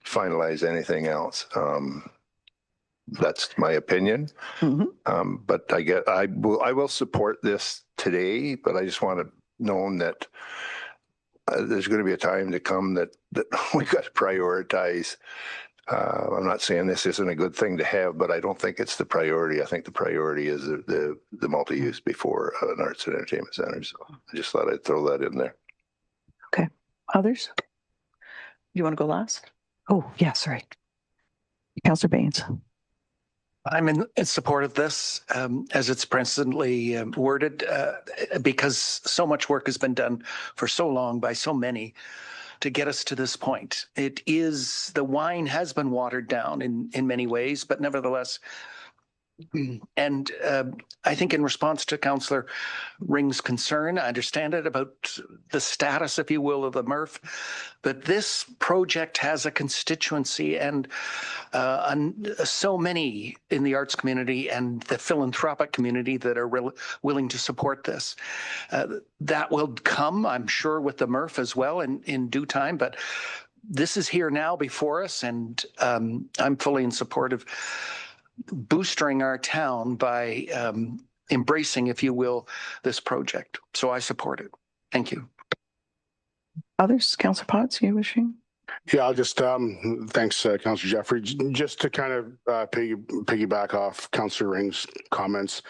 finalize anything else. That's my opinion. But I will support this today, but I just want to know that there's going to be a time to come that we got to prioritize. I'm not saying this isn't a good thing to have, but I don't think it's the priority. I think the priority is the multi-use before an arts and entertainment center. So I just thought I'd throw that in there. Okay. Others? You want to go last? Oh, yeah, sorry. Councillor Baines. I'm in support of this as it's presently worded because so much work has been done for so long by so many to get us to this point. The wine has been watered down in many ways, but nevertheless, and I think in response to Councillor Ring's concern, I understand it about the status, if you will, of the MRF, but this project has a constituency and so many in the arts community and the philanthropic community that are willing to support this. That will come, I'm sure, with the MRF as well in due time, but this is here now before us, and I'm fully in support of boosting our town by embracing, if you will, this project. So I support it. Thank you. Others? Councillor Potts, you wishing? Yeah, I'll just, thanks, Councillor Jeffrey. Just to kind of piggyback off Councillor Ring's comments,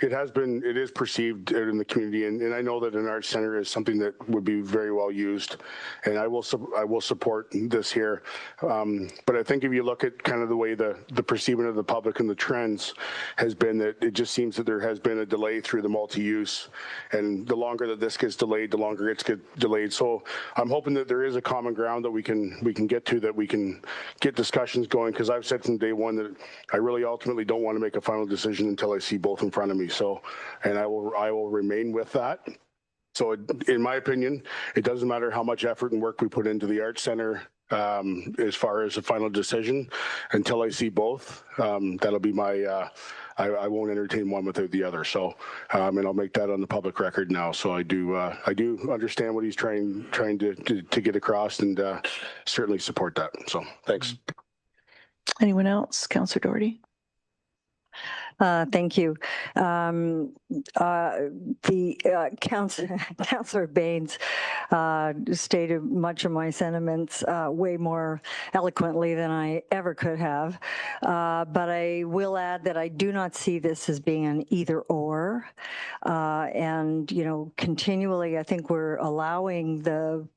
it is perceived in the community, and I know that an arts center is something that would be very well used, and I will support this here. But I think if you look at kind of the way the perceiving of the public and the trends has been, that it just seems that there has been a delay through the multi-use, and the longer that this gets delayed, the longer it's delayed. So I'm hoping that there is a common ground that we can get to, that we can get discussions going, because I've said from day one that I really ultimately don't want to make a final decision until I see both in front of me. So, and I will remain with that. So in my opinion, it doesn't matter how much effort and work we put into the Arts Center as far as a final decision, until I see both. That'll be my I won't entertain one without the other. So, and I'll make that on the public record now. So I do understand what he's trying to get across, and certainly support that. So thanks. Anyone else? Councillor Doherty. Thank you. Councillor Baines stated much of my sentiments way more eloquently than I ever could have. But I will add that I do not see this as being an either or. And, you know, continually, I think we're allowing the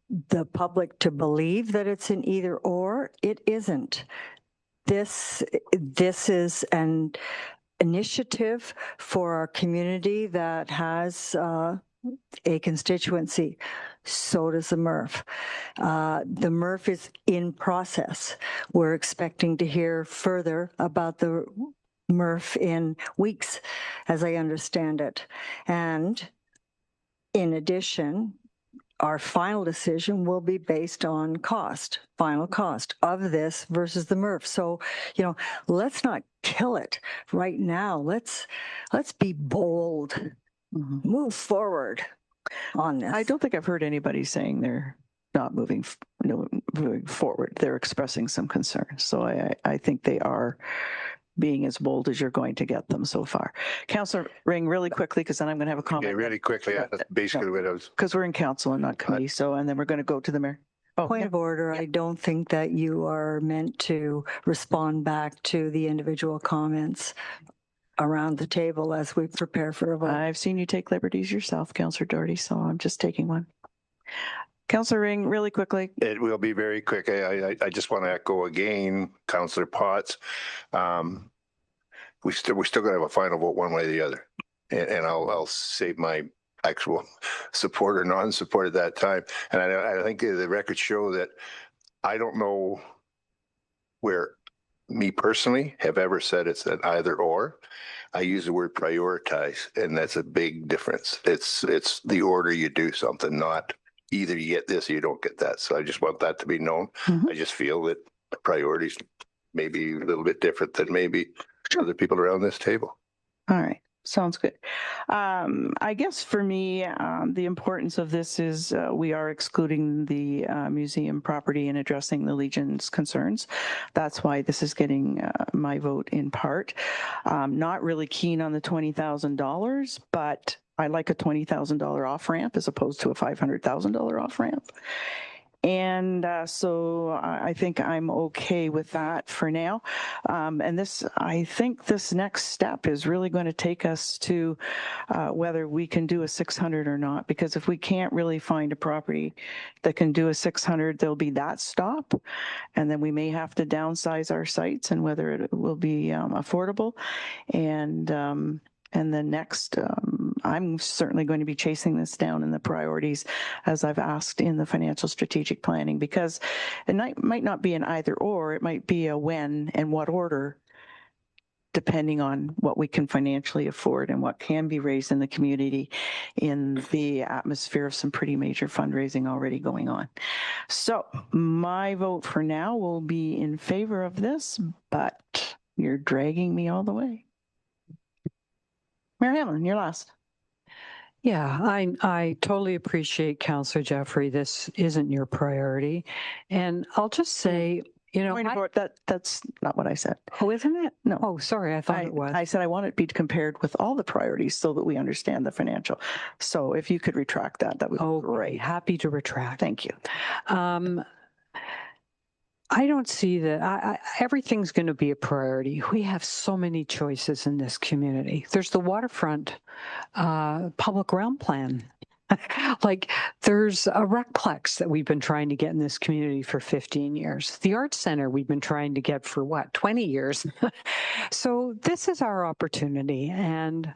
public to believe that it's an either or. It isn't. This is an initiative for our community that has a constituency. So does the MRF. The MRF is in process. We're expecting to hear further about the MRF in weeks, as I understand it. And in addition, our final decision will be based on final cost of this versus the MRF. So, you know, let's not kill it right now. Let's be bold, move forward on this. I don't think I've heard anybody saying they're not moving forward. They're expressing some concerns. So I think they are being as bold as you're going to get them so far. Councillor Ring, really quickly, because then I'm going to have a comment. Okay, really quickly. That's basically what I was. Because we're in council and not committee. So, and then we're going to go to the mayor. Point of order, I don't think that you are meant to respond back to the individual comments. around the table as we prepare for a vote. I've seen you take liberties yourself, Councillor Doherty, so I'm just taking one. Councillor Ring, really quickly. It will be very quick. I just want to echo again, Councillor Potts. We're still going to have a final vote one way or the other. And I'll save my actual support or non-support at that time. And I think the records show that I don't know where me personally have ever said it's an either or. I use the word prioritize, and that's a big difference. It's the order you do something, not either you get this or you don't get that. So I just want that to be known. I just feel that priorities may be a little bit different than maybe other people around this table. All right. Sounds good. I guess for me, the importance of this is we are excluding the museum property and addressing the Legion's concerns. That's why this is getting my vote in part. Not really keen on the $20,000, but I like a $20,000 off ramp as opposed to a $500,000 off ramp. And so I think I'm okay with that for now. And I think this next step is really going to take us to whether we can do a 600 or not, because if we can't really find a property that can do a 600, there'll be that stop. And then we may have to downsize our sites and whether it will be affordable. And then next, I'm certainly going to be chasing this down in the priorities as I've asked in the financial strategic planning, because it might not be an either or, it might be a when and what order, depending on what we can financially afford and what can be raised in the community in the atmosphere of some pretty major fundraising already going on. So my vote for now will be in favor of this, but you're dragging me all the way. Mayor Hamlin, you're last. Yeah, I totally appreciate Councillor Jeffrey. This isn't your priority. And I'll just say, you know, that's not what I said. Oh, isn't it? No. Oh, sorry. I thought it was. I said I want it to be compared with all the priorities so that we understand the financial. So if you could retract that, that would be great. Happy to retract. Thank you. I don't see that everything's going to be a priority. We have so many choices in this community. There's the waterfront public realm plan. Like there's a recplex that we've been trying to get in this community for 15 years. The Arts Center we've been trying to get for 20 years. So this is our opportunity. And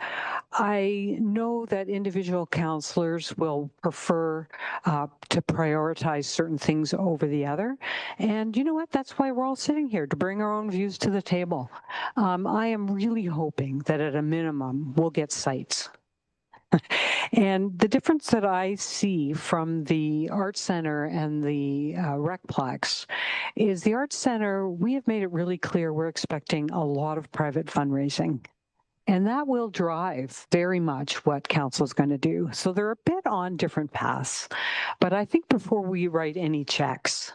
I know that individual councillors will prefer to prioritize certain things over the other. And you know what? That's why we're all sitting here, to bring our own views to the table. I am really hoping that at a minimum, we'll get sites. And the difference that I see from the Arts Center and the Recplex is the Arts Center, we have made it really clear we're expecting a lot of private fundraising. And that will drive very much what council is going to do. So they're a bit on different paths. But I think before we write any checks,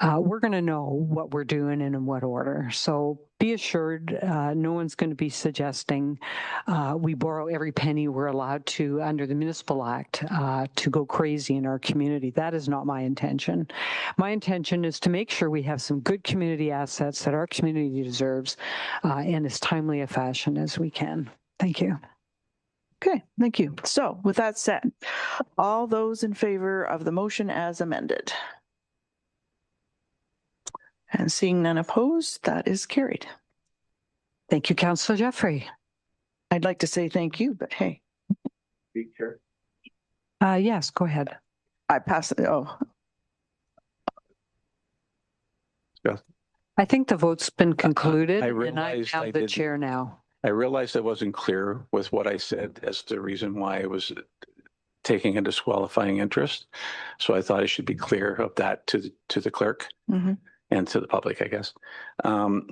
we're going to know what we're doing and in what order. So be assured, no one's going to be suggesting we borrow every penny we're allowed to under the Municipal Act to go crazy in our community. That is not my intention. My intention is to make sure we have some good community assets that our community deserves in as timely a fashion as we can. Thank you. Okay, thank you. So with that said, all those in favor of the motion as amended? And seeing none opposed, that is carried. Thank you, Councillor Jeffrey. I'd like to say thank you, but hey. Speak, Chair. Yes, go ahead. I pass it. Oh. Yes. I think the vote's been concluded, and I realized have I the didn't- chair now. I realized I wasn't clear with what I said as the reason why I was taking a disqualifying interest. So I thought I should be clear of that to the clerk. Mm-hmm. And to the public, I guess. The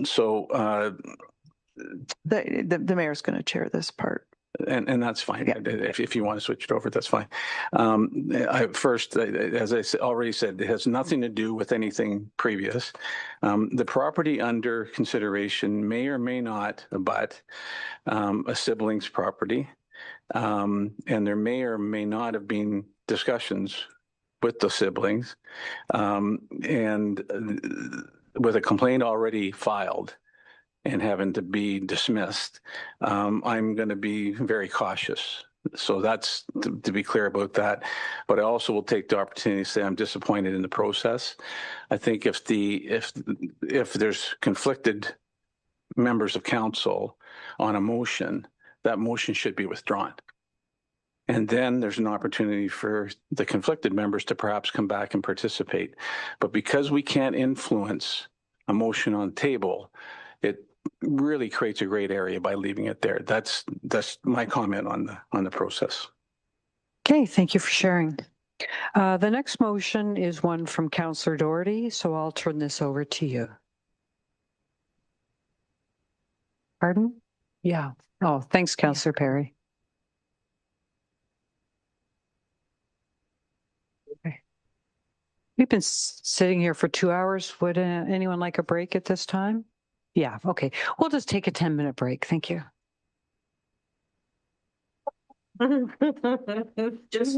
mayor's going to chair this part. And that's fine. Yeah. If you want to switch it over, that's fine. First, as I already said, it has nothing to do with anything previous. The property under consideration may or may not abut a sibling's property. And there may or may not have been discussions with the siblings, and with a complaint already filed and having to be dismissed, I'm going to be very cautious. So that's to be clear about that. But I also will take the opportunity to say I'm disappointed in the process. I think if there's conflicted members of council on a motion, that motion should be withdrawn. And then there's an opportunity for the conflicted members to perhaps come back and participate. But because we can't influence a motion on the table, it really creates a great area by leaving it there. That's my comment on the process. Okay, thank you for sharing. The next motion is one from Councillor Doherty, so I'll turn this over to you. Pardon? Yeah. Oh, thanks, Councillor Perry. Okay. We've been sitting here for 2 hours. Would anyone like a break at this time? Yeah, okay. We'll just take a 10-minute break. Thank you. Just.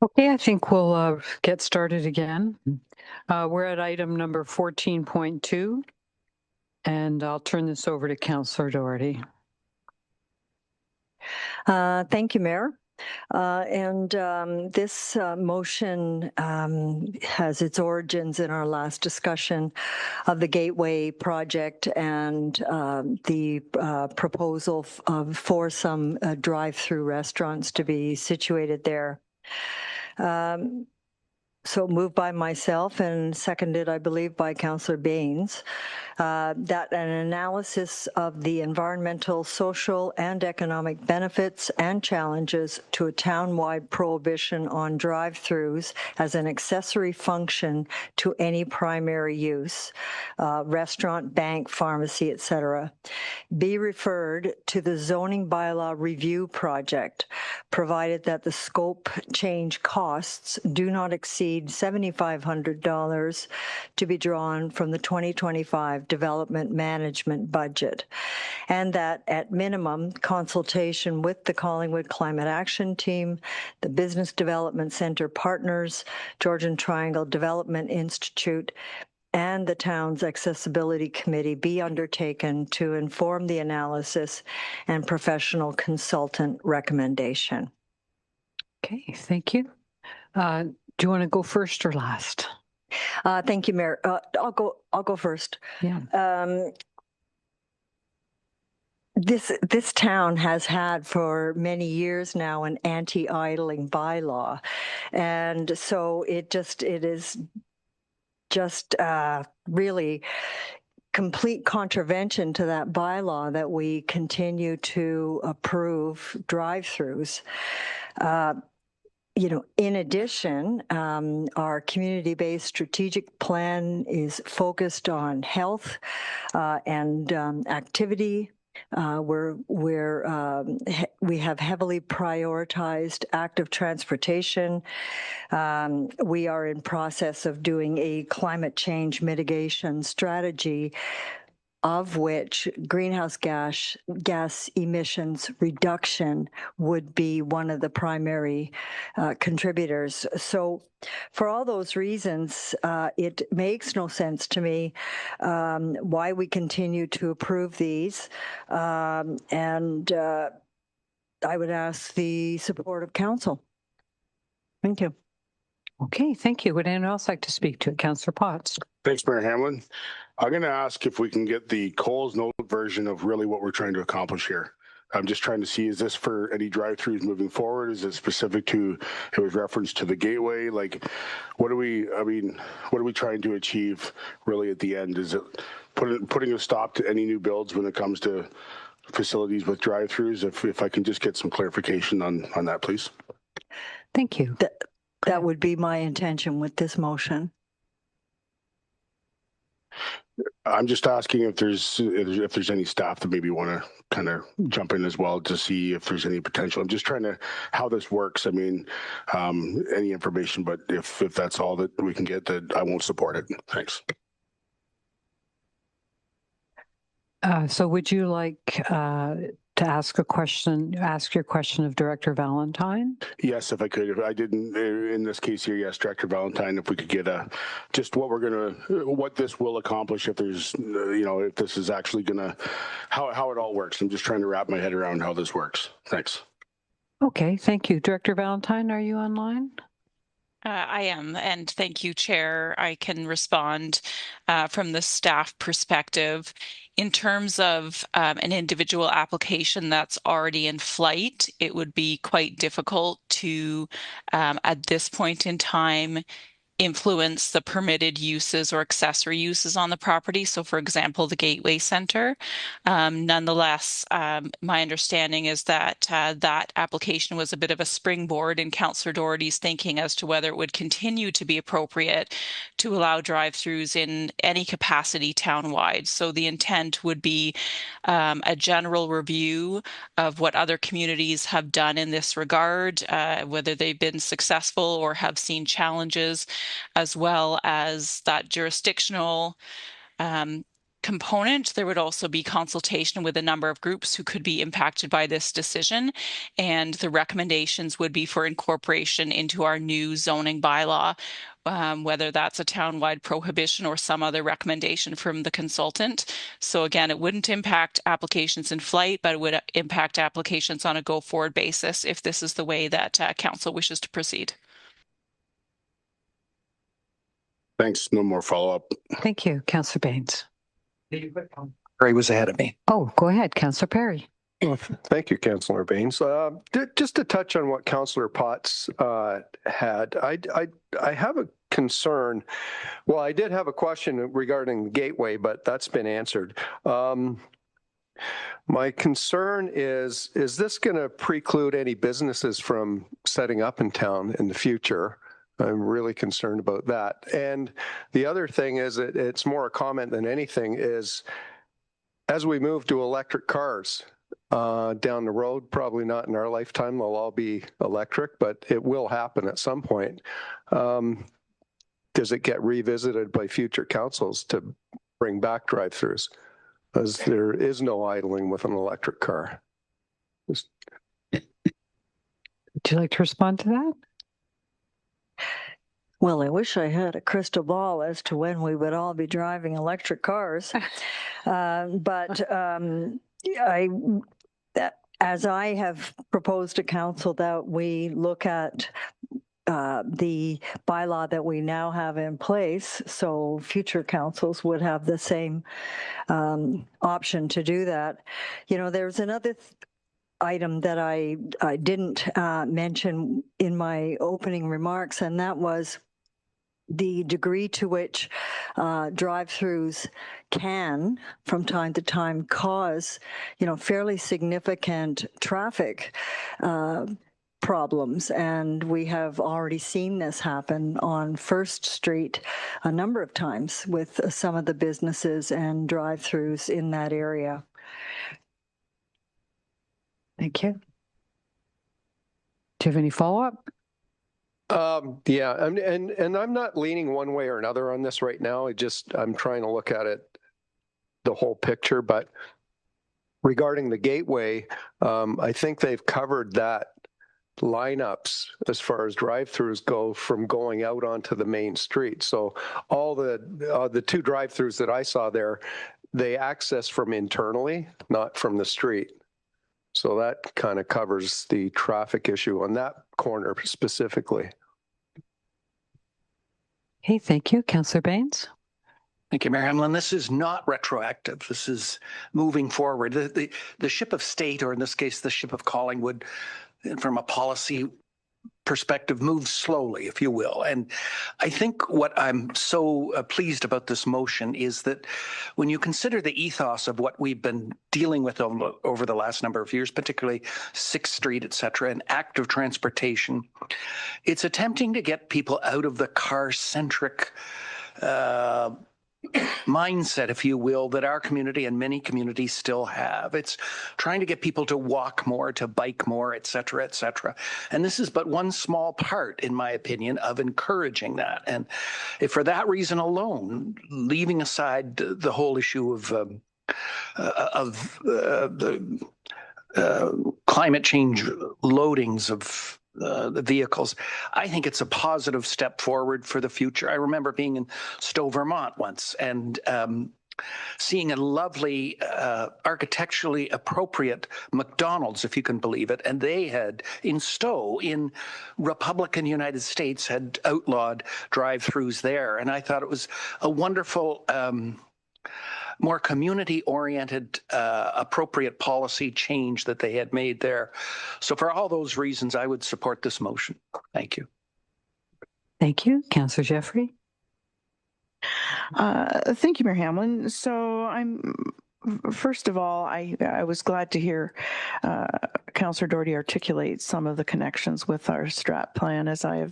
Okay, I think we'll get started again. We're at item number 14.2, and I'll turn this over to Councillor Doherty. Thank you, Mayor. This motion has its origins in our last discussion of the Gateway project and the proposal for some drive-through restaurants to be situated there. So moved by myself and seconded, I believe, by Councillor Baines, that an analysis of the environmental, social, and economic benefits and challenges to a town-wide prohibition on drive-throughs as an accessory function to any primary use, restaurant, bank, pharmacy, etc., be referred to the zoning bylaw review project, provided that the scope change costs do not exceed $7,500 to be drawn from the 2025 development management budget, and that at minimum consultation with the Collingwood Climate Action Team, the Business Development Center partners, Georgian Triangle Development Institute, and the town's accessibility committee be undertaken to inform the analysis and professional consultant recommendation. Okay, thank you. Do you want to go first or last? Thank you, Mayor. I'll go first. Yeah. This town has had for many years now an anti-idling bylaw, and so it is just really complete contravention to that bylaw that we continue to approve drive-throughs. In addition, our community-based strategic plan is focused on health and activity. We have heavily prioritized active transportation. We are in process of doing a climate change mitigation strategy, of which greenhouse gas emissions reduction would be one of the primary contributors. So for all those reasons, it makes no sense to me why we continue to approve these. And I would ask the support of council. Thank you. Okay, thank you. Would anyone else like to speak to it? Councillor Potts. Thanks, Mayor Hamlin. I'm going to ask if we can get the Coles Note version of really what we're trying to accomplish here. I'm just trying to see, is this for any drive-throughs moving forward? Is it specific to, it was referenced to the Gateway? Like, what are we trying to achieve really at the end? Is it putting a stop to any new builds when it comes to facilities with drive-throughs? If I can just get some clarification on that, please. Thank you. That would be my intention with this motion. I'm just asking if there's any staff that maybe want to kind of jump in as well to see if there's any potential. I'm just trying to how this works. I mean, any information, but if that's all that we can get, that I won't support it. Thanks. So would you like to ask your question of Director Valentine? Yes, if I could. If I didn't, in this case here, yes, Director Valentine, if we could get just what this will accomplish, if there's, if this is actually gonna, how it all works. I'm just trying to wrap my head around how this works. Thanks. Okay, thank you. Director Valentine, are you online? I am, and thank you, Chair. I can respond from the staff perspective. In terms of an individual application that's already in flight, it would be quite difficult to, at this point in time, influence the permitted uses or accessory uses on the property. So for example, the Gateway Center. Nonetheless, my understanding is that that application was a bit of a springboard in Councillor Doherty's thinking as to whether it would continue to be appropriate to allow drive-throughs in any capacity townwide. So the intent would be a general review of what other communities have done in this regard, whether they've been successful or have seen challenges, as well as that jurisdictional component, there would also be consultation with a number of groups who could be impacted by this decision. And the recommendations would be for incorporation into our new zoning bylaw, whether that's a townwide prohibition or some other recommendation from the consultant. So again, it wouldn't impact applications in flight, but it would impact applications on a go-forward basis if this is the way that council wishes to proceed. Thanks. No more follow-up. Thank you, Councillor Baines. Ray was ahead of me. Oh, go ahead, Councillor Perry. Well, thank you, Councillor Baines. Just to touch on what Councillor Potts had, I have a concern. Well, I did have a question regarding the gateway, but that's been answered. My concern is this going to preclude any businesses from setting up in town in the future? I'm really concerned about that. And the other thing is, it's more a comment than anything, is as we move to electric cars down the road, probably not in our lifetime, they'll all be electric, but it will happen at some point. Does it get revisited by future councils to bring back drive-throughs? As there is no idling with an electric car. Would you like to respond to that? Well, I wish I had a crystal ball as to when we would all be driving electric cars. As I have proposed to council that we look at the bylaw that we now have in place, so future councils would have the same option to do that. You know, there's another item that I didn't mention in my opening remarks, and that was the degree to which drive-throughs can, from time to time, cause, fairly significant traffic problems. And we have already seen this happen on First Street a number of times with some of the businesses and drive-throughs in that area. Thank you. Do you have any follow-up? Yeah, and I'm not leaning one way or another on this right now. I'm trying to look at it, the whole picture. But regarding the gateway, I think they've covered that lineups as far as drive-throughs go from going out onto the main street. So all the two drive-throughs that I saw there, they access from internally, not from the street. So that kind of covers the traffic issue on that corner specifically. Okay, thank you. Councillor Baines? Thank you, Mayor Hamlin. This is not retroactive. This is moving forward. The ship of state, or in this case, the ship of Collingwood, from a policy perspective, moves slowly, if you will. And I think what I'm so pleased about this motion is that when you consider the ethos of what we've been dealing with over the last number of years, particularly 6th Street, et cetera, and active transportation, it's attempting to get people out of the car-centric mindset, if you will, that our community and many communities still have. It's trying to get people to walk more, to bike more, et cetera, et cetera. And this is but one small part, in my opinion, of encouraging that. And if for that reason alone, leaving aside the whole issue of the climate change loadings of the vehicles, I think it's a positive step forward for the future. I remember being in Stowe, Vermont once and seeing a lovely architecturally appropriate McDonald's, if you can believe it. And they had, in Stowe, in Republican United States, had outlawed drive-throughs there. And I thought it was a wonderful more community-oriented, appropriate policy change that they had made there. So for all those reasons, I would support this motion. Thank you. Thank you. Councillor Jeffrey? Thank you, Mayor Hamlin. So first of all, I was glad to hear Councillor Doherty articulate some of the connections with our strat plan, as I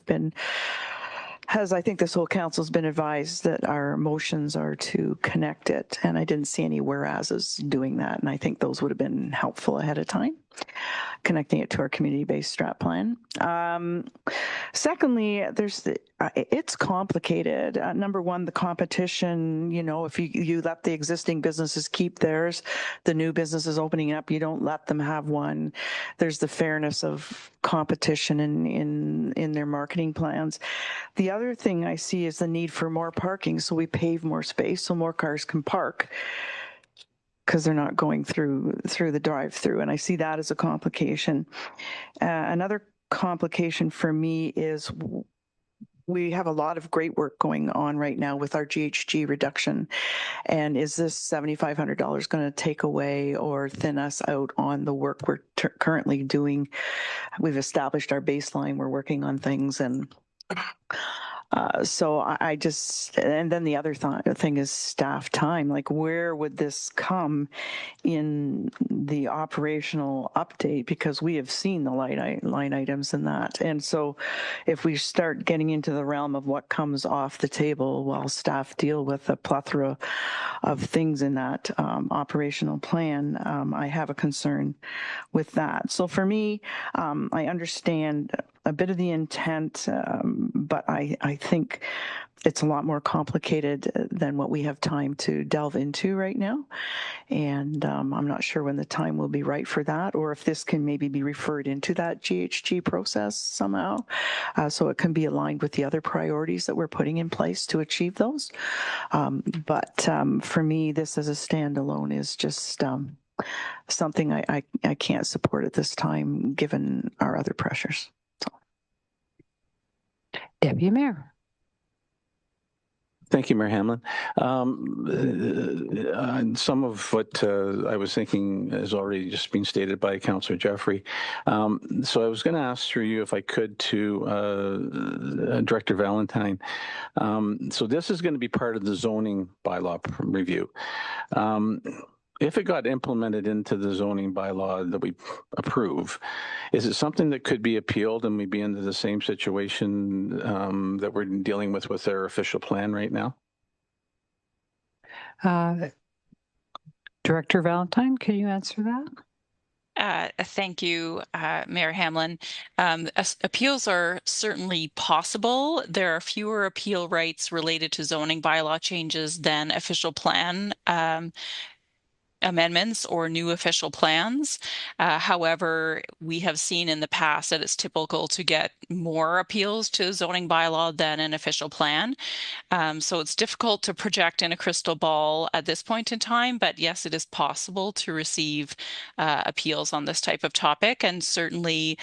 think this whole council's been advised that our motions are to connect it, and I didn't see any whereases doing that, and I think those would have been helpful ahead of time. connecting it to our community-based strat plan. Secondly, it's complicated. Number one, the competition, if you let the existing businesses keep theirs, the new businesses opening up, you don't let them have one. There's the fairness of competition in their marketing plans. The other thing I see is the need for more parking. So we pave more space so more cars can park, because they're not going through the drive-through. And I see that as a complication. Another complication for me is we have a lot of great work going on right now with our GHG reduction. And is this $7,500 going to take away or thin us out on the work we're currently doing? We've established our baseline. We're working on things, and so I just, and then the other thing is staff time. Like, where would this come in the operational update? Because we have seen the line items in that. And so if we start getting into the realm of what comes off the table while staff deal with a plethora of things in that operational plan, I have a concern with that. So for me, I understand a bit of the intent, but I think it's a lot more complicated than what we have time to delve into right now. And I'm not sure when the time will be right for that, or if this can maybe be referred into that GHG process somehow, so it can be aligned with the other priorities that we're putting in place to achieve those. But for me, this as a standalone is just something I can't support at this time, given our other pressures. Deputy Mayor. Thank you, Mayor Hamlin. Some of what I was thinking has already just been stated by Councillor Jeffrey. So I was going to ask through you, if I could, to Director Valentine. So this is going to be part of the zoning bylaw review. If it got implemented into the zoning bylaw that we approve, is it something that could be appealed and we'd be into the same situation that we're dealing with our official plan right now? Director Valentine, can you answer that? Thank you, Mayor Hamlin. Appeals are certainly possible. There are fewer appeal rights related to zoning bylaw changes than official plan amendments or new official plans. However, we have seen in the past that it's typical to get more appeals to zoning bylaw than an official plan. So it's difficult to project in a crystal ball at this point in time, but yes, it is possible to receive appeals on this type of topic. And certainly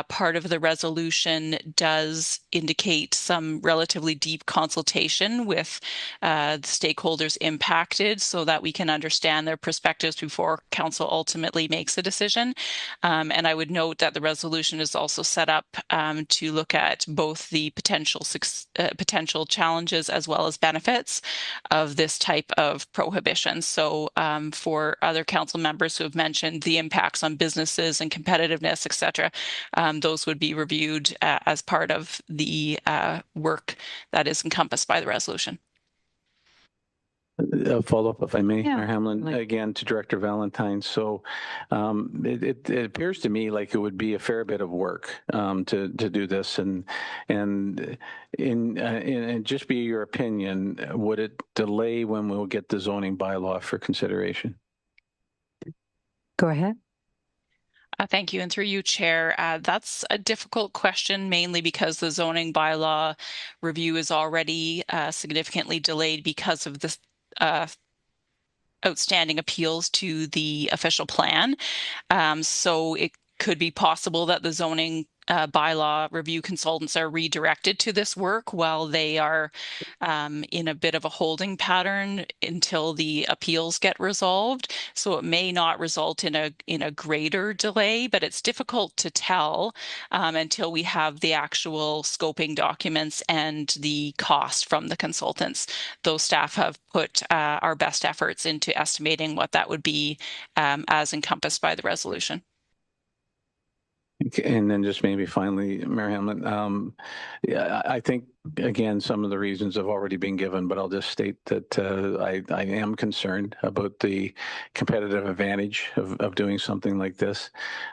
part of the resolution does indicate some relatively deep consultation with the stakeholders impacted so that we can understand their perspectives before council ultimately makes a decision. And I would note that the resolution is also set up to look at both the potential challenges as well as benefits of this type of prohibition. So for other council members who have mentioned the impacts on businesses and competitiveness, et cetera, those would be reviewed as part of the work that is encompassed by the resolution. A follow-up, if I may, Yeah, Mayor Hamlin, again to Director Valentine. So it appears to me like it would be a fair bit of work to do this, and just be your opinion, would it delay when we'll get the zoning bylaw for consideration? Go ahead. Thank you. And through you, Chair, that's a difficult question, mainly because the zoning bylaw review is already significantly delayed because of this outstanding appeals to the official plan. So it could be possible that the zoning bylaw review consultants are redirected to this work while they are in a bit of a holding pattern until the appeals get resolved. So it may not result in a greater delay, but it's difficult to tell until we have the actual scoping documents and the cost from the consultants. Those staff have put our best efforts into estimating what that would be as encompassed by the resolution. And then just maybe finally, Mayor Hamlin, yeah, I think, again, some of the reasons have already been given, but I'll just state that I am concerned about the competitive advantage of doing something like this.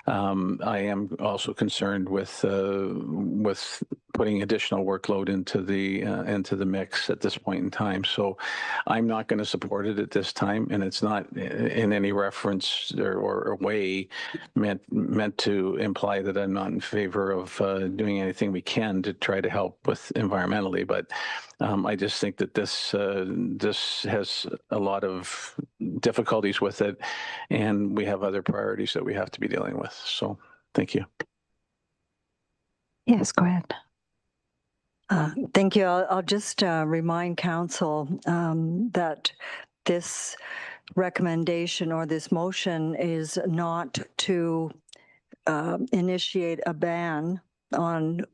I am also concerned with putting additional workload into the mix at this point in time. So I'm not going to support it at this time, and it's not in any reference or way meant to imply that I'm not in favor of doing anything we can to try to help with environmentally. But I just think that this has a lot of difficulties with it, and we have other priorities that we have to be dealing with. So thank you. Yes, go ahead. Thank you. I'll just remind council that this recommendation or this motion is not to initiate a ban on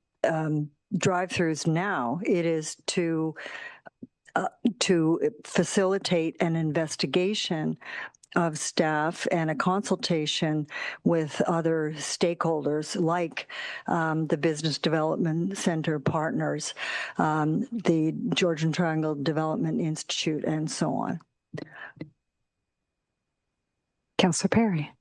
drive-throughs now. It is to facilitate an investigation of staff and a consultation with other stakeholders like the Business Development Center partners, the Georgian Triangle Development Institute, and so on. Councillor Perry.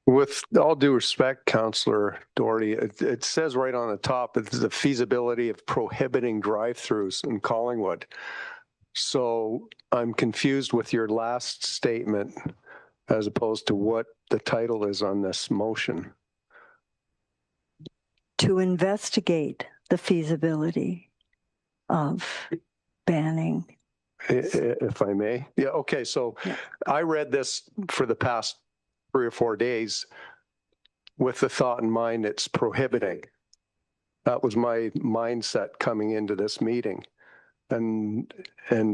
With all due respect, Councillor Doherty, it says right on the top, it's the feasibility of prohibiting drive-throughs in Collingwood. So I'm confused with your last statement as opposed to what the title is on this motion. To investigate the feasibility of banning. If I may. Yeah, okay. So I read this for the past 3 or 4 days with the thought in mind it's prohibiting. That was my mindset coming into this meeting. And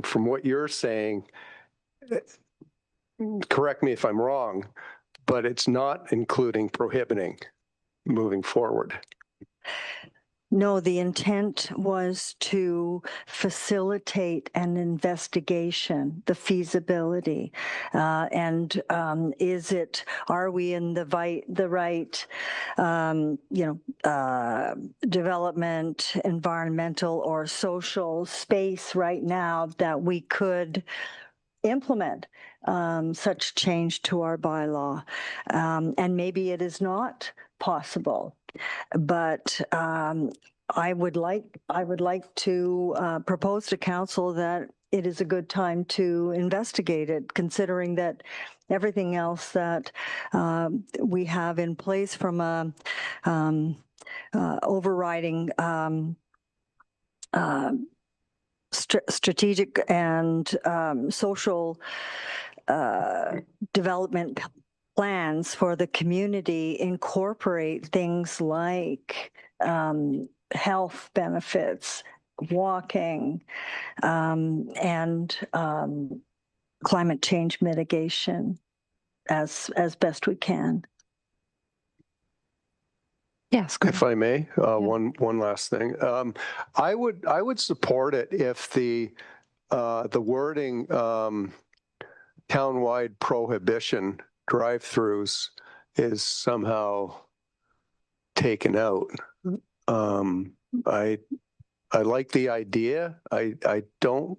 from what you're saying, correct me if I'm wrong, but it's not including prohibiting moving forward. No, the intent was to facilitate an investigation, the feasibility, and are we in the right, development, environmental or social space right now that we could implement such change to our bylaw, and maybe it is not possible. But I would like to propose to council that it is a good time to investigate it, considering that everything else that we have in place from a overriding strategic and social development plans for the community incorporate things like health benefits, walking, and climate change mitigation as best we can. Yes, if I may, one last thing. I would support it if the wording townwide prohibition drive-throughs is somehow taken out. I like the idea. I don't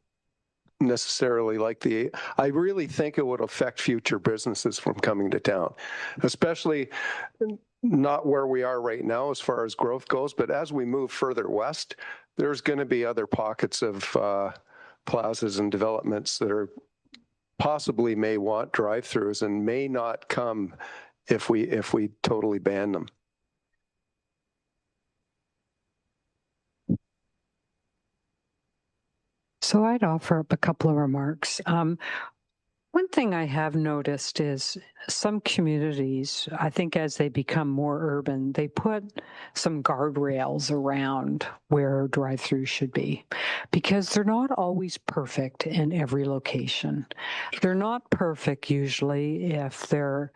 necessarily like I really think it would affect future businesses from coming to town, especially not where we are right now as far as growth goes, but as we move further west, there's going to be other pockets of plazas and developments that are possibly may want drive-throughs and may not come if we totally ban them. So I'd offer up a couple of remarks. One thing I have noticed is some communities, I think as they become more urban, they put some guardrails around where drive-throughs should be, because they're not always perfect in every location. They're not perfect usually if they're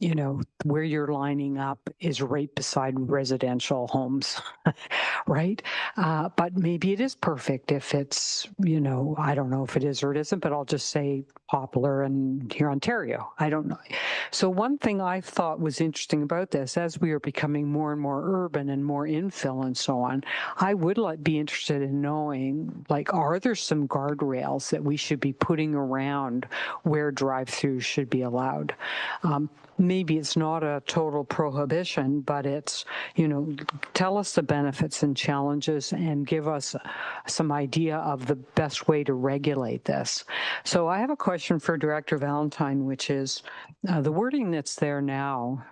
you know, where you're lining up is right beside residential homes, right? But maybe it is perfect if it's, you know, I don't know if it is or it isn't, but I'll just say Poplar and here Ontario. I don't know. So one thing I thought was interesting about this, as we are becoming more and more urban and more infill and so on, I would be interested in knowing, like, are there some guardrails that we should be putting around where drive-throughs should be allowed? Maybe it's not a total prohibition, but it's, you know, tell us the benefits and challenges and give us some idea of the best way to regulate this. So I have a question for Director Valentine, which is the wording that's there now.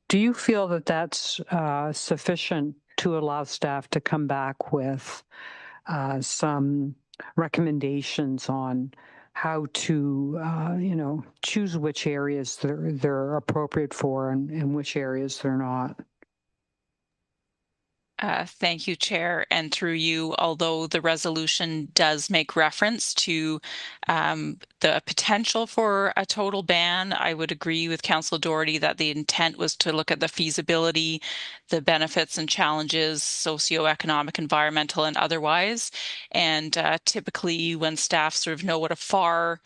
Do you feel that that's sufficient to allow staff to come back with some recommendations on how to, you know, choose which areas they're appropriate for and which areas they're not? Thank you, Chair. And through you, although the resolution does make reference to the potential for a total ban, I would agree with Councillor Doherty that the intent was to look at the feasibility, the benefits and challenges, socioeconomic, environmental, and otherwise. And typically when staff sort of know what a far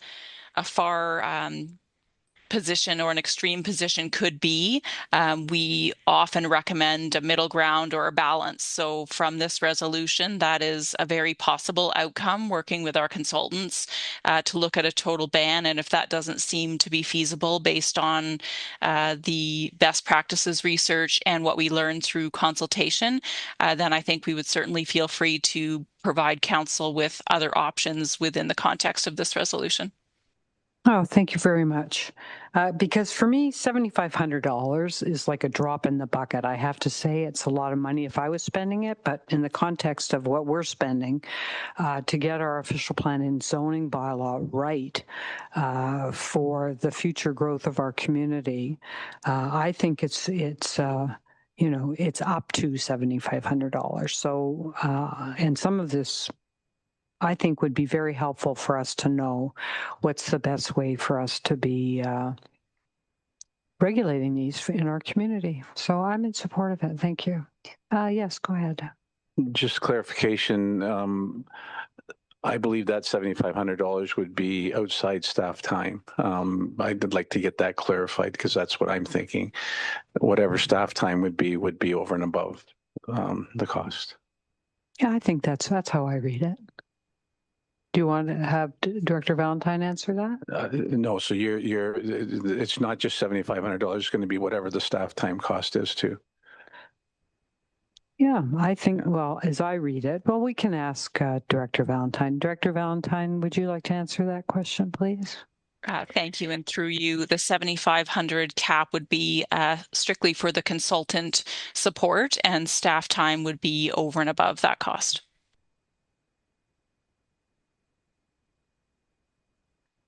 position or an extreme position could be, we often recommend a middle ground or a balance. So from this resolution, that is a very possible outcome, working with our consultants to look at a total ban. And if that doesn't seem to be feasible based on the best practices research and what we learned through consultation, then I think we would certainly feel free to provide council with other options within the context of this resolution. Oh, thank you very much. Because for me, $7,500 is like a drop in the bucket. I have to say it's a lot of money if I was spending it, but in the context of what we're spending to get our official plan and zoning bylaw right for the future growth of our community, I think it's you know, it's up to $7,500. So, and some of this I think would be very helpful for us to know what's the best way for us to be regulating these in our community. So I'm in support of it. Thank you. Yes, go ahead. Just clarification. I believe that $7,500 would be outside staff time. I'd like to get that clarified because that's what I'm thinking. Whatever staff time would be over and above the cost. Yeah, I think that's how I read it. Do you want to have Director Valentine answer that? No, so it's not just $7,500. It's going to be whatever the staff time cost is too. Yeah, I think, well, as I read it, well, we can ask Director Valentine. Director Valentine, would you like to answer that question, please? Thank you. And through you, the 7,500 cap would be strictly for the consultant support, and staff time would be over and above that cost.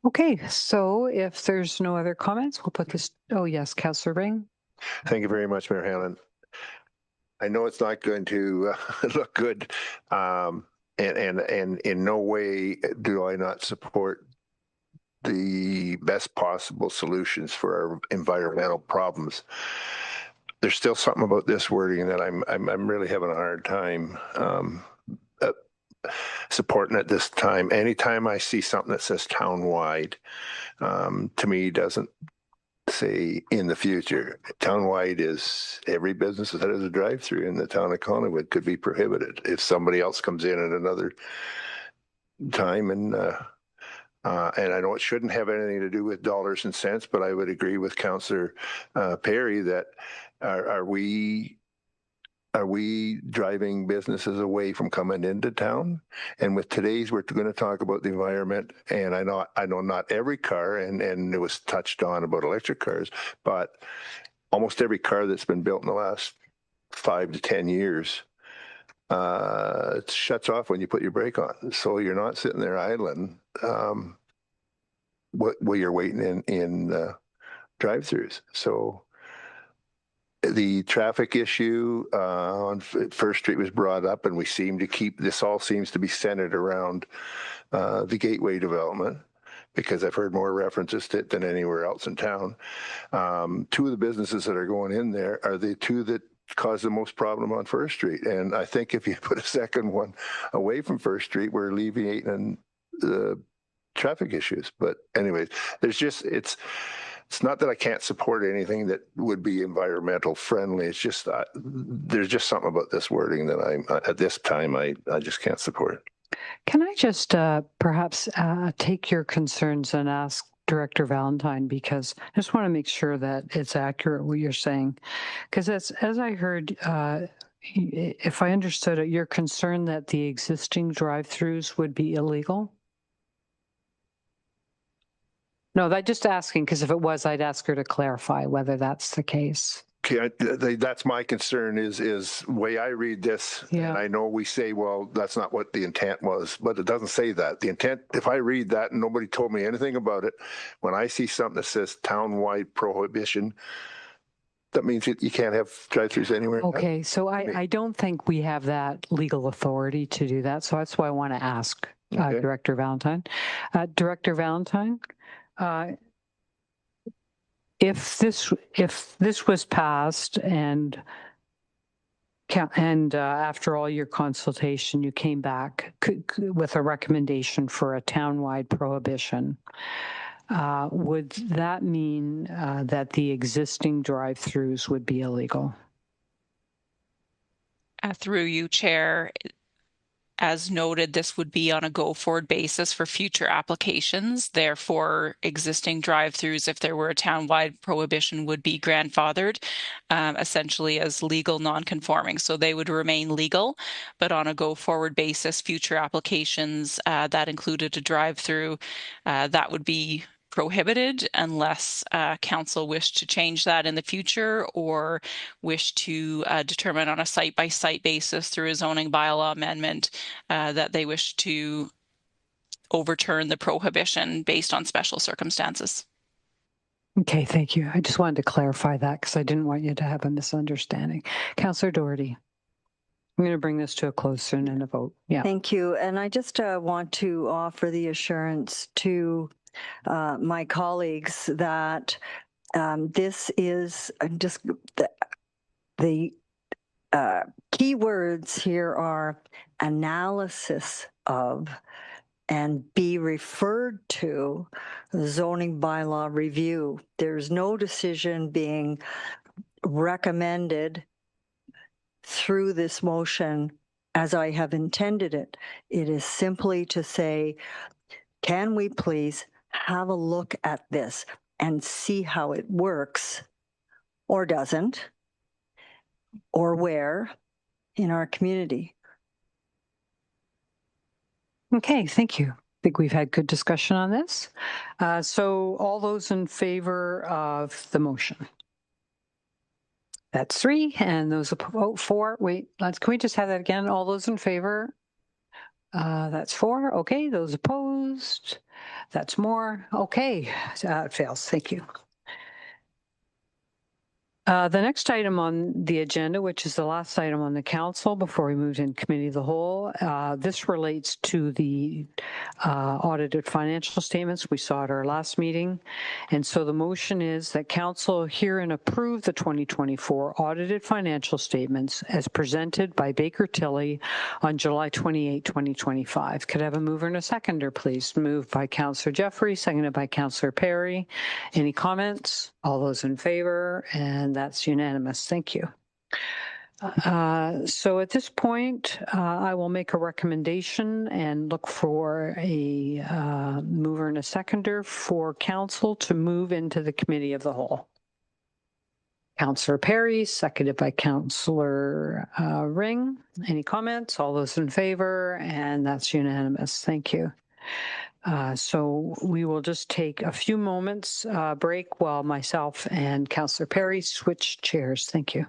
Okay, so if there's no other comments, we'll put this. Oh, yes, Councillor Ring. Thank you very much, Mayor Hanlon. I know it's not going to look good, and in no way do I not support the best possible solutions for our environmental problems. There's still something about this wording that I'm really having a hard time supporting at this time. Anytime I see something that says townwide, to me doesn't say in the future. Townwide is every business that has a drive-through in the town of Collingwood could be prohibited if somebody else comes in at another time. And I know it shouldn't have anything to do with dollars and cents, but I would agree with Councillor Perry that are we driving businesses away from coming into town? And with today's, we're going to talk about the environment. And I know not every car, and it was touched on about electric cars, but almost every car that's been built in the last 5 to 10 years, it shuts off when you put your brake on. So you're not sitting there idling while you're waiting in drive-throughs. So the traffic issue on First Street was brought up, and we seem to keep this all seems to be centered around the Gateway development. because I've heard more references to it than anywhere else in town. Two of the businesses that are going in there are the two that cause the most problem on First Street. And I think if you put a second one away from First Street, we're alleviating the traffic issues. But anyways, it's not that I can't support anything that would be environmental friendly. It's just there's just something about this wording that at this time I just can't support. Can I just perhaps take your concerns and ask Director Valentine, because I just want to make sure that it's accurate what you're saying. Because as I heard, if I understood it, you're concerned that the existing drive-throughs would be illegal? No, I'm just asking, because if it was, I'd ask her to clarify whether that's the case. Okay, that's my concern is the way I read this, and I know we say, well, that's not what the intent was, but it doesn't say that. The intent, if I read that and nobody told me anything about it, when I see something that says town-wide prohibition, that means you can't have drive-throughs anywhere. Okay, so I don't think we have that legal authority to do that, so that's why I want to ask Director Valentine. Director Valentine, if this was passed and after all your consultation, you came back with a recommendation for a townwide prohibition, would that mean that the existing drive-throughs would be illegal? Through you, Chair. As noted, this would be on a go-forward basis for future applications. Therefore, existing drive-throughs, if there were a town-wide prohibition, would be grandfathered, essentially as legal non-conforming. So they would remain legal, but on a go-forward basis, future applications that included a drive-through, that would be prohibited unless council wished to change that in the future or wish to determine on a site-by-site basis through a zoning bylaw amendment that they wish to overturn the prohibition based on special circumstances. Okay, thank you. I just wanted to clarify that because I didn't want you to have a misunderstanding. Councillor Doherty. I'm going to bring this to a close soon and a vote. Yeah. Thank you. And I just want to offer the assurance to my colleagues that this is just the key words here are analysis of and be referred to zoning bylaw review. There's no decision being recommended through this motion as I have intended it. It is simply to say, can we please have a look at this and see how it works or doesn't, or where in our community? Okay, thank you. I think we've had good discussion on this. So all those in favor of the motion? That's 3, and those opposed 4. Wait, can we just have that again? All those in favor? That's 4. Okay, those opposed? That's more. Okay, it fails. Thank you. The next item on the agenda, which is the last item on the council before we move in committee of the whole, this relates to the audited financial statements we saw at our last meeting. And so the motion is that council hear and approve the 2024 audited financial statements as presented by Baker Tilly on July 28, 2025. Could I have a mover and a seconder, please? Moved by Councillor Jeffrey, seconded by Councillor Perry. Any comments? All those in favor? And that's unanimous. Thank you. So at this point, I will make a recommendation and look for a mover and a seconder for council to move into the committee of the whole. Councillor Perry, seconded by Councillor Ring. Any comments? All those in favor? And that's unanimous. Thank you. So we will just take a few moments break while myself and Councillor Perry switch chairs. Thank you.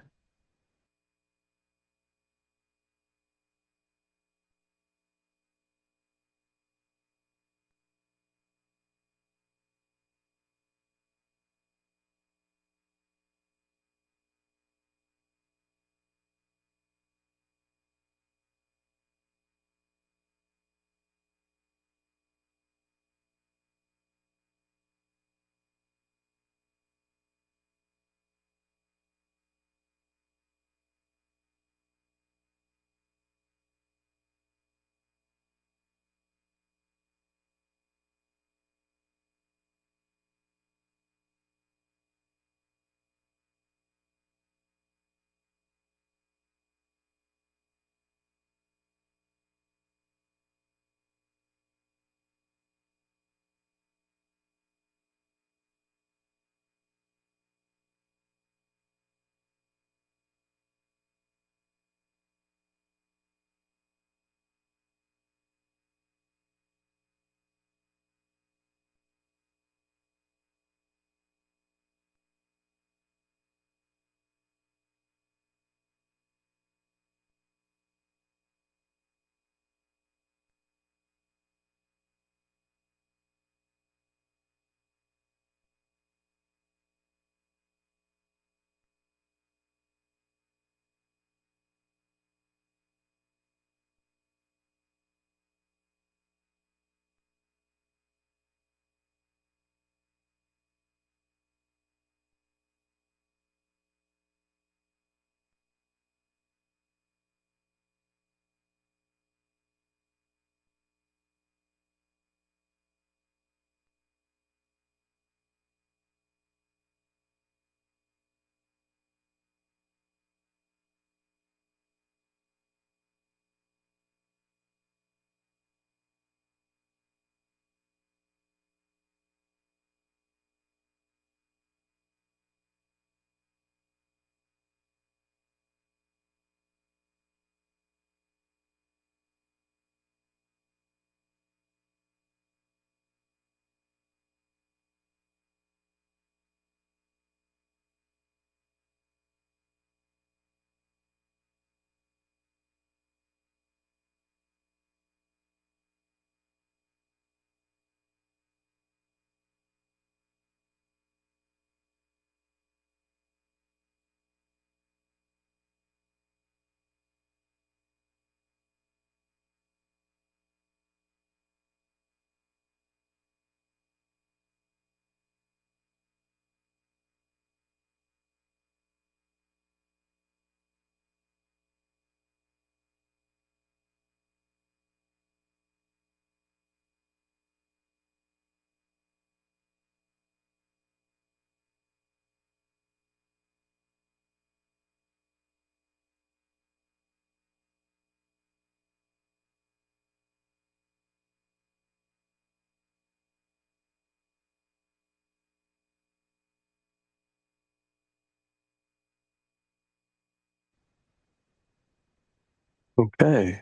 Okay.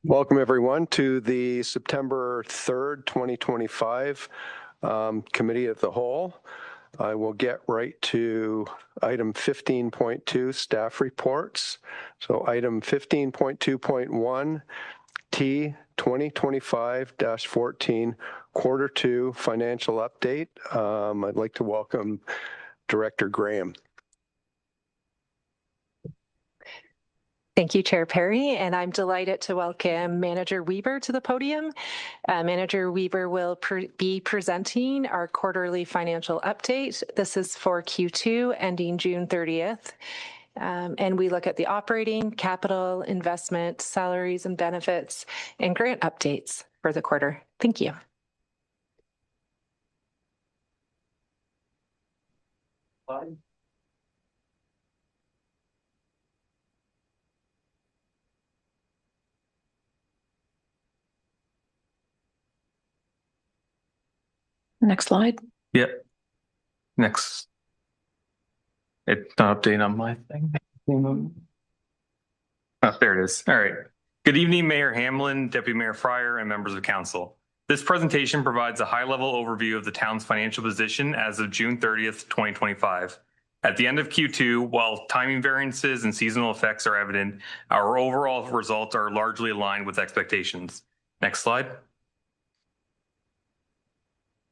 Welcome, everyone, to the September 3rd, 2025 Committee of the Whole. I will get right to item 15.2, staff reports. So item 15.2.1, T 2025-14, quarter two financial update. I'd like to welcome Director Graham. Thank you, Chair Perry, and I'm delighted to welcome Manager Weaver to the podium. Manager Weaver will be presenting our quarterly financial update. This is for Q2 ending June 30th. And we look at the operating, capital, investment, salaries and benefits, and grant updates for the quarter. Thank you. Next slide. Yep. Next. It's not updating on my thing. Oh, there it is. All right. Good evening, Mayor Hamlin, Deputy Mayor Fryer, and members of council. This presentation provides a high-level overview of the town's financial position as of June 30th, 2025. At the end of Q2, while timing variances and seasonal effects are evident, our overall results are largely aligned with expectations. Next slide.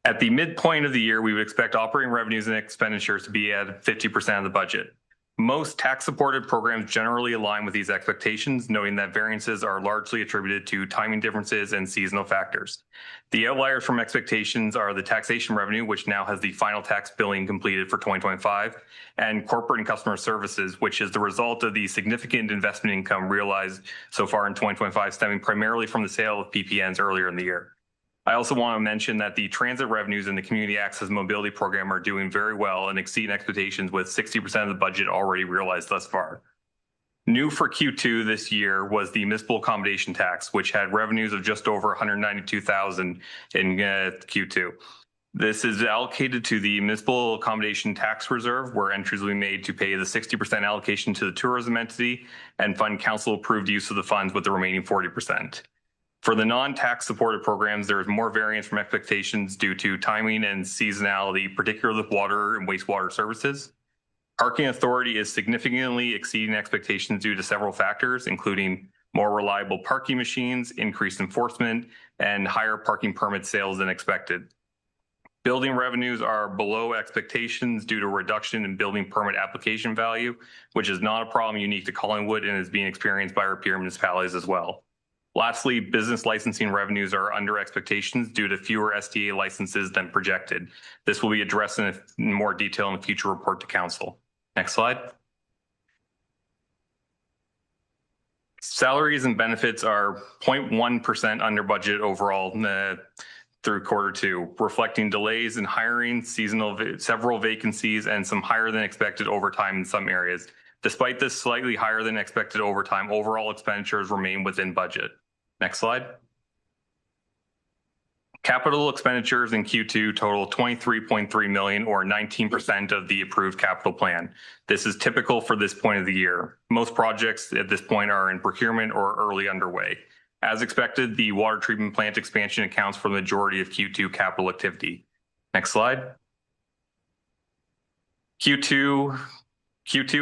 At the midpoint of the year, we would expect operating revenues and expenditures to be at 50% of the budget. Most tax-supported programs generally align with these expectations, noting that variances are largely attributed to timing differences and seasonal factors. The outliers from expectations are the taxation revenue, which now has the final tax billing completed for 2025, and corporate and customer services, which is the result of the significant investment income realized so far in 2025, stemming primarily from the sale of PPNs earlier in the year. I also want to mention that the transit revenues in the Community Access Mobility Program are doing very well and exceeding expectations, with 60% of the budget already realized thus far. New for Q2 this year was the municipal accommodation tax, which had revenues of just over $192,000 in Q2. This is allocated to the municipal accommodation tax reserve, where entries will be made to pay the 60% allocation to the tourism entity and fund council-approved use of the funds with the remaining 40%. For the non-tax supported programs, there is more variance from expectations due to timing and seasonality, particularly with water and wastewater services. Parking authority is significantly exceeding expectations due to several factors, including more reliable parking machines, increased enforcement, and higher parking permit sales than expected. Building revenues are below expectations due to a reduction in building permit application value, which is not a problem unique to Collingwood and is being experienced by our peer municipalities as well. Lastly, business licensing revenues are under expectations due to fewer STA licenses than projected. This will be addressed in more detail in a future report to council. Next slide. Salaries and benefits are 0.1% under budget overall through quarter two, reflecting delays in hiring, several vacancies, and some higher than expected overtime in some areas. Despite this slightly higher than expected overtime, overall expenditures remain within budget. Next slide. Capital expenditures in Q2 total $23.3 million, or 19% of the approved capital plan. This is typical for this point of the year. Most projects at this point are in procurement or early underway. As expected, the water treatment plant expansion accounts for the majority of Q2 capital activity. Next slide. Q2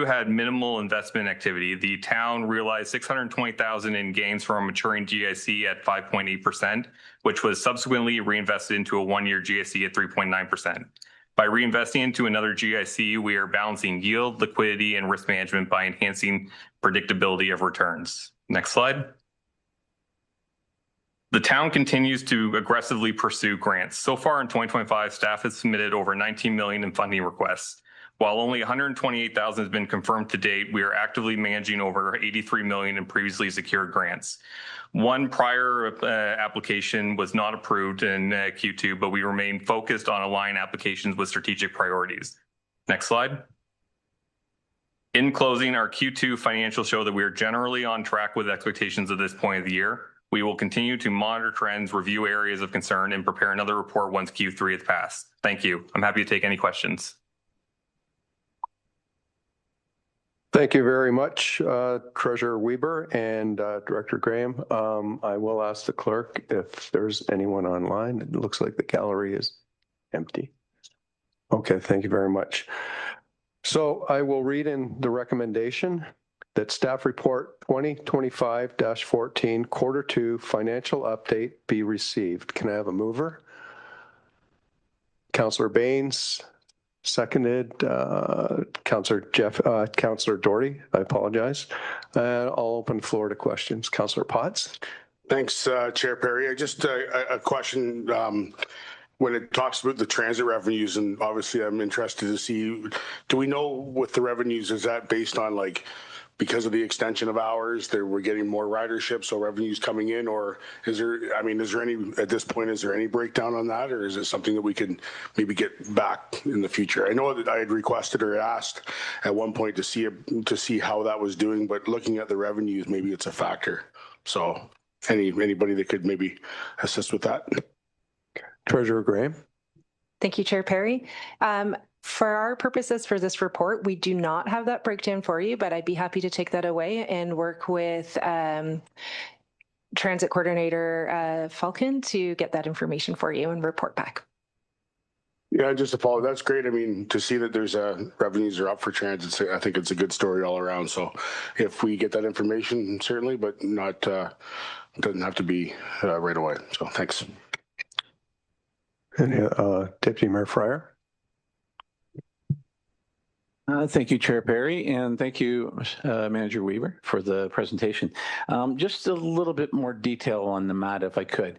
had minimal investment activity. The town realized $620,000 in gains from a maturing GIC at 5.8%, which was subsequently reinvested into a one-year GIC at 3.9%. By reinvesting into another GIC, we are balancing yield, liquidity, and risk management by enhancing predictability of returns. Next slide. The town continues to aggressively pursue grants. So far in 2025, staff has submitted over $19 million in funding requests. While only $128,000 has been confirmed to date, we are actively managing over $83 million in previously secured grants. One prior application was not approved in Q2, but we remain focused on aligning applications with strategic priorities. Next slide. In closing, our Q2 financials show that we are generally on track with expectations at this point of the year. We will continue to monitor trends, review areas of concern, and prepare another report once Q3 has passed. Thank you. I'm happy to take any questions. Thank you very much, Treasurer Weber and Director Graham. I will ask the clerk if there's anyone online. It looks like the gallery is empty. Okay, thank you very much. So I will read in the recommendation that staff report 2025-14 quarter 2 financial update be received. Can I have a mover? Councillor Baines. Seconded, Councillor Doherty, I apologize. I'll open the floor to questions. Councillor Potts. Thanks, Chair Perry. I just a question when it talks about the transit revenues, and obviously I'm interested to see, do we know with the revenues, is that based on like, because of the extension of hours, we're getting more ridership, so revenues coming in, or is there, I mean, is there any, at this point, is there any breakdown on that, or is it something that we can maybe get back in the future? I know that I had requested or asked at one point to see how that was doing, but looking at the revenues, maybe it's a factor. So anybody that could maybe assist with that? Treasurer Graham. Thank you, Chair Perry. For our purposes for this report, we do not have that breakdown for you, but I'd be happy to take that away and work with Transit Coordinator Falcon to get that information for you and report back. Yeah, just to follow, that's great. I mean, to see that there's revenues are up for transit, I think it's a good story all around. So if we get that information, certainly, but not, doesn't have to be right away. So thanks. And, Deputy Mayor Fryer. Thank you, Chair Perry, and thank you, Manager Weaver, for the presentation. Just a little bit more detail on the MAT, if I could.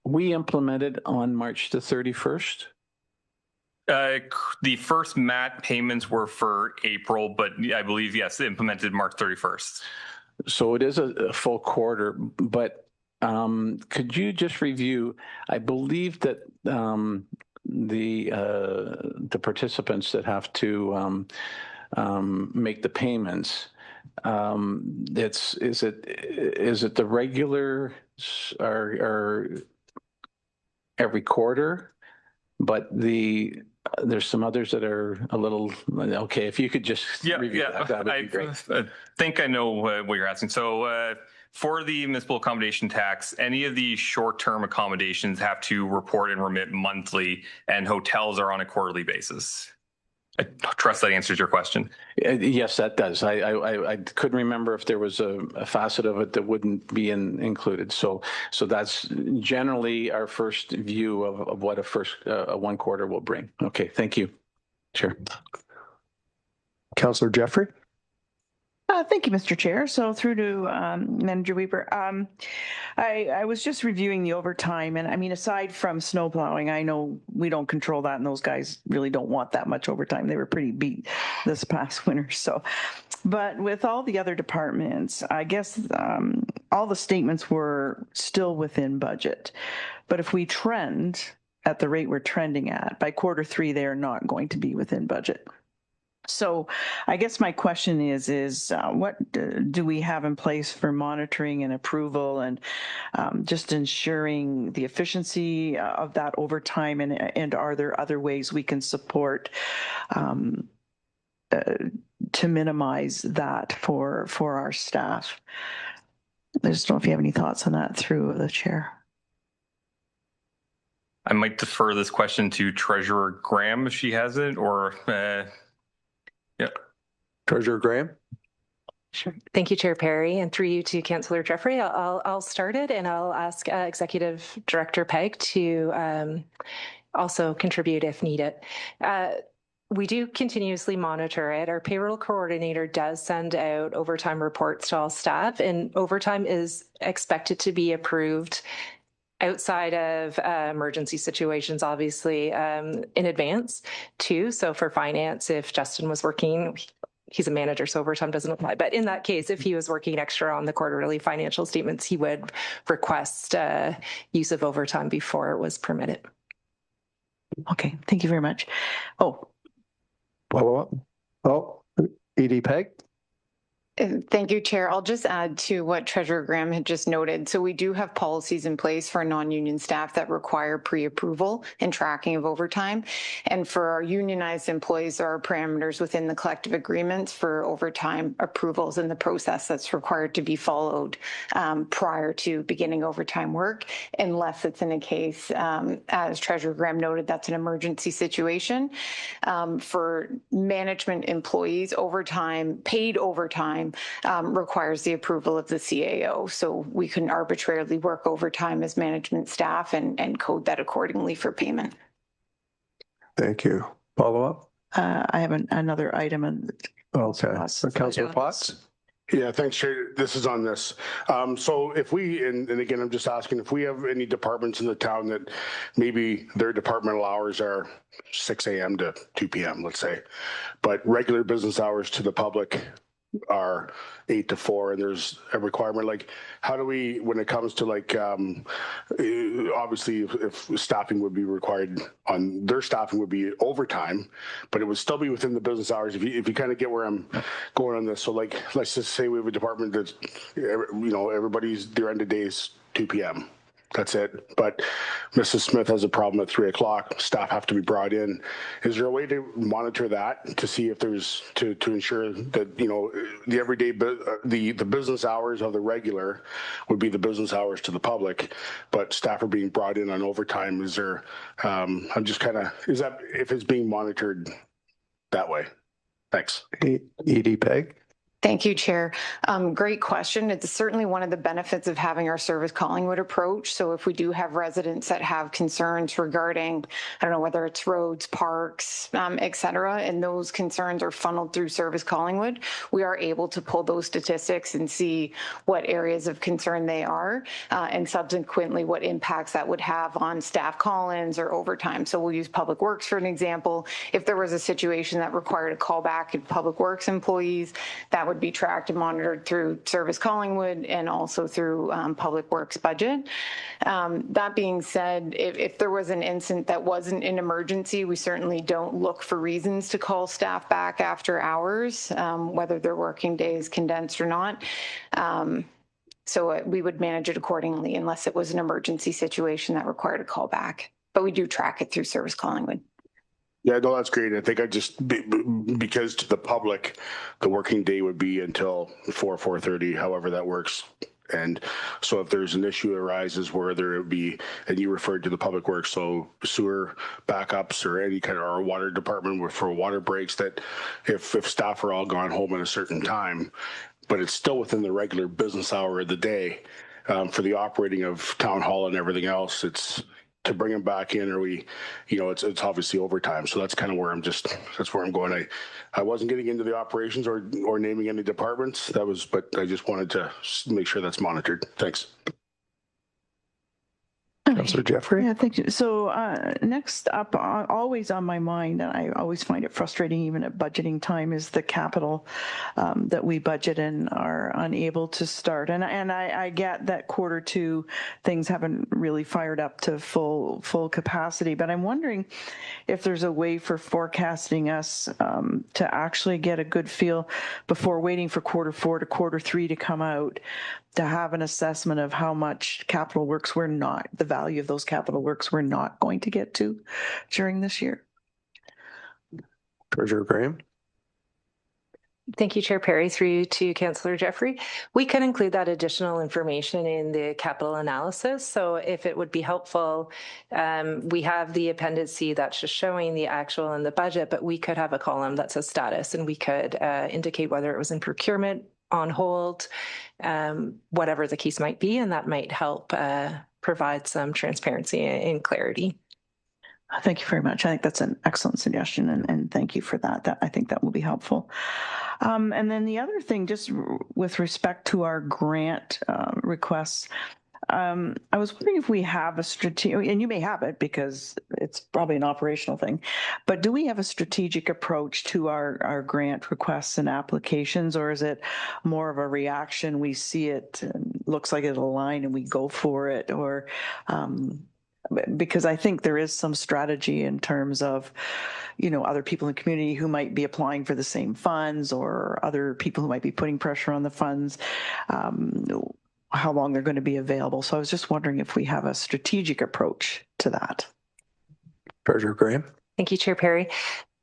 We implemented on March the 31st. The first MAT payments were for April, but I believe, yes, implemented March 31st. So it is a full quarter, but could you just review, I believe that the participants that have to make the payments, is it the regular are every quarter, but there's some others that are a little, okay, if you could just review that would be great. I think I know what you're asking. So for the municipal accommodation tax, any of the short-term accommodations have to report and remit monthly, and hotels are on a quarterly basis. I trust that answers your question. Yes, that does. I couldn't remember if there was a facet of it that wouldn't be included. So that's generally our first view of what a one quarter will bring. Okay, thank you. Sure. Councillor Jeffrey. Thank you, Mr. Chair. So through to Manager Weaver. I was just reviewing the overtime, and I mean, aside from snow plowing, I know we don't control that, and those guys really don't want that much overtime. They were pretty beat this past winter. So, but with all the other departments, I guess all the statements were still within budget. But if we trend at the rate we're trending at, by quarter 3, they are not going to be within budget. So I guess my question is what do we have in place for monitoring and approval and just ensuring the efficiency of that overtime, and are there other ways we can support to minimize that for our staff? I just don't know if you have any thoughts on that through the chair. I might defer this question to Treasurer Graham if she has it, or yeah. Treasurer Graham. Sure. Thank you, Chair Perry, and through you to Councillor Jeffrey. I'll start it, and I'll ask Executive Director Pegg to also contribute if needed. We do continuously monitor it. Our payroll coordinator does send out overtime reports to all staff, and overtime is expected to be approved outside of emergency situations, obviously, in advance too. So for finance, if Justin was working, he's a manager, so overtime doesn't apply. But in that case, if he was working extra on the quarterly financial statements, he would request use of overtime before it was permitted. Okay, thank you very much. Oh. Follow up. Oh, ED Pegg. Thank you, Chair. I'll just add to what Treasurer Graham had just noted. So we do have policies in place for non-union staff that require pre-approval and tracking of overtime. And for our unionized employees, there are parameters within the collective agreements for overtime approvals and the process that's required to be followed prior to beginning overtime work, unless it's in a case, as Treasurer Graham noted, that's an emergency situation. For management employees, overtime, paid overtime, requires the approval of the CAO. So we can arbitrarily work overtime as management staff and code that accordingly for payment. Thank you. Follow up? I have another item. Okay. Councillor Potts? Yeah, thanks, Chair. This is on this. So if we, and again, I'm just asking if we have any departments in the town that maybe their departmental hours are 6 a.m. to 2 p.m., let's say, but regular business hours to the public are 8 to 4, and there's a requirement, like how do we, when it comes to like obviously if staffing would be required on their staffing would be overtime, but it would still be within the business hours, if you kind of get where I'm going on this. So like let's just say we have a department that's, you know, everybody's, their end of day is 2 p.m. That's it. But Mrs. Smith has a problem at 3 o'clock. Staff have to be brought in. Is there a way to monitor that to see if there's to ensure that, you know, the everyday the business hours of the regular would be the business hours to the public, but staff are being brought in on overtime? Is there? I'm just kind of, is that if it's being monitored that way? Thanks. Edie Pegg. Thank you, Chair. Great question. It's certainly one of the benefits of having our Service Collingwood approach. So if we do have residents that have concerns regarding, I don't know, whether it's roads, parks, et cetera, and those concerns are funneled through Service Collingwood, we are able to pull those statistics and see what areas of concern they are, and subsequently what impacts that would have on staff call-ins or overtime. So we'll use Public Works for an example. If there was a situation that required a callback of Public Works employees, that would be tracked and monitored through Service Collingwood and also through Public Works budget. That being said, if there was an incident that wasn't an emergency, we certainly don't look for reasons to call staff back after hours, whether their working day is condensed or not. So we would manage it accordingly unless it was an emergency situation that required a call back. But we do track it through Service Collingwood. Yeah, no, that's great. I think I just, because to the public, the working day would be until 4:30, however that works. And so if there's an issue arises where there would be, and you referred to the Public Works, so sewer backups or any kind of our water department for water breaks, that if staff are all gone home at a certain time, but it's still within the regular business hour of the day, for the operating of town hall and everything else, it's to bring them back in, or we, you know, it's obviously overtime. So that's kind of where that's where I'm going. I wasn't getting into the operations or naming any departments. But I just wanted to make sure that's monitored. Thanks. Councillor Jeffrey. Yeah, thank you. So next up, always on my mind, and I always find it frustrating even at budgeting time, is the capital that we budget and are unable to start. And I get that Q2 things haven't really fired up to full capacity, but I'm wondering if there's a way for forecasting us to actually get a good feel before waiting for Q4 to Q3 to come out, to have an assessment of how much capital works the value of those capital works we're not going to get to during this year. Treasurer Graham. Thank you, Chair Perry. Through you to Councillor Jeffrey. We can include that additional information in the capital analysis. So if it would be helpful, we have the Appendix C that's just showing the actual and the budget, but we could have a column that says status, and we could indicate whether it was in procurement, on hold, whatever the case might be, and that might help provide some transparency and clarity. Thank you very much. I think that's an excellent suggestion, and thank you for that. I think that will be helpful. And then the other thing, just with respect to our grant requests, I was wondering if we have a strategic, and you may have it because it's probably an operational thing, but do we have a strategic approach to our grant requests and applications, or is it more of a reaction? We see it, looks like it'll align and we go for it, or because I think there is some strategy in terms of, other people in the community who might be applying for the same funds or other people who might be putting pressure on the funds, how long they're going to be available. So I was just wondering if we have a strategic approach to that. Treasurer Graham. Thank you, Chair Perry.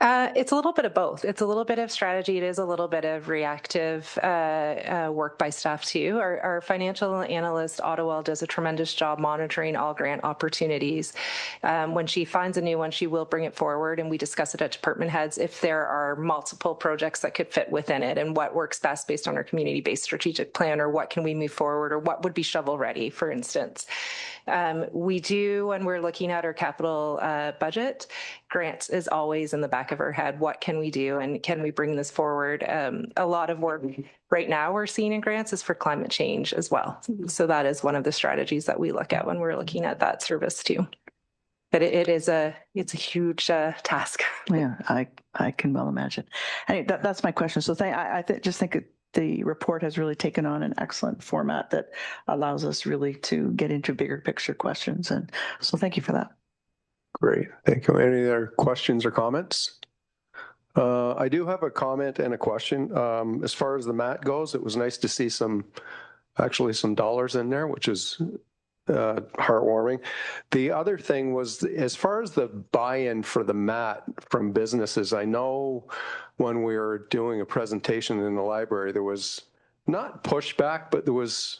It's a little bit of both. It's a little bit of strategy. It is a little bit of reactive work by staff too. Our financial analyst, Ottawell, does a tremendous job monitoring all grant opportunities. When she finds a new one, she will bring it forward and we discuss it at department heads if there are multiple projects that could fit within it and what works best based on our community-based strategic plan, or what can we move forward, or what would be shovel ready, for instance. We do, when we're looking at our capital budget, grants is always in the back of our head. What can we do and can we bring this forward? A lot of work right now we're seeing in grants is for climate change as well. So that is one of the strategies that we look at when we're looking at that service too. But it's a huge task. Yeah, I can well imagine. Anyway, that's my question. So I just think the report has really taken on an excellent format that allows us really to get into bigger picture questions. And so thank you for that. Great. Thank you. Any other questions or comments? I do have a comment and a question. As far as the mat goes, it was nice to see some dollars in there, which is heartwarming. The other thing was, as far as the buy-in for the mat from businesses, I know when we were doing a presentation in the library, there was not pushback, but there was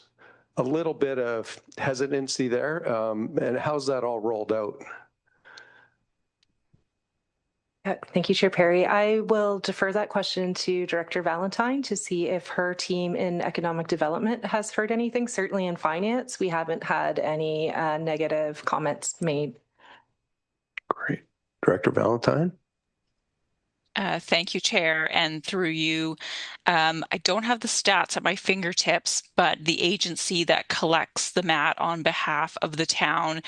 a little bit of hesitancy there. And how's that all rolled out? Thank you, Chair Perry. I will defer that question to Director Valentine to see if her team in economic development has heard anything. Certainly in finance, we haven't had any negative comments made. Great. Director Valentine. Thank you, Chair, and through you. I don't have the stats at my fingertips, but the agency that collects the mat on behalf of the town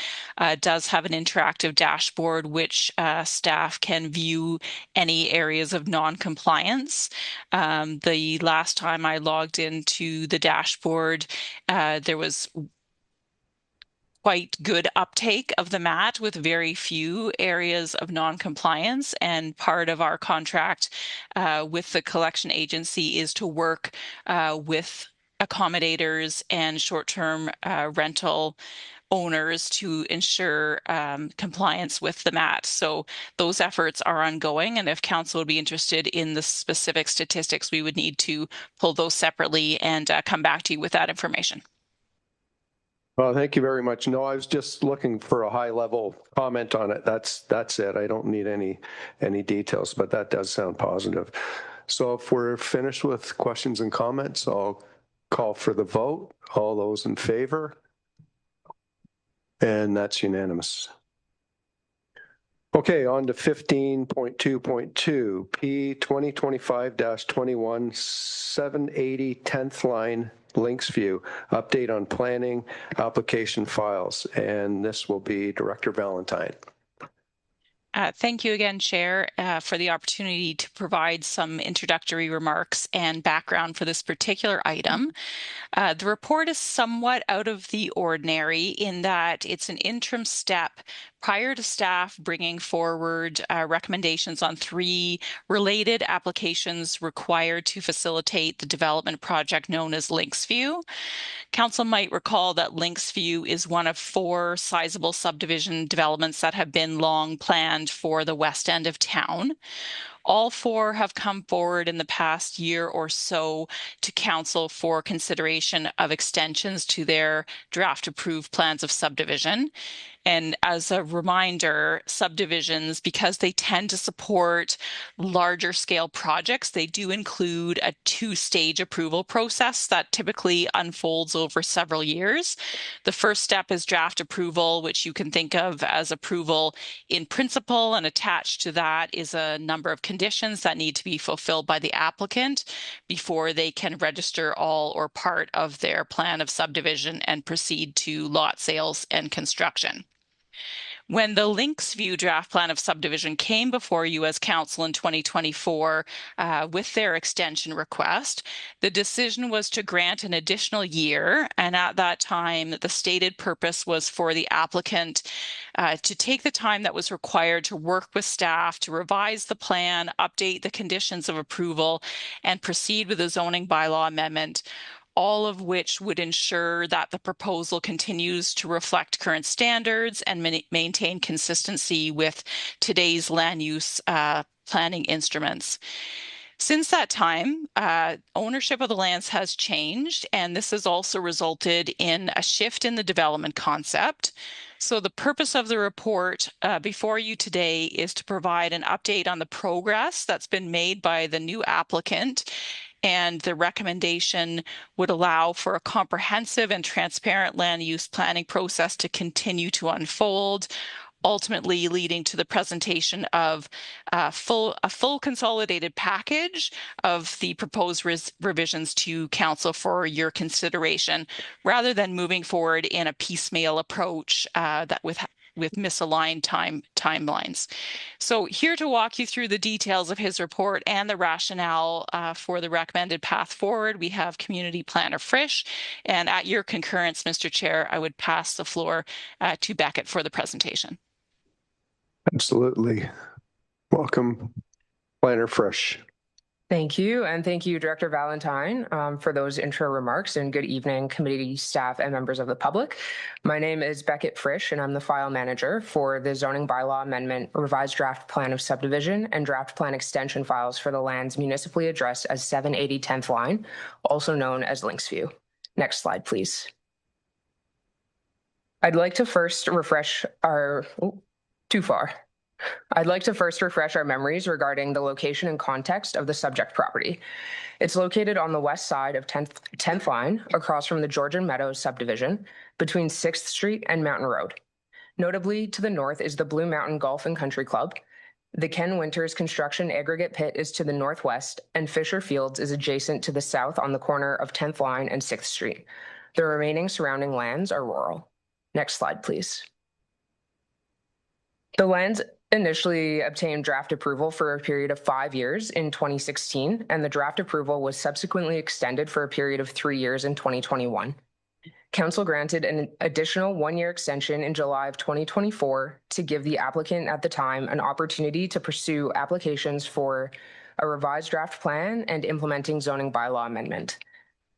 does have an interactive dashboard which staff can view any areas of non-compliance. The last time I logged into the dashboard, there was quite good uptake of the mat with very few areas of non-compliance. And part of our contract with the collection agency is to work with accommodators and short-term rental owners to ensure compliance with the mat. So those efforts are ongoing. And if council would be interested in the specific statistics, we would need to pull those separately and come back to you with that information. Well, thank you very much. No, I was just looking for a high-level comment on it. That's it. I don't need any details, but that does sound positive. So if we're finished with questions and comments, I'll call for the vote. All those in favor? And that's unanimous. Okay, on to 15.2.2, P 2025-21, 780 10th line, Linksview, update on planning application files. And this will be Director Valentine. Thank you again, Chair, for the opportunity to provide some introductory remarks and background for this particular item. The report is somewhat out of the ordinary in that it's an interim step prior to staff bringing forward recommendations on 3 related applications required to facilitate the development project known as Linksview. Council might recall that Linksview is one of 4 sizable subdivision developments that have been long planned for the west end of town. All 4 have come forward in the past year or so to council for consideration of extensions to their draft approved plans of subdivision. And as a reminder, subdivisions, because they tend to support larger scale projects, they do include a 2-stage approval process that typically unfolds over several years. The first step is draft approval, which you can think of as approval in principle, and attached to that is a number of conditions that need to be fulfilled by the applicant before they can register all or part of their plan of subdivision and proceed to lot sales and construction. When the Lynxview draft plan of subdivision came before you as council in 2024 with their extension request, the decision was to grant an additional year. And at that time, the stated purpose was for the applicant to take the time that was required to work with staff to revise the plan, update the conditions of approval, and proceed with the zoning bylaw amendment, all of which would ensure that the proposal continues to reflect current standards and maintain consistency with today's land use planning instruments. Since that time, ownership of the lands has changed, and this has also resulted in a shift in the development concept. So the purpose of the report before you today is to provide an update on the progress that's been made by the new applicant, and the recommendation would allow for a comprehensive and transparent land use planning process to continue to unfold, ultimately leading to the presentation of a full consolidated package of the proposed revisions to council for your consideration, rather than moving forward in a piecemeal approach that with misaligned timelines. So here to walk you through the details of his report and the rationale for the recommended path forward, we have Community Planner Frisch. And at your concurrence, Mr. Chair, I would pass the floor to Beckett for the presentation. Absolutely. Welcome, Planner Frisch. Thank you. And thank you, Director Valentine, for those intro remarks, and good evening, committee staff and members of the public. My name is Beckett Frisch, and I'm the file manager for the zoning bylaw amendment, revised draft plan of subdivision, and draft plan extension files for the lands municipally addressed as 780 10th Line, also known as Lynxview. Next slide, please. I'd like to first refresh our, I'd like to first refresh our memories regarding the location and context of the subject property. It's located on the west side of 10th Line, across from the Georgian Meadows subdivision, between 6th Street and Mountain Road. Notably, to the north is the Blue Mountain Golf and Country Club. The Ken Winters Construction Aggregate Pit is to the northwest, and Fisher Fields is adjacent to the south on the corner of 10th Line and 6th Street. The remaining surrounding lands are rural. Next slide, please. The lands initially obtained draft approval for a period of 5 years in 2016, and the draft approval was subsequently extended for a period of 3 years in 2021. Council granted an additional 1-year extension in July of 2024 to give the applicant at the time an opportunity to pursue applications for a revised draft plan and implementing zoning bylaw amendment.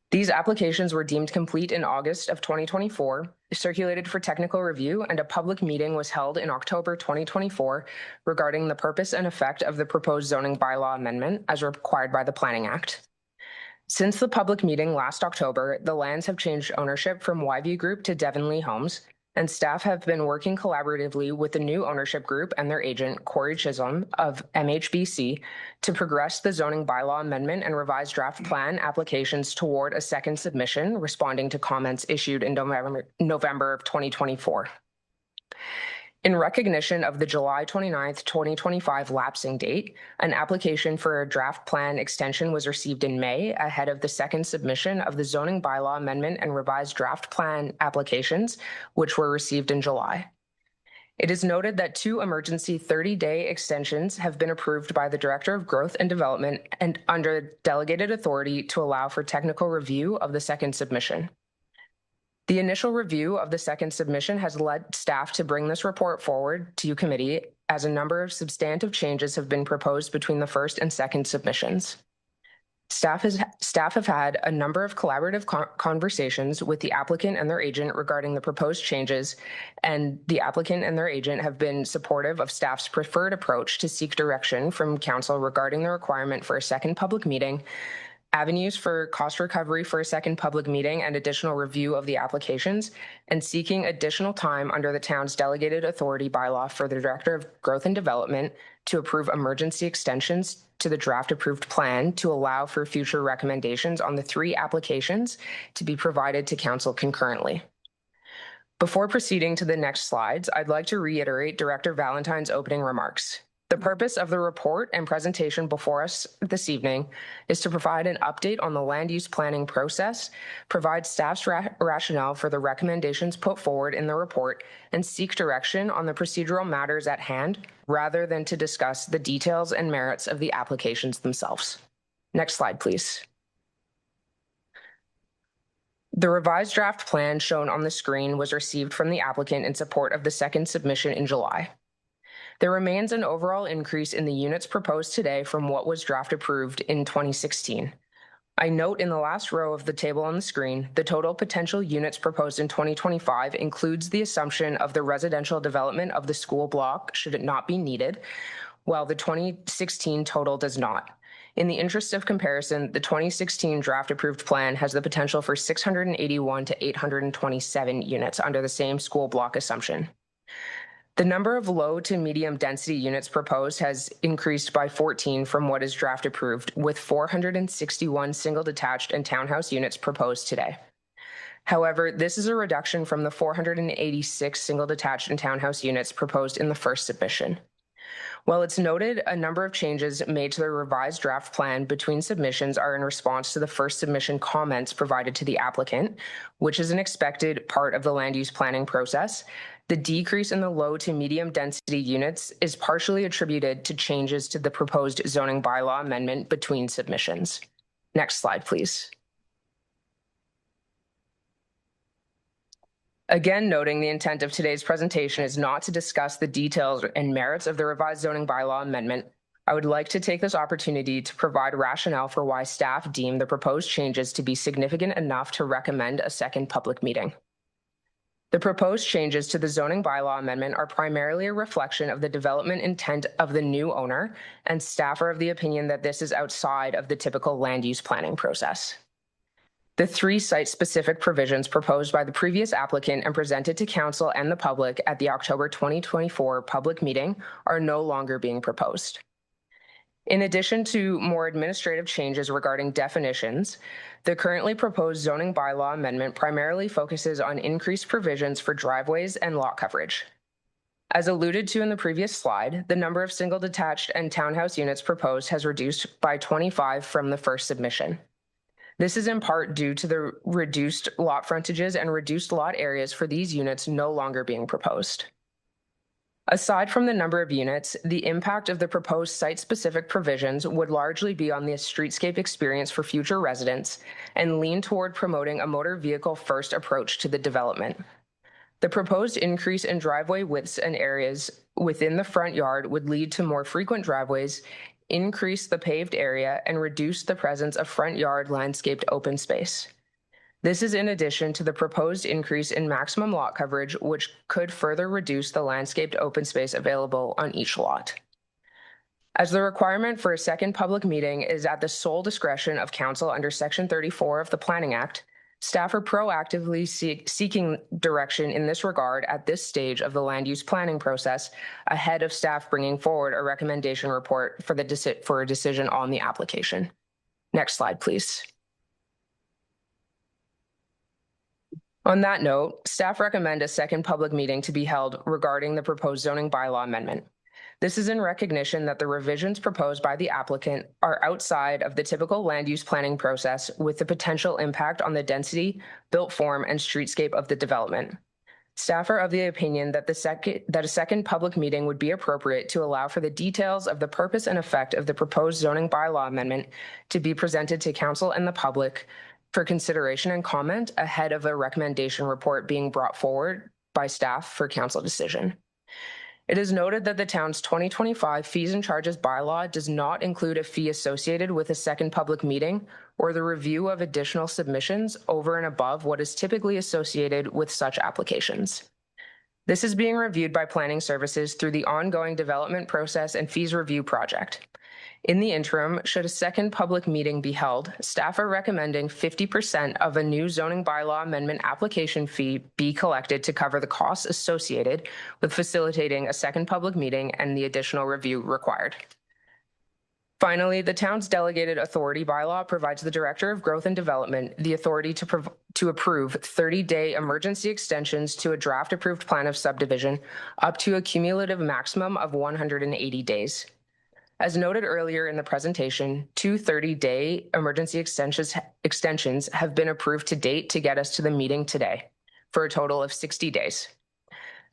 These applications were deemed complete in August of 2024, circulated for technical review, and a public meeting was held in October 2024 regarding the purpose and effect of the proposed zoning bylaw amendment as required by the Planning Act. Since the public meeting last October, the lands have changed ownership from YV Group to Devonlea Homes, and staff have been working collaboratively with the new ownership group and their agent, Corey Chisholm of MHBC, to progress the zoning bylaw amendment and revised draft plan applications toward a second submission, responding to comments issued in November of 2024. In recognition of the July 29th, 2025 lapsing date, an application for a draft plan extension was received in May ahead of the second submission of the zoning bylaw amendment and revised draft plan applications, which were received in July. It is noted that 2 emergency 30-day extensions have been approved by the Director of Growth and Development and under delegated authority to allow for technical review of the second submission. The initial review of the second submission has led staff to bring this report forward to you committee, as a number of substantive changes have been proposed between the first and second submissions. Staff have had a number of collaborative conversations with the applicant and their agent regarding the proposed changes, and the applicant and their agent have been supportive of staff's preferred approach to seek direction from council regarding the requirement for a second public meeting, avenues for cost recovery for a second public meeting and additional review of the applications, and seeking additional time under the town's delegated authority bylaw for the Director of Growth and Development to approve emergency extensions to the draft approved plan to allow for future recommendations on the 3 applications to be provided to council concurrently. Before proceeding to the next slides, I'd like to reiterate Director Valentine's opening remarks. The purpose of the report and presentation before us this evening is to provide an update on the land use planning process, provide staff's rationale for the recommendations put forward in the report, and seek direction on the procedural matters at hand, rather than to discuss the details and merits of the applications themselves. Next slide, please. The revised draft plan shown on the screen was received from the applicant in support of the second submission in July. There remains an overall increase in the units proposed today from what was draft approved in 2016. I note in the last row of the table on the screen, the total potential units proposed in 2025 includes the assumption of the residential development of the school block should it not be needed, while the 2016 total does not. In the interest of comparison, the 2016 draft approved plan has the potential for 681 to 827 units under the same school block assumption. The number of low to medium density units proposed has increased by 14 from what is draft approved, with 461 single detached and townhouse units proposed today. However, this is a reduction from the 486 single detached and townhouse units proposed in the first submission. While it's noted a number of changes made to the revised draft plan between submissions are in response to the first submission comments provided to the applicant, which is an expected part of the land use planning process, the decrease in the low to medium density units is partially attributed to changes to the proposed zoning bylaw amendment between submissions. Next slide, please. Again, noting the intent of today's presentation is not to discuss the details and merits of the revised zoning bylaw amendment, I would like to take this opportunity to provide rationale for why staff deem the proposed changes to be significant enough to recommend a second public meeting. The proposed changes to the zoning bylaw amendment are primarily a reflection of the development intent of the new owner, and staff are of the opinion that this is outside of the typical land use planning process. The 3 site-specific provisions proposed by the previous applicant and presented to council and the public at the October 2024 public meeting are no longer being proposed. In addition to more administrative changes regarding definitions, the currently proposed zoning bylaw amendment primarily focuses on increased provisions for driveways and lot coverage. As alluded to in the previous slide, the number of single detached and townhouse units proposed has reduced by 25 from the first submission. This is in part due to the reduced lot frontages and reduced lot areas for these units no longer being proposed. Aside from the number of units, the impact of the proposed site-specific provisions would largely be on the streetscape experience for future residents and lean toward promoting a motor vehicle-first approach to the development. The proposed increase in driveway widths and areas within the front yard would lead to more frequent driveways, increase the paved area, and reduce the presence of front yard landscaped open space. This is in addition to the proposed increase in maximum lot coverage, which could further reduce the landscaped open space available on each lot. As the requirement for a second public meeting is at the sole discretion of council under Section 34 of the Planning Act, staff are proactively seeking direction in this regard at this stage of the land use planning process ahead of staff bringing forward a recommendation report for a decision on the application. Next slide, please. On that note, staff recommend a second public meeting to be held regarding the proposed zoning bylaw amendment. This is in recognition that the revisions proposed by the applicant are outside of the typical land use planning process with the potential impact on the density, built form, and streetscape of the development. Staff are of the opinion that a second public meeting would be appropriate to allow for the details of the purpose and effect of the proposed zoning bylaw amendment to be presented to council and the public for consideration and comment ahead of a recommendation report being brought forward by staff for council decision. It is noted that the town's 2025 fees and charges bylaw does not include a fee associated with a second public meeting or the review of additional submissions over and above what is typically associated with such applications. This is being reviewed by planning services through the ongoing development process and fees review project. In the interim, should a second public meeting be held, staff are recommending 50% of a new zoning bylaw amendment application fee be collected to cover the costs associated with facilitating a second public meeting and the additional review required. Finally, the town's delegated authority bylaw provides the Director of Growth and Development the authority to approve 30-day emergency extensions to a draft approved plan of subdivision up to a cumulative maximum of 180 days. As noted earlier in the presentation, 2 30-day emergency extensions have been approved to date to get us to the meeting today, for a total of 60 days.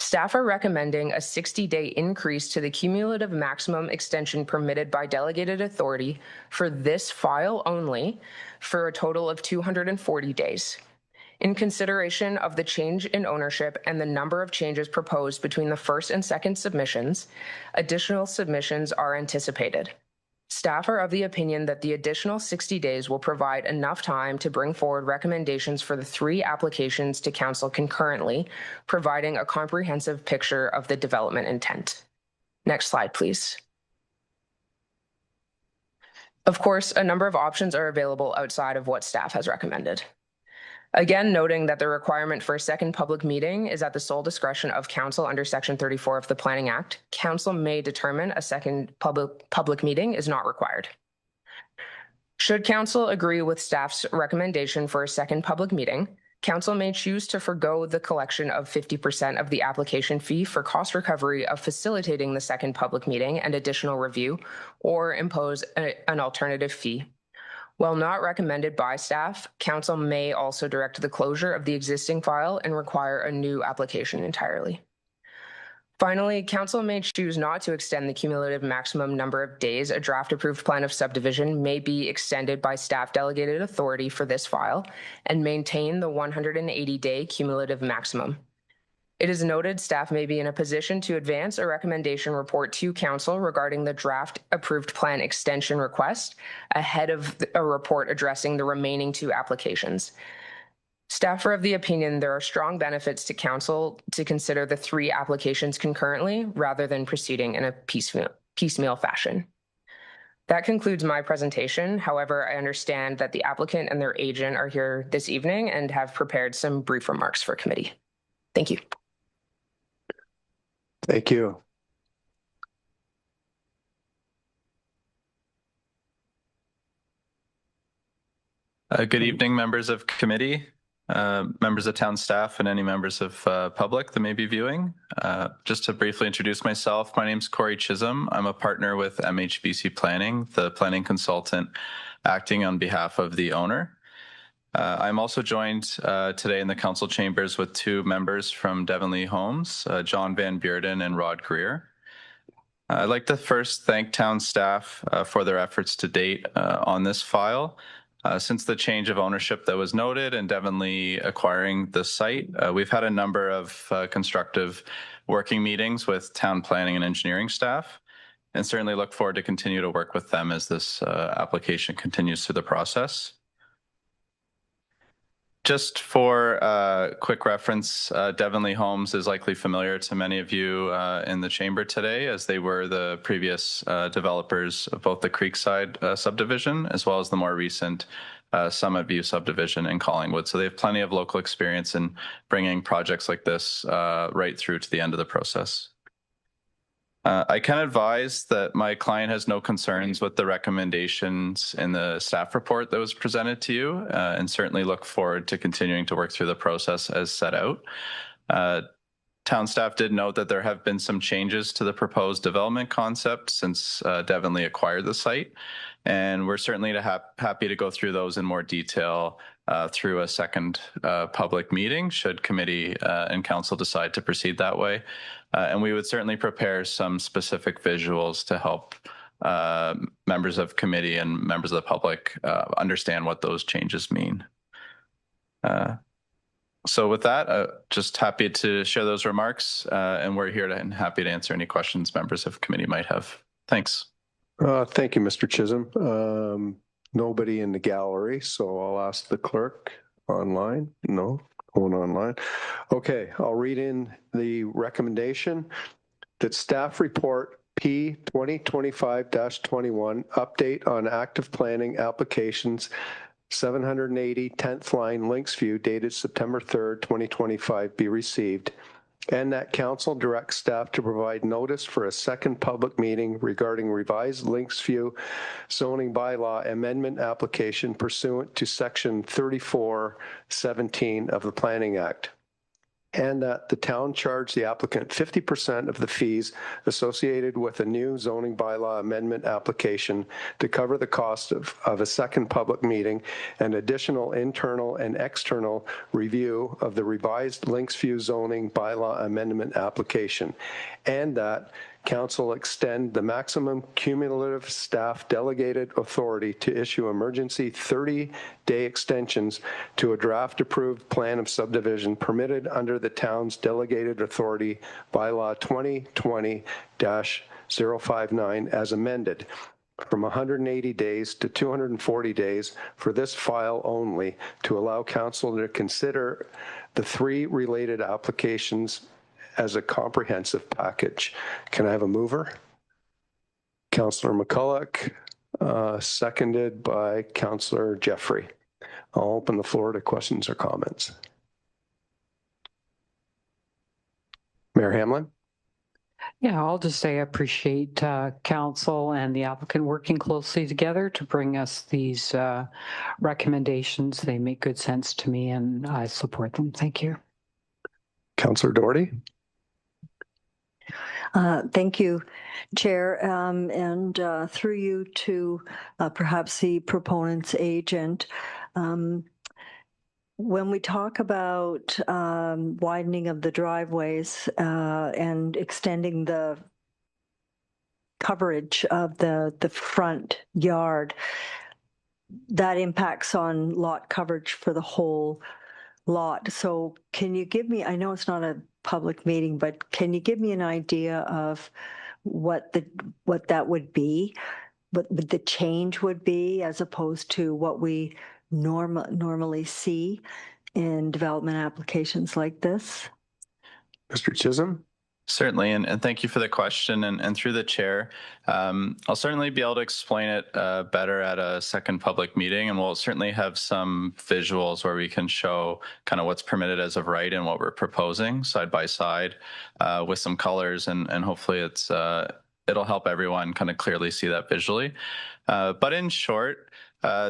Staff are recommending a 60-day increase to the cumulative maximum extension permitted by delegated authority for this file only for a total of 240 days. In consideration of the change in ownership and the number of changes proposed between the first and second submissions, additional submissions are anticipated. Staff are of the opinion that the additional 60 days will provide enough time to bring forward recommendations for the 3 applications to Council concurrently, providing a comprehensive picture of the development intent. Next slide, please. Of course, a number of options are available outside of what staff has recommended. Again, noting that the requirement for a second public meeting is at the sole discretion of Council under Section 34 of the Planning Act. Council may determine a second public meeting is not required. Should Council agree with staff's recommendation for a second public meeting, Council may choose to forgo the collection of 50% of the application fee for cost recovery of facilitating the second public meeting and additional review, or impose an alternative fee. While not recommended by staff, Council may also direct the closure of the existing file and require a new application entirely. Finally, Council may choose not to extend the cumulative maximum number of days a draft approved plan of subdivision may be extended by staff delegated authority for this file and maintain the 180-day cumulative maximum. It is noted staff may be in a position to advance a recommendation report to Council regarding the draft approved plan extension request ahead of a report addressing the remaining 2 applications. Staff are of the opinion there are strong benefits to Council to consider the 3 applications concurrently rather than proceeding in a piecemeal fashion. That concludes my presentation. However, I understand that the applicant and their agent are here this evening and have prepared some brief remarks for committee. Thank you. Thank you. Good evening, members of committee, members of town staff, and any members of public that may be viewing. Just to briefly introduce myself, my name is Corey Chisholm. I'm a partner with MHBC Planning, the planning consultant acting on behalf of the owner. I'm also joined today in the council chambers with 2 members from Devonlea Homes, John Van Bearden and Rod Greer. I'd like to first thank town staff for their efforts to date on this file. Since the change of ownership that was noted and Devonlea acquiring the site, we've had a number of constructive working meetings with town planning and engineering staff, and certainly look forward to continue to work with them as this application continues through the process. Just for quick reference, Devonlea Homes is likely familiar to many of you in the chamber today, as they were the previous developers of both the Creekside subdivision as well as the more recent Summit View subdivision in Collingwood. So they have plenty of local experience in bringing projects like this right through to the end of the process. I can advise that my client has no concerns with the recommendations in the staff report that was presented to you, and certainly look forward to continuing to work through the process as set out. Town staff did note that there have been some changes to the proposed development concept since Devonlea acquired the site, and we're certainly happy to go through those in more detail through a second public meeting should committee and council decide to proceed that way. And we would certainly prepare some specific visuals to help members of committee and members of the public understand what those changes mean. So with that, just happy to share those remarks, and we're here and happy to answer any questions members of committee might have. Thanks. Thank you, Mr. Chisholm. Nobody in the gallery, so I'll ask the clerk online. No, going online. Okay, I'll read in the recommendation that staff report P 2025-21 update on active planning applications 780 10th line Links View dated September 3rd, 2025 be received and that council directs staff to provide notice for a second public meeting regarding revised Lynxview zoning bylaw amendment application pursuant to section 3417 of the Planning Act. And that the town charge the applicant 50% of the fees associated with a new zoning bylaw amendment application to cover the cost of a second public meeting and additional internal and external review of the revised Lynxview zoning bylaw amendment application. And that council extend the maximum cumulative staff delegated authority to issue emergency 30-day extensions to a draft approved plan of subdivision permitted under the town's delegated authority bylaw 2020-059 as amended from 180 days to 240 days for this file only to allow council to consider the 3 related applications as a comprehensive package. Can I have a mover? Councillor McCulloch, seconded by Councillor Jeffrey. I'll open the floor to questions or comments. Mayor Hamlin? Yeah, I'll just say I appreciate council and the applicant working closely together to bring us these recommendations. They make good sense to me and I support them. Thank you. Councillor Doherty? Thank you, Chair, and through you to perhaps the proponent's agent. When we talk about widening of the driveways and extending the coverage of the front yard, that impacts on lot coverage for the whole lot. So can you give me, I know it's not a public meeting, but can you give me an idea of what that would be, what the change would be as opposed to what we normally see in development applications like this? Mr. Chisholm? Certainly, and thank you for the question. And through the chair, I'll certainly be able to explain it better at a second public meeting, and we'll certainly have some visuals where we can show kind of what's permitted as of right and what we're proposing side by side with some colors, and hopefully it'll help everyone kind of clearly see that visually. But in short,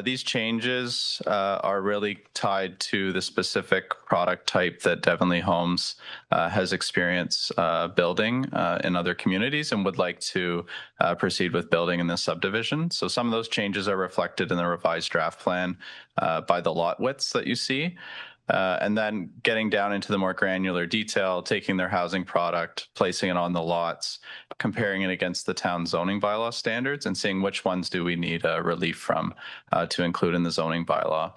these changes are really tied to the specific product type that Devonley Homes has experience building in other communities and would like to proceed with building in this subdivision. So some of those changes are reflected in the revised draft plan by the lot widths that you see. And then getting down into the more granular detail, taking their housing product, placing it on the lots, comparing it against the town zoning bylaw standards and seeing which ones do we need relief from to include in the zoning bylaw.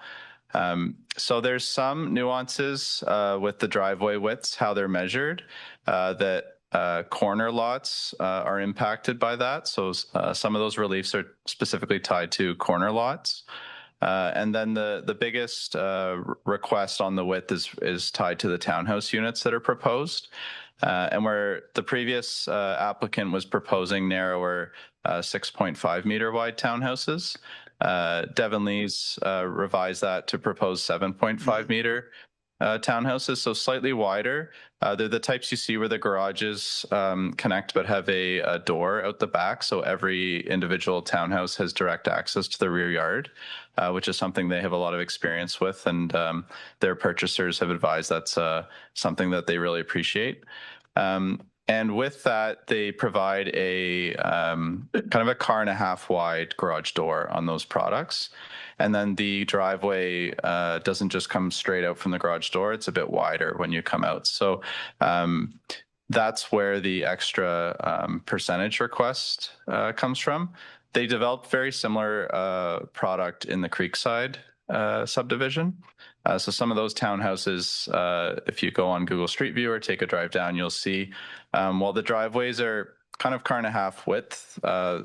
So there's some nuances with the driveway widths, how they're measured, that corner lots are impacted by that. So some of those reliefs are specifically tied to corner lots. And then the biggest request on the width is tied to the townhouse units that are proposed. And where the previous applicant was proposing narrower 6.5 meter wide townhouses, Devonley's revised that to propose 7.5 meter townhouses, so slightly wider. They're the types you see where the garages connect but have a door out the back, so every individual townhouse has direct access to the rear yard, which is something they have a lot of experience with, and their purchasers have advised that's something that they really appreciate. And with that, they provide a kind of a 1.5 car wide garage door on those products. And then the driveway doesn't just come straight out from the garage door. It's a bit wider when you come out. So that's where the extra percentage request comes from. They developed very similar product in the Creekside subdivision. So some of those townhouses, if you go on Google Street View or take a drive down, you'll see while the driveways are kind of 1.5 car width,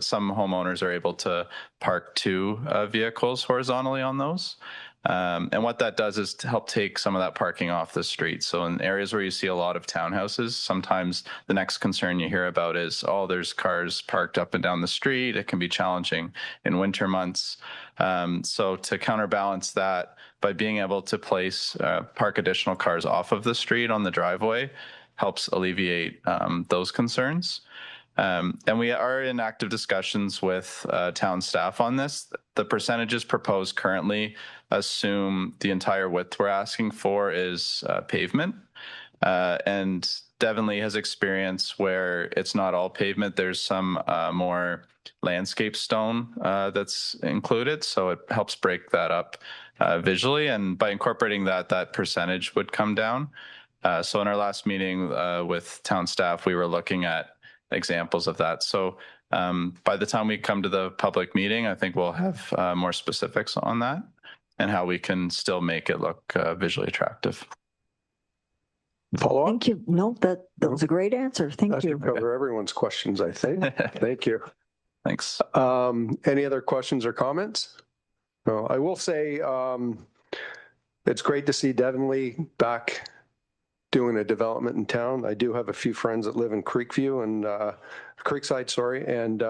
some homeowners are able to park 2 vehicles horizontally on those. And what that does is to help take some of that parking off the street. So in areas where you see a lot of townhouses, sometimes the next concern you hear about is, oh, there's cars parked up and down the street. It can be challenging in winter months. So to counterbalance that, by being able to park additional cars off of the street on the driveway, helps alleviate those concerns. And we are in active discussions with town staff on this. The percentages proposed currently assume the entire width we're asking for is pavement. And Devonlea has experience where it's not all pavement. There's some more landscape stone that's included. So it helps break that up visually. And by incorporating that, that percentage would come down. So in our last meeting with town staff, we were looking at examples of that. So by the time we come to the public meeting, I think we'll have more specifics on that and how we can still make it look visually attractive. Follow up? Thank you. No, that was a great answer. Thank That you. should cover everyone's questions, I think. Thank you. Thanks. Any other questions or comments? No, I will say it's great to see Devonlea back doing a development in town. I do have a few friends that live in Creekside, and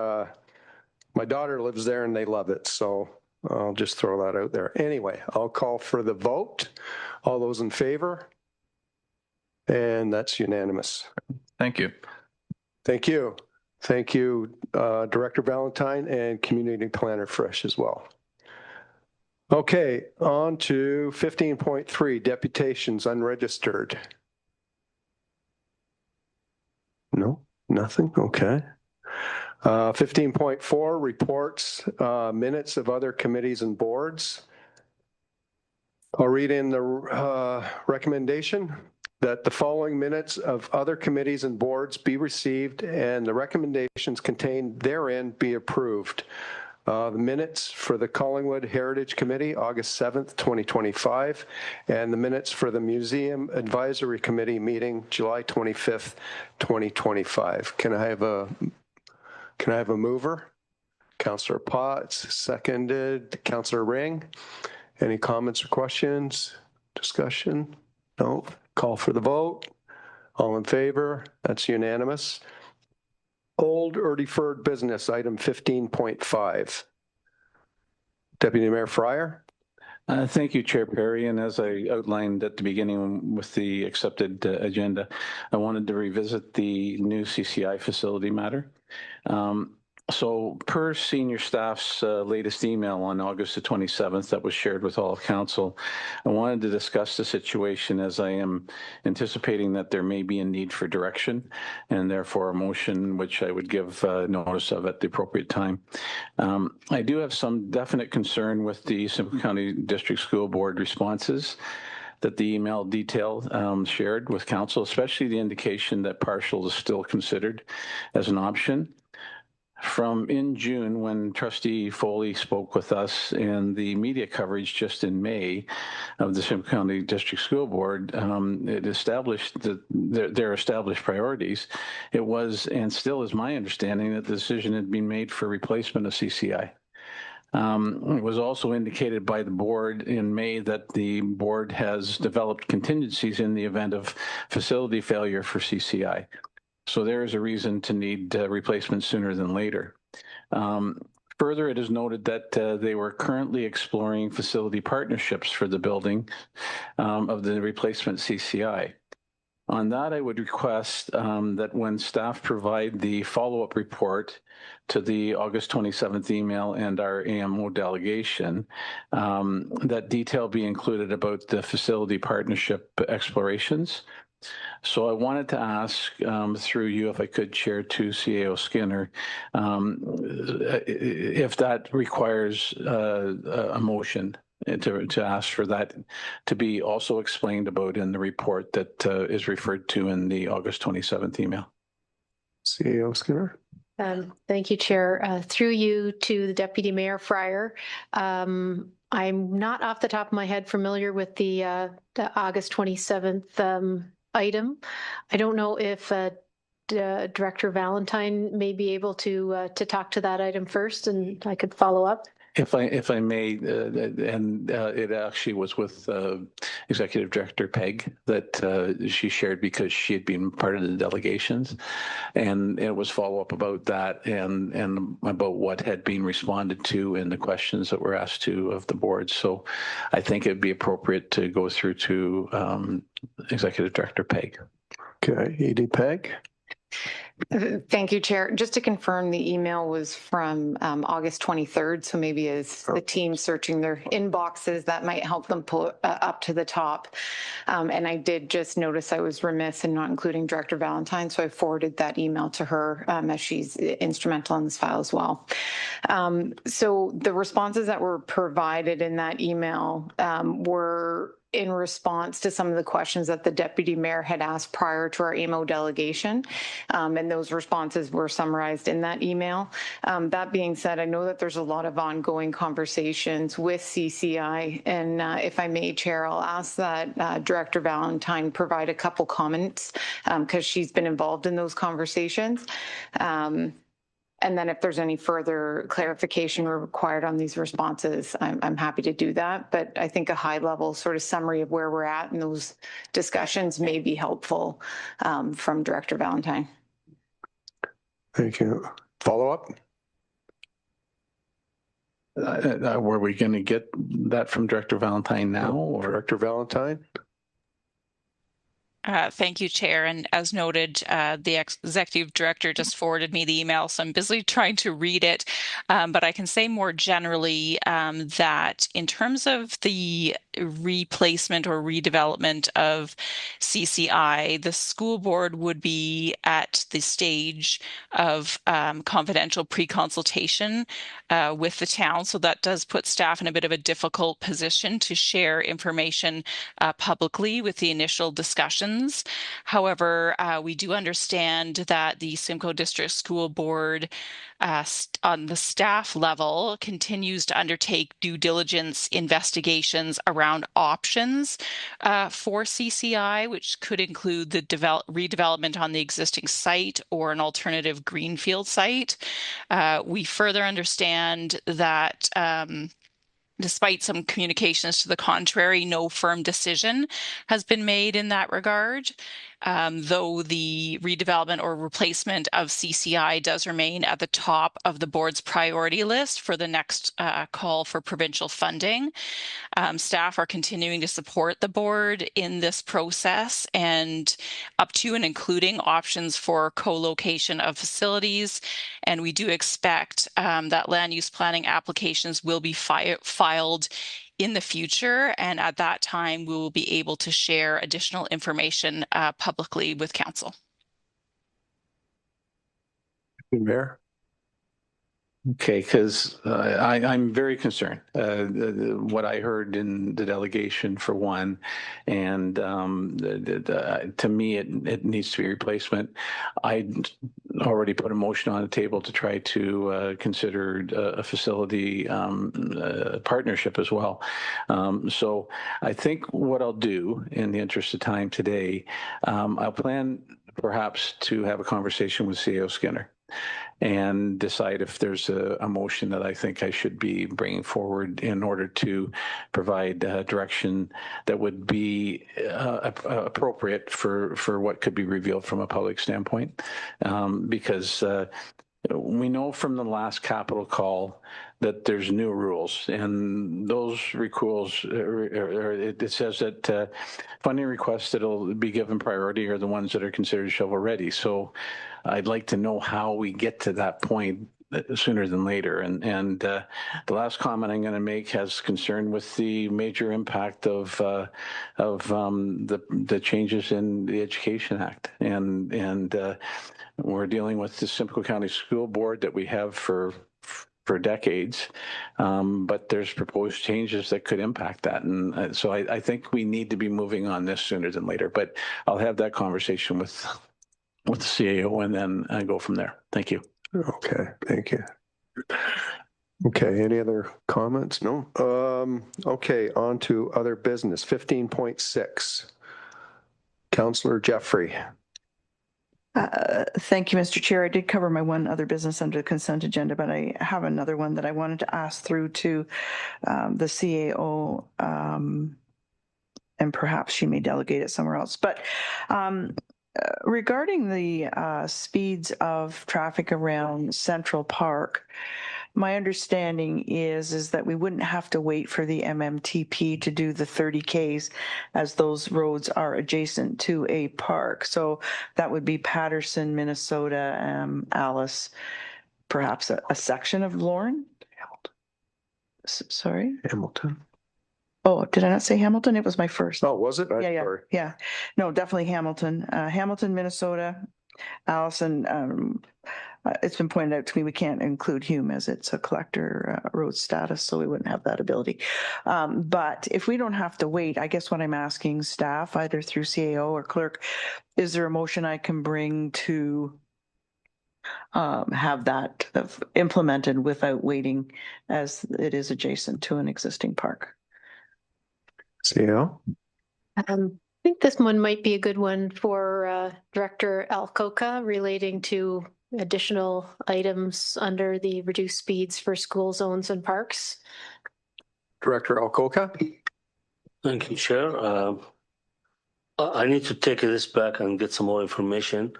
my daughter lives there and they love it. So I'll just throw that out there. Anyway, I'll call for the vote. All those in favor? And that's unanimous. Thank you. Thank you. Thank you, Director Valentine and Community Planner Fresh as well. Okay, on to 15.3, deputations unregistered. No, nothing. Okay. 15.4, reports, minutes of other committees and boards. I'll read in the recommendation that the following minutes of other committees and boards be received and the recommendations contained therein be approved. The minutes for the Collingwood Heritage Committee, August 7th, 2025, and the minutes for the Museum Advisory Committee meeting, July 25th, 2025. Can I have a mover? Councillor Potts, seconded. Councillor Ring. Any comments or questions? Discussion? No. Call for the vote. All in favor? That's unanimous. Old or deferred business, item 15.5. Deputy Mayor Fryer. Thank you, Chair Perry. And as I outlined at the beginning with the accepted agenda, I wanted to revisit the new CCI facility matter. So per senior staff's latest email on August the 27th that was shared with all of council, I wanted to discuss the situation as I am anticipating that there may be a need for direction and therefore a motion which I would give notice of at the appropriate time. I do have some definite concern with the Simcoe County District School Board responses that the email detail shared with council, especially the indication that partial is still considered as an option. From in June, when Trustee Foley spoke with us and the media coverage just in May of the Simcoe County District School Board, it established that their established priorities. It was, and still is my understanding, that the decision had been made for replacement of CCI. It was also indicated by the board in May that the board has developed contingencies in the event of facility failure for CCI. So there is a reason to need replacement sooner than later. Further, it is noted that they were currently exploring facility partnerships for the building of the replacement CCI. On that, I would request that when staff provide the follow-up report to the August 27th email and our AMO delegation, that detail be included about the facility partnership explorations. So I wanted to ask through you, if I could, Chair, to CAO Skinner, if that requires a motion to ask for that to be also explained about in the report that is referred to in the August 27th email. CAO Skinner. Thank you, Chair. Through you to the Deputy Mayor Fryer. I'm not off the top of my head familiar with the August 27th item. I don't know if Director Valentine may be able to talk to that item first, and I could follow up. If I may, and it actually was with Executive Director Pegg that she shared because she had been part of the delegations, and it was follow up about that and about what had been responded to in the questions that were asked to of the board. So I think it'd be appropriate to go through to Executive Director Pegg. Okay, Edie Peg. Thank you, Chair. Just to confirm, the email was from August 23rd. So maybe as the team searching their inboxes, that might help them pull it up to the top. And I did just notice I was remiss in not including Director Valentine. So I forwarded that email to her as she's instrumental in this file as well. So the responses that were provided in that email were in response to some of the questions that the Deputy Mayor had asked prior to our AMO delegation. And those responses were summarized in that email. That being said, I know that there's a lot of ongoing conversations with CCI. And if I may, Chair, I'll ask that Director Valentine provide a couple comments because she's been involved in those conversations. And then if there's any further clarification required on these responses, I'm happy to do that. But I think a high level sort of summary of where we're at in those discussions may be helpful from Director Valentine. Thank you. Follow up? Were we going to get that from Director Valentine now? Or? Director Valentine? Thank you, Chair. And as noted, the Executive Director just forwarded me the email, so I'm busy trying to read it. But I can say more generally that in terms of the replacement or redevelopment of CCI, the school board would be at the stage of confidential pre-consultation with the town. So that does put staff in a bit of a difficult position to share information publicly with the initial discussions. However, we do understand that the Simcoe District School Board on the staff level continues to undertake due diligence investigations around options for CCI, which could include the redevelopment on the existing site or an alternative greenfield site. We further understand that despite some communications to the contrary, no firm decision has been made in that regard, though the redevelopment or replacement of CCI does remain at the top of the board's priority list for the next call for provincial funding. Staff are continuing to support the board in this process and up to and including options for co-location of facilities. And we do expect that land use planning applications will be filed in the future. And at that time, we will be able to share additional information publicly with council. Mayor? Okay, because I'm very concerned. What I heard in the delegation, for one, and to me, it needs to be replacement. I already put a motion on the table to try to consider a facility partnership as well. So I think what I'll do, in the interest of time today, I'll plan perhaps to have a conversation with CAO Skinner and decide if there's a motion that I think I should be bringing forward in order to provide direction that would be appropriate for what could be revealed from a public standpoint. Because we know from the last capital call that there's new rules, and those rules, it says that funding requests that'll be given priority are the ones that are considered shovel ready. So I'd like to know how we get to that point sooner than later. And the last comment I'm going to make has concern with the major impact of the changes in the Education Act. And we're dealing with the Simcoe County School Board that we have for decades, but there's proposed changes that could impact that. And so I think we need to be moving on this sooner than later, but I'll have that conversation with the CAO and then go from there. Thank you. Okay, thank you. Okay, any other comments? No? Okay, on to other business. 15.6. Councillor Jeffrey. Thank you, Mr. Chair. I did cover my one other business under the consent agenda, but I have another one that I wanted to ask through to the CAO, and perhaps she may delegate it somewhere else. But regarding the speeds of traffic around Central Park, my understanding is that we wouldn't have to wait for the MMTP to do the 30 Ks as those roads are adjacent to a park. So that would be Patterson, Minnesota, Alice, perhaps a section of Lorne. Sorry? Hamilton. Oh, did I not say Hamilton? It was my first. Oh, was it? Yeah. No, definitely Hamilton. Hamilton, Minnesota, Allison. It's been pointed out to me we can't include Hume as it's a collector road status, so we wouldn't have that ability. But if we don't have to wait, I guess what I'm asking staff, either through CAO or clerk, is there a motion I can bring to have that implemented without waiting, as it is adjacent to an existing park? CAO? I think this one might be a good one for Director Alcoca relating to additional items under the reduced speeds for school zones and parks. Director Alcoca? Thank you, Chair. I need to take this back and get some more information.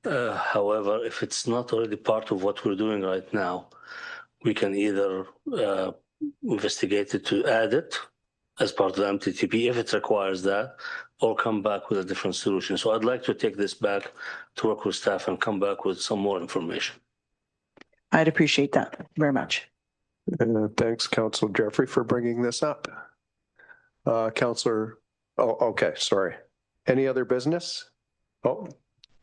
However, if it's not already part of what we're doing right now, we can either investigate it to add it as part of the MTTP if it requires that, or come back with a different solution. So I'd like to take this back to work with staff and come back with some more information. I'd appreciate that very much. Thanks, Councillor Jeffrey, for bringing this up. Councillor, okay, sorry. Any other business?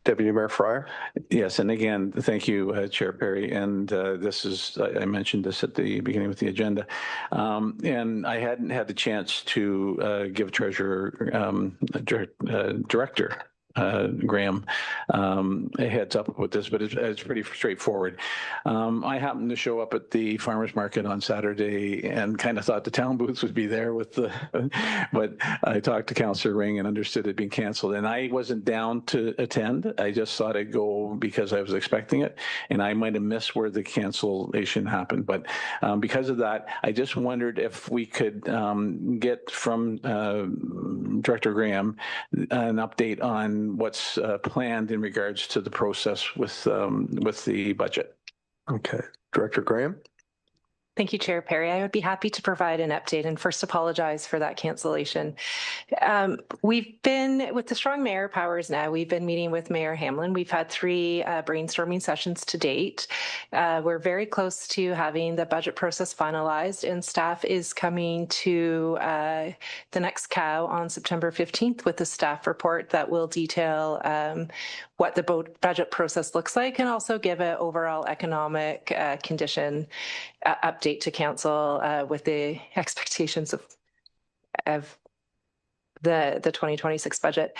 Deputy Mayor Fryer. Yes, and again, thank you, Chair Perry. And this is, I mentioned this at the beginning with the agenda. And I hadn't had the chance to give Treasurer Director Graham a heads up with this, but it's pretty straightforward. I happened to show up at the farmers market on Saturday and kind of thought the town booths would be there with the, but I talked to Councillor Ring and understood it being canceled, and I wasn't down to attend. I just thought I'd go because I was expecting it, and I might have missed where the cancellation happened. But because of that, I just wondered if we could get from Director Graham an update on what's planned in regards to the process with the budget. Okay, Director Graham. Thank you, Chair Perry. I would be happy to provide an update and first apologize for that cancellation. We've been with the strong mayor powers now. We've been meeting with Mayor Hamlin. We've had 3 brainstorming sessions to date. We're very close to having the budget process finalized, and staff is coming to the next COW on September 15th with a staff report that will detail what the budget process looks like and also give an overall economic condition update to council with the expectations of the 2026 budget.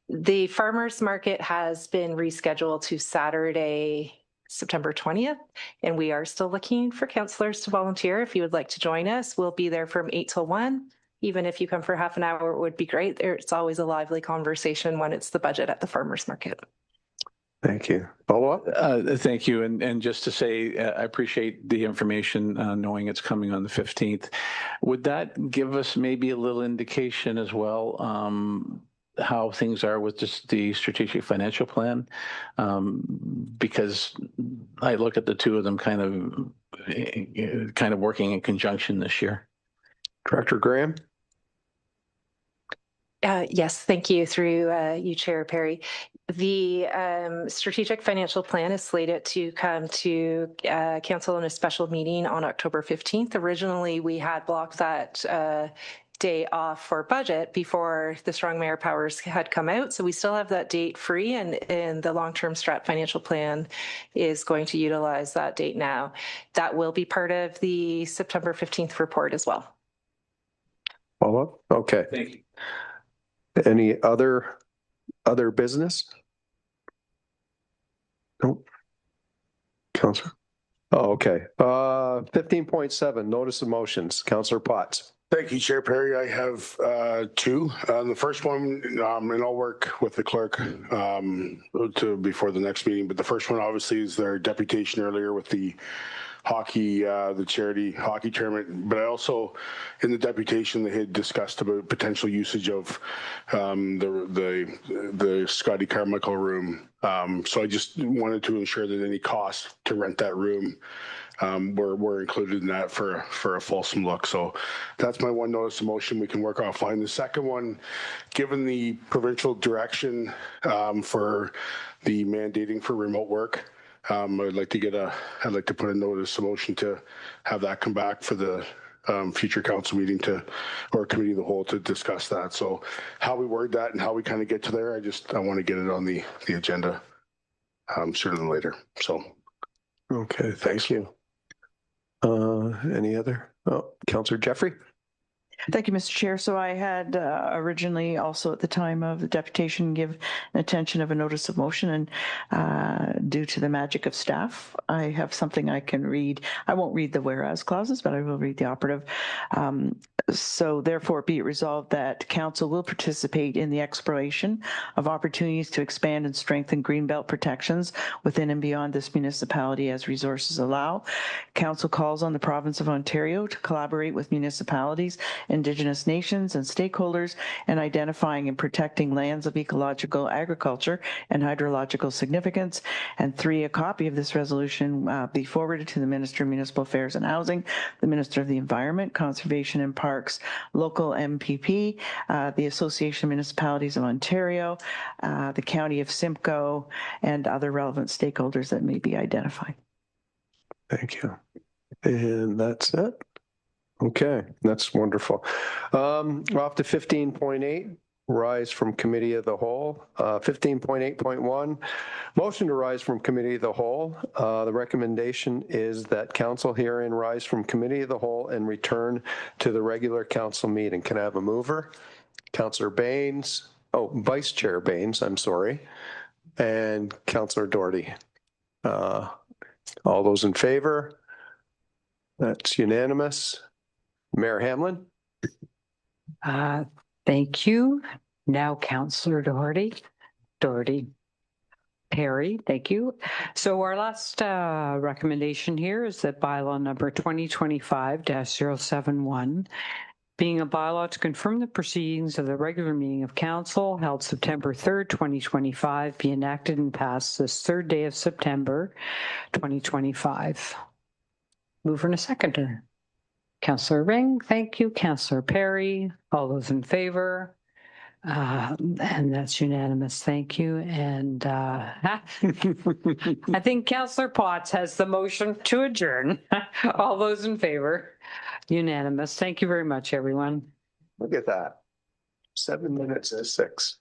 The farmers market has been rescheduled to Saturday, September 20th, and we are still looking for councillors to volunteer. If you would like to join us, we'll be there from 8 till 1. Even if you come for half an hour, it would be great. It's always a lively conversation when it's the budget at the farmers market. Thank you. Follow up? Thank you. And just to say, I appreciate the information, knowing it's coming on the 15th. Would that give us maybe a little indication as well how things are with just the strategic financial plan? Because I look at the two of them kind of working in conjunction this year. Director Graham? Yes, thank you. Through you, Chair Perry. The strategic financial plan is slated to come to council in a special meeting on October 15th. Originally, we had blocked that day off for budget before the strong mayor powers had come out. So we still have that date free, and the long-term strat financial plan is going to utilize that date now. That will be part of the September 15th report as well. Follow up? Okay. Thank you. Any other business? Nope. Councillor? Oh, okay. 15.7, notice of motions. Councillor Potts. Thank you, Chair Perry. I have 2. The first one, and I'll work with the clerk before the next meeting, but the first one obviously is their deputation earlier with the hockey, the charity hockey tournament. But I also, in the deputation, they had discussed about potential usage of the Scotty Carmichael room. So I just wanted to ensure that any costs to rent that room were included in that for a fulsome look. So that's my one notice of motion. We can work offline. The second one, given the provincial direction for the mandating for remote work, I'd like to put a notice of motion to have that come back for the future council meeting or committee of the whole to discuss that. So how we word that and how we kind of get to there, I want to get it on the agenda sooner than later. So. Okay, thank you. Any other? Oh, Councillor Jeffrey. Thank you, Mr. Chair. So I had originally also at the time of the deputation give attention of a notice of motion, and due to the magic of staff, I have something I can read. I won't read the whereas clauses, but I will read the operative. So therefore be it resolved that council will participate in the exploration of opportunities to expand and strengthen greenbelt protections within and beyond this municipality as resources allow. Council calls on the province of Ontario to collaborate with municipalities, Indigenous nations and stakeholders in identifying and protecting lands of ecological, agriculture, and hydrological significance. And 3, a copy of this resolution be forwarded to the Minister of Municipal Affairs and Housing, the Minister of the Environment, Conservation and Parks, local MPP, the Association of Municipalities of Ontario, the County of Simcoe, and other relevant stakeholders that may be identified. Thank you. And that's it. Okay, that's wonderful. We're off to 15.8, rise from committee of the whole. 15.8.1, motion to rise from committee of the whole. The recommendation is that council herein rise from committee of the whole and return to the regular council meeting. Can I have a mover? Councillor Baines, Vice Chair Baines, I'm sorry, and Councillor Doherty. All those in favor? That's unanimous. Mayor Hamlin. Thank you. Now, Councillor Doherty. Perry, thank you. So our last recommendation here is that bylaw number 2025-071, being a bylaw to confirm the proceedings of the regular meeting of council held September 3rd, 2025, be enacted and passed this 3rd day of September, 2025. Mover and a seconder. Councillor Ring, thank you. Councillor Perry, all those in favor? And that's unanimous. Thank you. And I think Councillor Potts has the motion to adjourn. All those in favor? Unanimous. Thank you very much, everyone. Look at that. 7 minutes to 6.